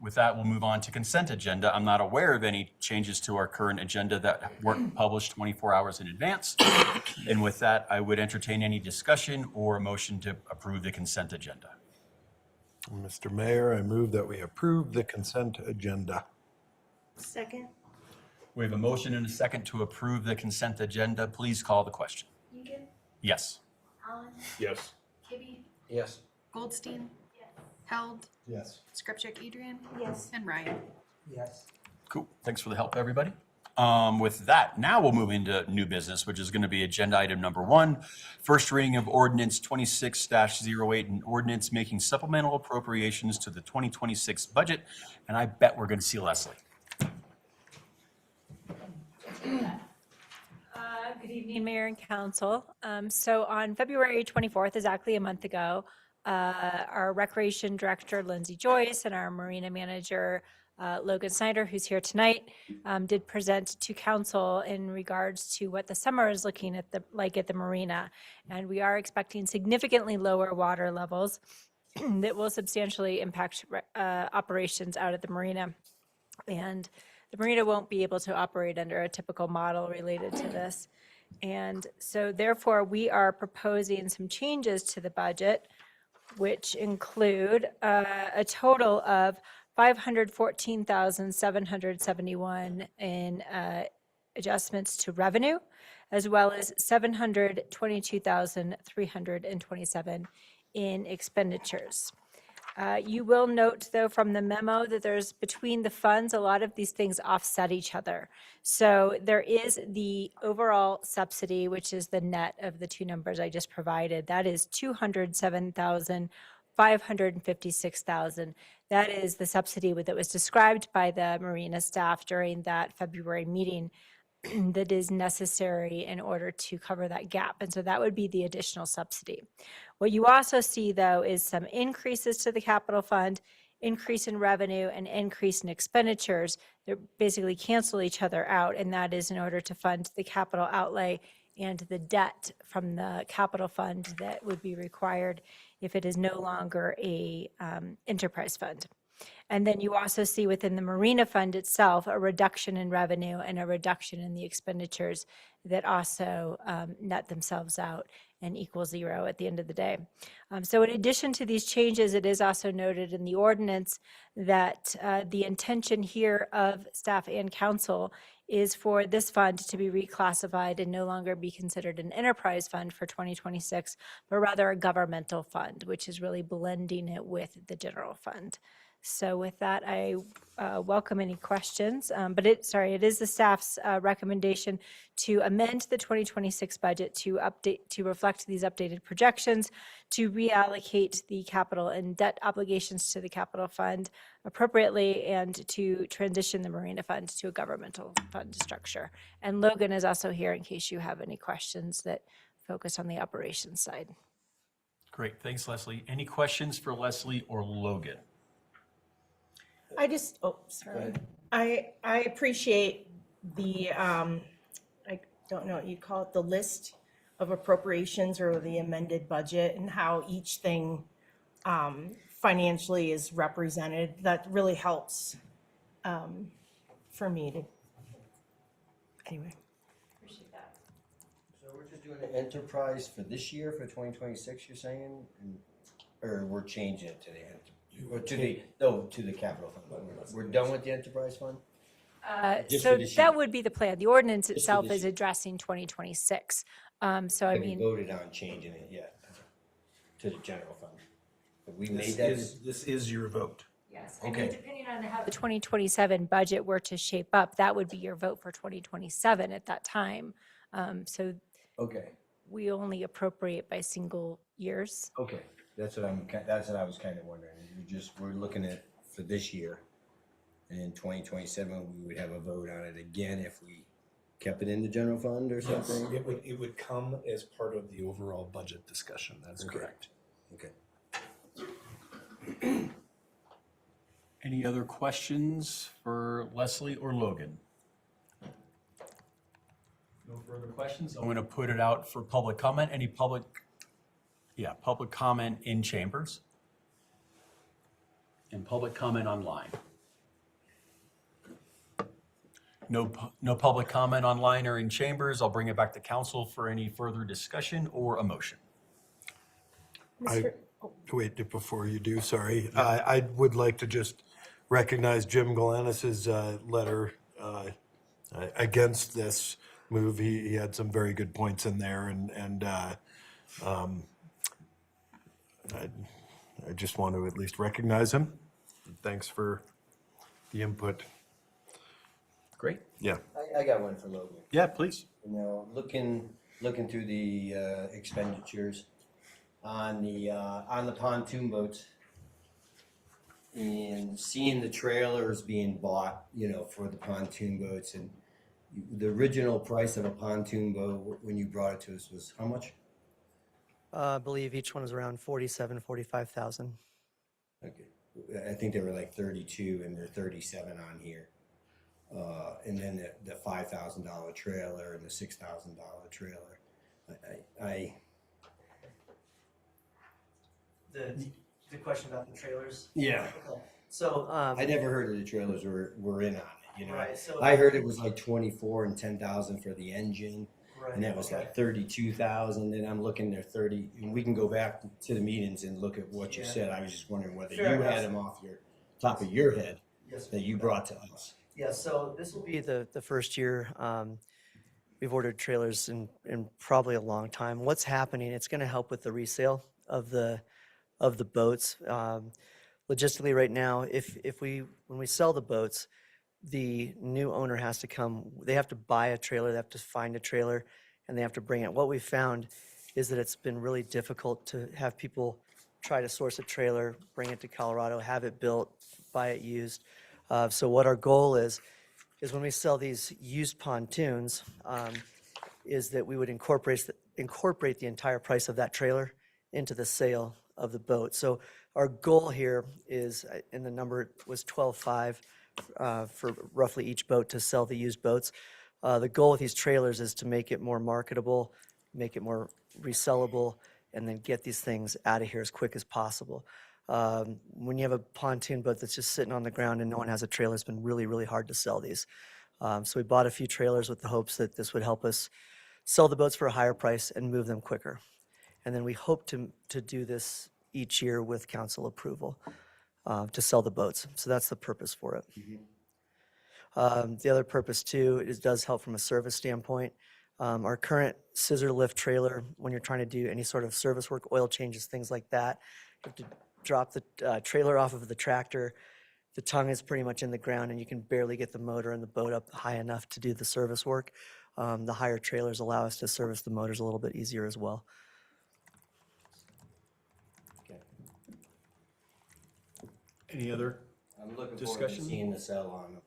With that, we'll move on to consent agenda. I'm not aware of any changes to our current agenda that weren't published 24 hours in advance. And with that, I would entertain any discussion or a motion to approve the consent agenda. Mr. Mayor, I move that we approve the consent agenda. Second. We have a motion and a second to approve the consent agenda. Please call the question. Egan, Yes. Allen, Yes. Kibbe, Yes. Goldstein, yes. Held, Yes. Scripczyk, Adrian, Yes. and Ryan. Yes. Cool. Thanks for the help, everybody. With that, now we'll move into new business, which is going to be agenda item number 1, first reading of ordinance 26-08, an ordinance making supplemental appropriations to the 2026 budget. And I bet we're going to see Leslie. Good evening, Mayor and Council. So on February 24th, exactly a month ago, our Recreation Director, Lindsay Joyce, and our Marina Manager, Logan Snyder, who's here tonight, did present to council in regards to what the summer is looking at like at the marina. And we are expecting significantly lower water levels that will substantially impact operations out at the marina. And the marina won't be able to operate under a typical model related to this. And so therefore, we are proposing some changes to the budget, which include a total of $514,771 in adjustments to revenue, as well as $722,327 in expenditures. You will note, though, from the memo that there's between the funds, a lot of these things offset each other. So there is the overall subsidy, which is the net of the two numbers I just provided. That is $207,556,000. That is the subsidy that was described by the marina staff during that February meeting that is necessary in order to cover that gap. And so that would be the additional subsidy. What you also see, though, is some increases to the capital fund, increase in revenue, and increase in expenditures that basically cancel each other out. And that is in order to fund the capital outlay and the debt from the capital fund that would be required if it is no longer a enterprise fund. And then you also see within the marina fund itself a reduction in revenue and a reduction in the expenditures that also net themselves out and equal zero at the end of the day. So in addition to these changes, it is also noted in the ordinance that the intention here of staff and council is for this fund to be reclassified and no longer be considered an enterprise fund for 2026, but rather a governmental fund, which is really blending it with the general fund. So with that, I welcome any questions, but it is the staff's recommendation to amend the 2026 budget to reflect these updated projections, to reallocate the capital and debt obligations to the capital fund appropriately, and to transition the marina fund to a governmental fund structure. And Logan is also here in case you have any questions that focus on the operations side. Great, thanks, Leslie. Any questions for Leslie or Logan? I appreciate the, I don't know what you'd call it, the list of appropriations or the amended budget and how each thing financially is represented. That really helps for me to, anyway. Appreciate that. So we're just doing an enterprise for this year, for 2026, you're saying? Or we're changing it to the end? Or to the capital fund. We're done with the enterprise fund? Just So for this year? that would be the plan. The ordinance Just for itself this is year. addressing 2026. So I Have we mean, voted on changing it yet to the general fund? Have we made This that? this is your vote. yes, I mean, Okay. depending on how the 2027 budget were to shape up, that would be your vote for 2027 at that time. So Okay, we only appropriate by single years. okay. That's what I was kind of wondering. We're looking at for this year. And in 2027, we would have a vote on it again if we kept it in the general fund or something? It would come as part of the overall budget discussion, that's Okay. correct. Okay. Any other questions for Leslie or Logan? No further questions. I'm going to put it out for public comment. Any public comment in chambers? And public comment online? No public comment online or in chambers. I'll bring it back to council for any further discussion or a motion. Wait, before you do, sorry. I would like to just recognize Jim Galanis's letter against this move. He had some very good points in there, and I just want to at least recognize him. Thanks for the input. Great. Yeah. I got one for Logan. Yeah, please. You know, looking through the expenditures on the pontoon boats and seeing the trailers being bought, you know, for the pontoon boats, and the original price of a pontoon boat when you brought it to us was how much? I believe each one is around 47,000, 45,000. Okay. I think they were like 32 and they're 37 on here. And then the $5,000 trailer and the $6,000 trailer. The question about the trailers? Yeah. Okay. So, I never heard of the trailers were in on it, you know. Right, so- I heard it was like 24 and 10,000 for the engine. Right, And that was okay. like 32,000, and I'm looking there 30, and we can go back to the meetings and look at what you Yeah. said. I was just wondering whether Fair you enough. had them off your top of your head Yes, that you brought to us. Yeah, so this will be the first year we've ordered trailers in probably a long time. What's happening, it's gonna help with the resale of the boats. Logistically, right now, when we sell the boats, the new owner has to come, they have to buy a trailer, they have to find a trailer, and they have to bring it. What we've found is that it's been really difficult to have people try to source a trailer, bring it to Colorado, have it built, buy it used. So what our goal is when we sell these used pontoons, is that we would incorporate the entire price of that trailer into the sale of the boat. So our goal here is, and the number was 12.5 for roughly each boat to sell the used boats. The goal with these trailers is to make it more marketable, make it more resellable, and then get these things out of here as quick as possible. When you have a pontoon boat that's just sitting on the ground and no one has a trailer, it's been really, really hard to sell these. So we bought a few trailers with the hopes that this would help us sell the boats for a higher price and move them quicker. And then we hope to do this each year with council approval to sell the boats. So that's the purpose for it. The other purpose too, is does help from a service standpoint. Our current scissor lift trailer, when you're trying to do any sort of service work, oil changes, things like that, you have to drop the trailer off of the tractor. The tongue is pretty much in the ground and you can barely get the motor and the boat up high enough to do the service work. The higher trailers allow us to service the motors a little bit easier as well. Any other I'm looking forward to discussion? seeing the sell on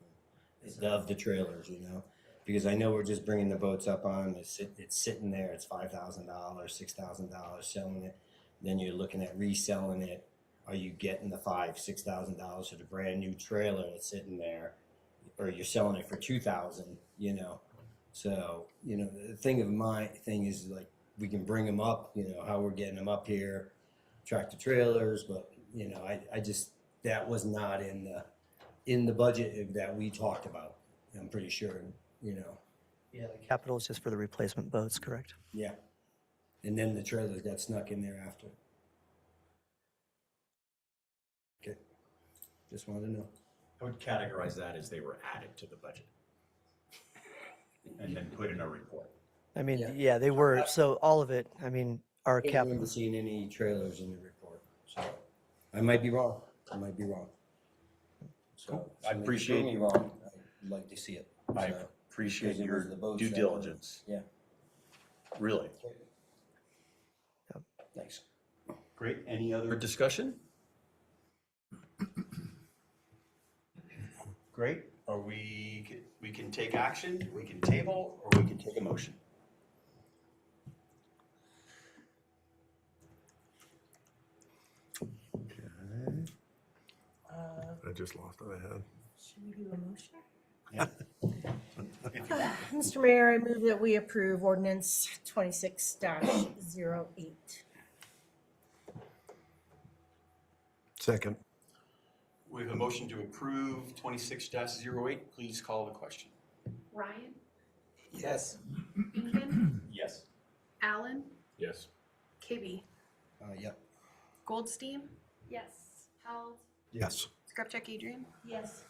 of the trailers, you know, because I know we're just bringing the boats up on, it's sitting there, it's $5,000, $6,000 selling it. Then you're looking at reselling it. Are you getting the $5,000, $6,000 for the brand new trailer that's sitting there, or you're selling it for $2,000? You know, so you know the thing of my thing is like we can bring them up. You know how we're getting them up here, tractor trailers, but you know I just that was not in the budget that we talked about. I'm pretty sure. You know. Yeah, the capital is just for the replacement boats, correct? Yeah. And then the trailers got snuck in there after. Okay. Just wanted to know. I would categorize that as they were added to the budget. And then put in a report. I mean, yeah, they were. So all of it, I mean, our I don't capital. remember seeing any trailers in the report, so I might be wrong. I might be wrong. So I appreciate me wrong. I'd like to see it. I So, appreciate because it your was the boats due that diligence. were- Yeah. Really. Thanks. Great. Any other discussion? Great. Are we can take action, we can table, or we can take a motion. I just lost what I had. Should we do a motion? Yeah. Mr. Mayor, I move that we approve ordinance 26-08. Second. We have a motion to approve 26-08. Please call the question. Ryan, Yes. Ingan, Yes. Allen, Yes. KB, Yep. Goldstein, Yes. Held, Yes. Skrupcheck Adrian. Yes.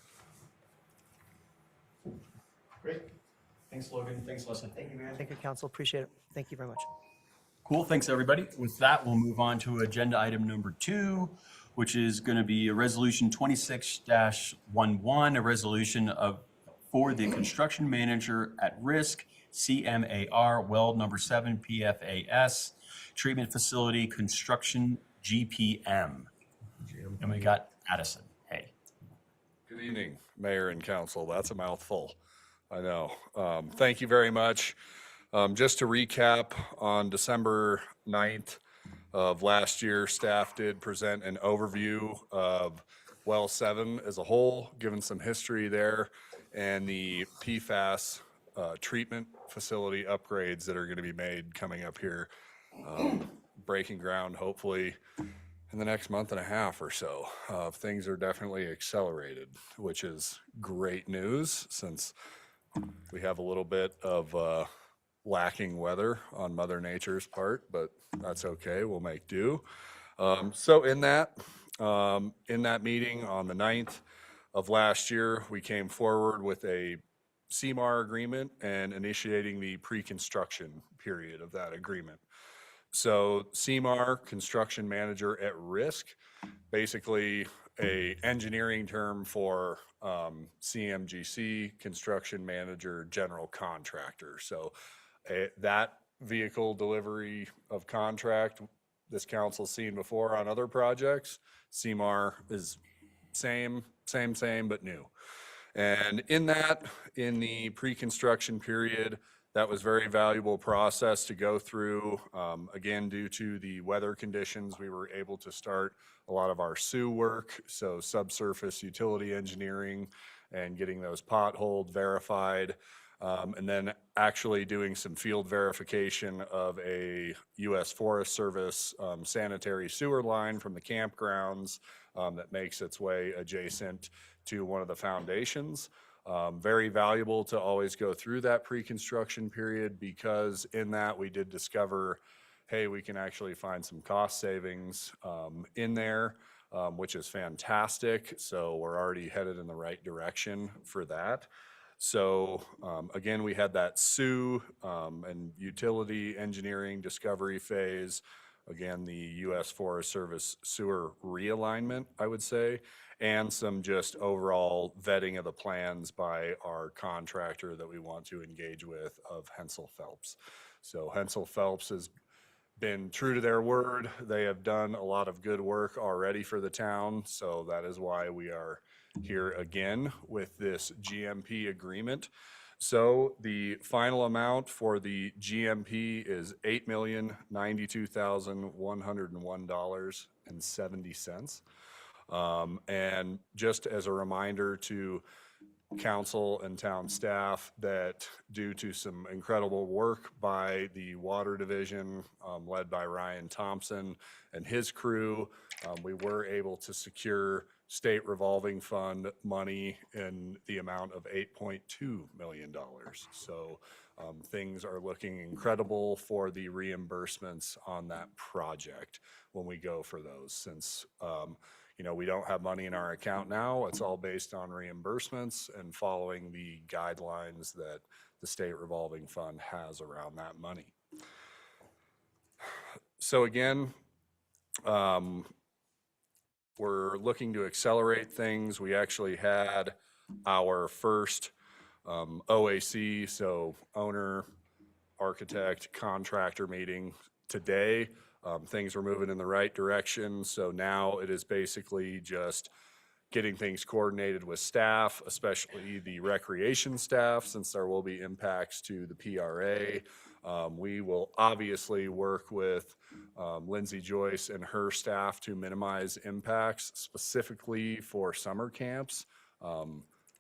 Great. Thanks, Logan. Thanks, Leslie. Thank you, Mayor. Thank you, council. Appreciate it. Thank you very much. Cool, thanks everybody. With that, we'll move on to agenda item number 2, which is going to be a resolution 26-11, a resolution for the construction manager at risk, CMAR, well number 7, PFAS, treatment facility construction, GPM. And we got Addison. Hey. Good evening, Mayor and Council. That's a mouthful. I know. Thank you very much. Just to recap, on December 9th of last year, staff did present an overview of well 7 as a whole, given some history there, and the PFAS treatment facility upgrades that are going to be made coming up here, breaking ground hopefully in the next month and a half or so. Things are definitely accelerated, which is great news since we have a little bit of lacking weather on Mother Nature's part, but that's okay. We'll make do. So in that meeting on the 9th of last year, we came forward with a CMAR agreement and initiating the pre-construction period of that agreement. So CMAR, Construction Manager at Risk, basically a engineering term for CMGC, Construction Manager, General Contractor. So that vehicle delivery of contract, this council's seen before on other projects. CMAR is same, but new. And in the pre-construction period, that was very valuable process to go through. Again, due to the weather conditions, we were able to start a lot of our SU work, so subsurface utility engineering and getting those potholes verified, and then actually doing some field verification of a U.S. Forest Service sanitary sewer line from the campgrounds that makes its way adjacent to one of the foundations. Very valuable to always go through that pre-construction period, because in that we did discover, hey, we can actually find some cost savings in there, which is fantastic. So we're already headed in the right direction for that. So again, we had that SU and utility engineering discovery phase. Again, the U.S. Forest Service sewer realignment, I would say, and some just overall vetting of the plans by our contractor that we want to engage with of Hensel Phelps. So Hensel Phelps has been true to their word. They have done a lot of good work already for the town. So that is why we are here again with this GMP agreement. So the final amount for the GMP is $8,092,101.70. And just as a reminder to council and town staff that due to some incredible work by the water division, led by Ryan Thompson and his crew, we were able to secure state revolving fund money in the amount of $8.2 million. So things are looking incredible for the reimbursements on that project when we go for those, since we don't have money in our account now. It's all based on reimbursements and following the guidelines that the state revolving fund has around that money. So again, we're looking to accelerate things. We actually had our first OAC, so owner, architect, contractor meeting today. Things are moving in the right direction. So now it is basically just getting things coordinated with staff, especially the recreation staff, since there will be impacts to the PRA. We will obviously work with Lindsay Joyce and her staff to minimize impacts, specifically for summer camps.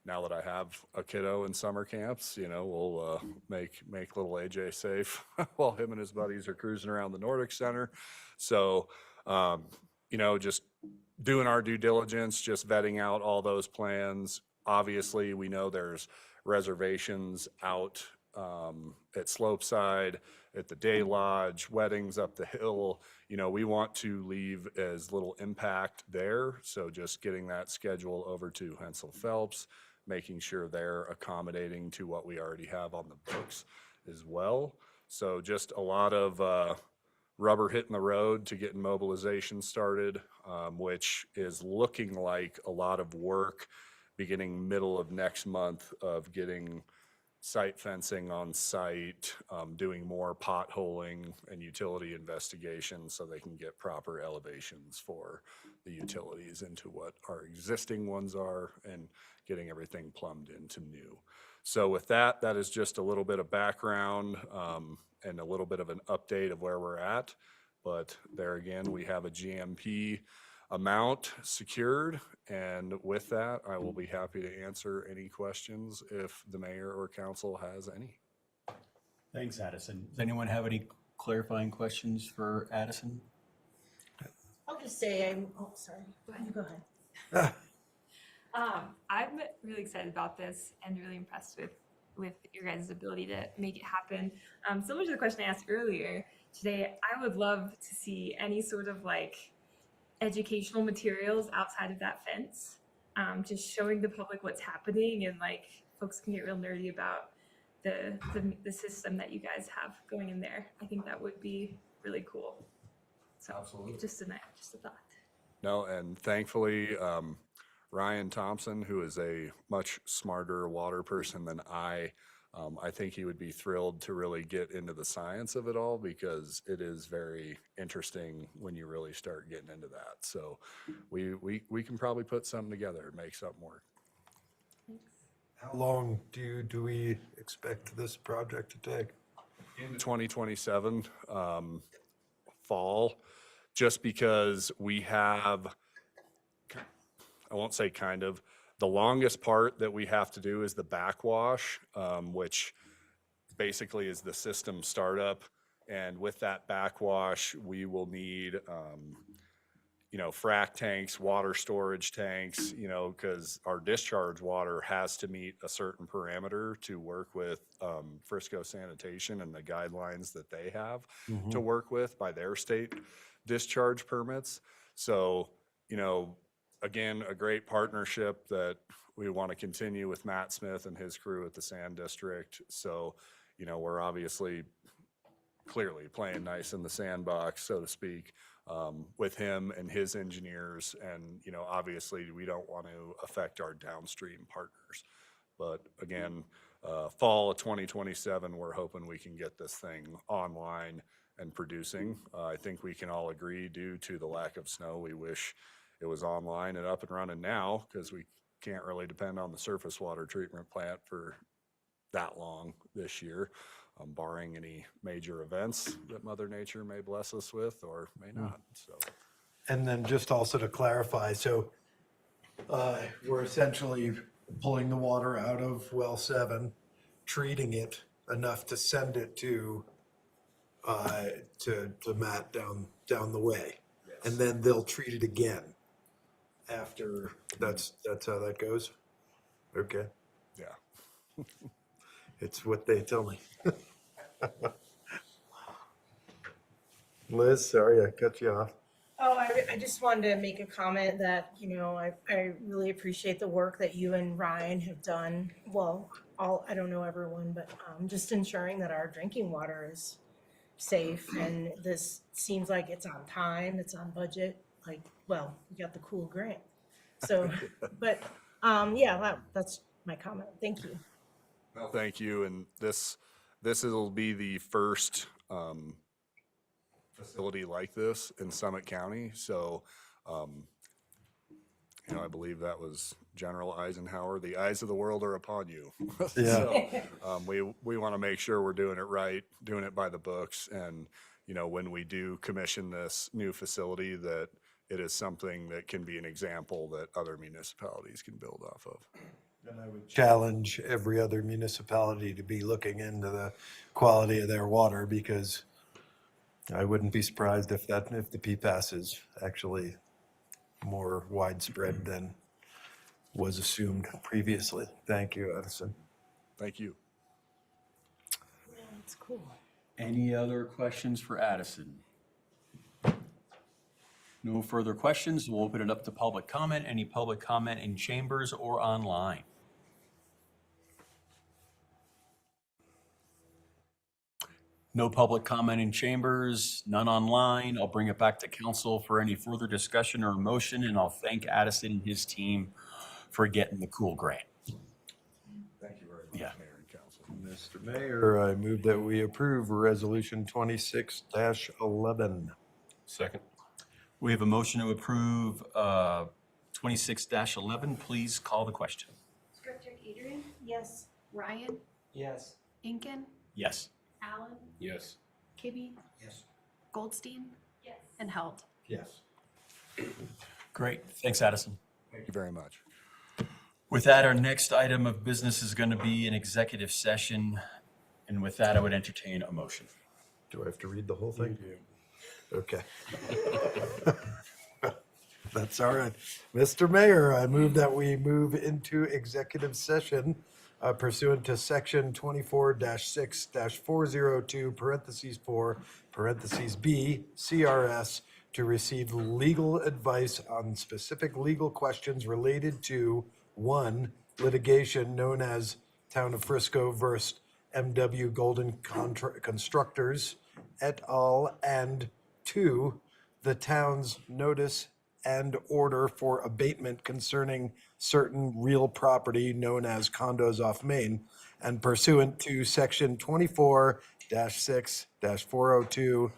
Now that I have a kiddo in summer camps, we'll make little AJ safe while him and his buddies are cruising around the Nordic Center. So, just doing our due diligence, just vetting out all those plans. Obviously, we know there's reservations out at Slopeside, at the Day Lodge, weddings up the hill. We want to leave as little impact there. So just getting that schedule over to Hensel Phelps, making sure they're accommodating to what we already have on the books as well. So just a lot of rubber hitting the road to getting mobilization started, which is looking like a lot of work beginning middle of next month of getting site fencing on site, doing more potholing and utility investigations so they can get proper elevations for the utilities into what our existing ones are, and getting everything plumbed into new. So with that is just a little bit of background and a little bit of an update of where we're at. But there again, we have a GMP amount secured. And with that, I will be happy to answer any questions if the mayor or council has any. Thanks, Addison. Does anyone have any clarifying questions for Addison? I'll just say, sorry, you go ahead. I'm really excited about this and really impressed with your guys' ability to make it happen. Similar to the question I asked earlier today, I would love to see any sort of like educational materials outside of that fence, just showing the public what's happening, and like folks can get real nerdy about the system that you guys have going in there. I think that would be really cool. So Absolutely. Just a thought. No, and thankfully, Ryan Thompson, who is a much smarter water person than I think he would be thrilled to really get into the science of it all, because it is very interesting when you really start getting into that. So we can probably put something together and make something work. How long do we expect this project to take? In 2027 fall, just because we have, I won't say kind of, the longest part that we have to do is the backwash, which basically is the system startup. And with that backwash, we will need, frac tanks, water storage tanks, because our discharge water has to meet a certain parameter to work with Frisco Sanitation and the guidelines that they have to work with by their state discharge permits. So, again, a great partnership that we want to continue with Matt Smith and his crew at the Sand District. So, we're obviously clearly playing nice in the sandbox, so to speak, with him and his engineers. And, obviously we don't want to affect our downstream partners. But again, fall of 2027, we're hoping we can get this thing online and producing. I think we can all agree, due to the lack of snow, we wish it was online and up and running now, because we can't really depend on the surface water treatment plant for that long this year, barring any major events that Mother Nature may bless us with or may not. So, And then just also to clarify, so we're essentially pulling the water out of well 7, treating it enough to send it to Matt down the way, and then they'll treat it again after. That's how that goes. Okay. Yeah. It's what they tell me. Liz, sorry I cut you off. Oh, I just wanted to make a comment that, I really appreciate the work that you and Ryan have done. Well, I don't know everyone, but just ensuring that our drinking water is safe, and this seems like it's on time, it's on budget. Like, well, you got the cool grant. So, but yeah, that's my comment. Thank you. Well, thank you. And this will be the first facility like this in Summit County. So, I believe that was General Eisenhower. The eyes of the world are upon you. Yeah. So, we want to make sure we're doing it right, doing it by the books. And, when we do commission this new facility, that it is something that can be an example that other municipalities can build off of. And I would challenge every other municipality to be looking into the quality of their water, because I wouldn't be surprised if the PFAS is actually more widespread than was assumed previously. Thank you, Edison. Thank you. That's cool. Any other questions for Addison? No further questions. We'll open it up to public comment. Any public comment in chambers or online? No public comment in chambers, none online. I'll bring it back to council for any further discussion or motion, and I'll thank Addison and his team for getting the cool grant. Thank you very much, Yeah. Mayor and Council. Mr. Mayor, I move that we approve Resolution 26-11. Second. We have a motion to approve 26-11. Please call the question. Director Adrian? Yes. Ryan? Yes. Inkin? Yes. Allen? Yes. Kibbe? Yes. Goldstein? Yes. And Held. Yes. Great. Thanks, Addison. Thank you very much. With that, our next item of business is going to be an executive session. And with that, I would entertain a motion. Do I have to read the whole thing? Okay. That's all right. Mr. Mayor, I move that we move into executive session pursuant to section 24-6-402 parentheses 4 parentheses B CRS to receive legal advice on specific legal questions related to 1, litigation known as Town of Frisco versus MW Golden Constructors et al. And 2, the town's notice and order for abatement concerning certain real property known as condos off Main, and pursuant to section 24-6-402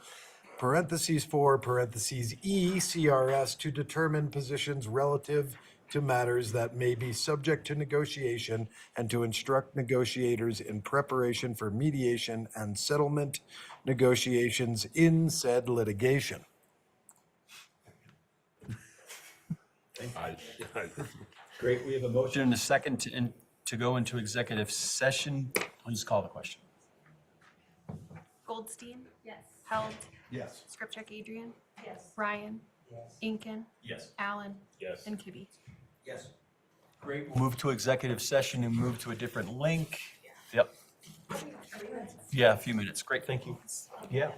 parentheses 4 parentheses E CRS to determine positions relative to matters that may be subject to negotiation and to instruct negotiators in preparation for mediation and settlement negotiations in said litigation. Great. We have a motion and a second to go into executive session. Please call the question. Goldstein? Yes. Held? Yes. Scripcheck Adrian? Yes. Ryan? Yes. Inkin? Yes. Allen? Yes. And Kibbe? Yes. Great. We'll move to executive session and move to a different link. Yep. Yeah, a few minutes. Great. Thank you. Yeah.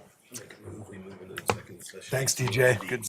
We move into executive session. Thanks, DJ. Good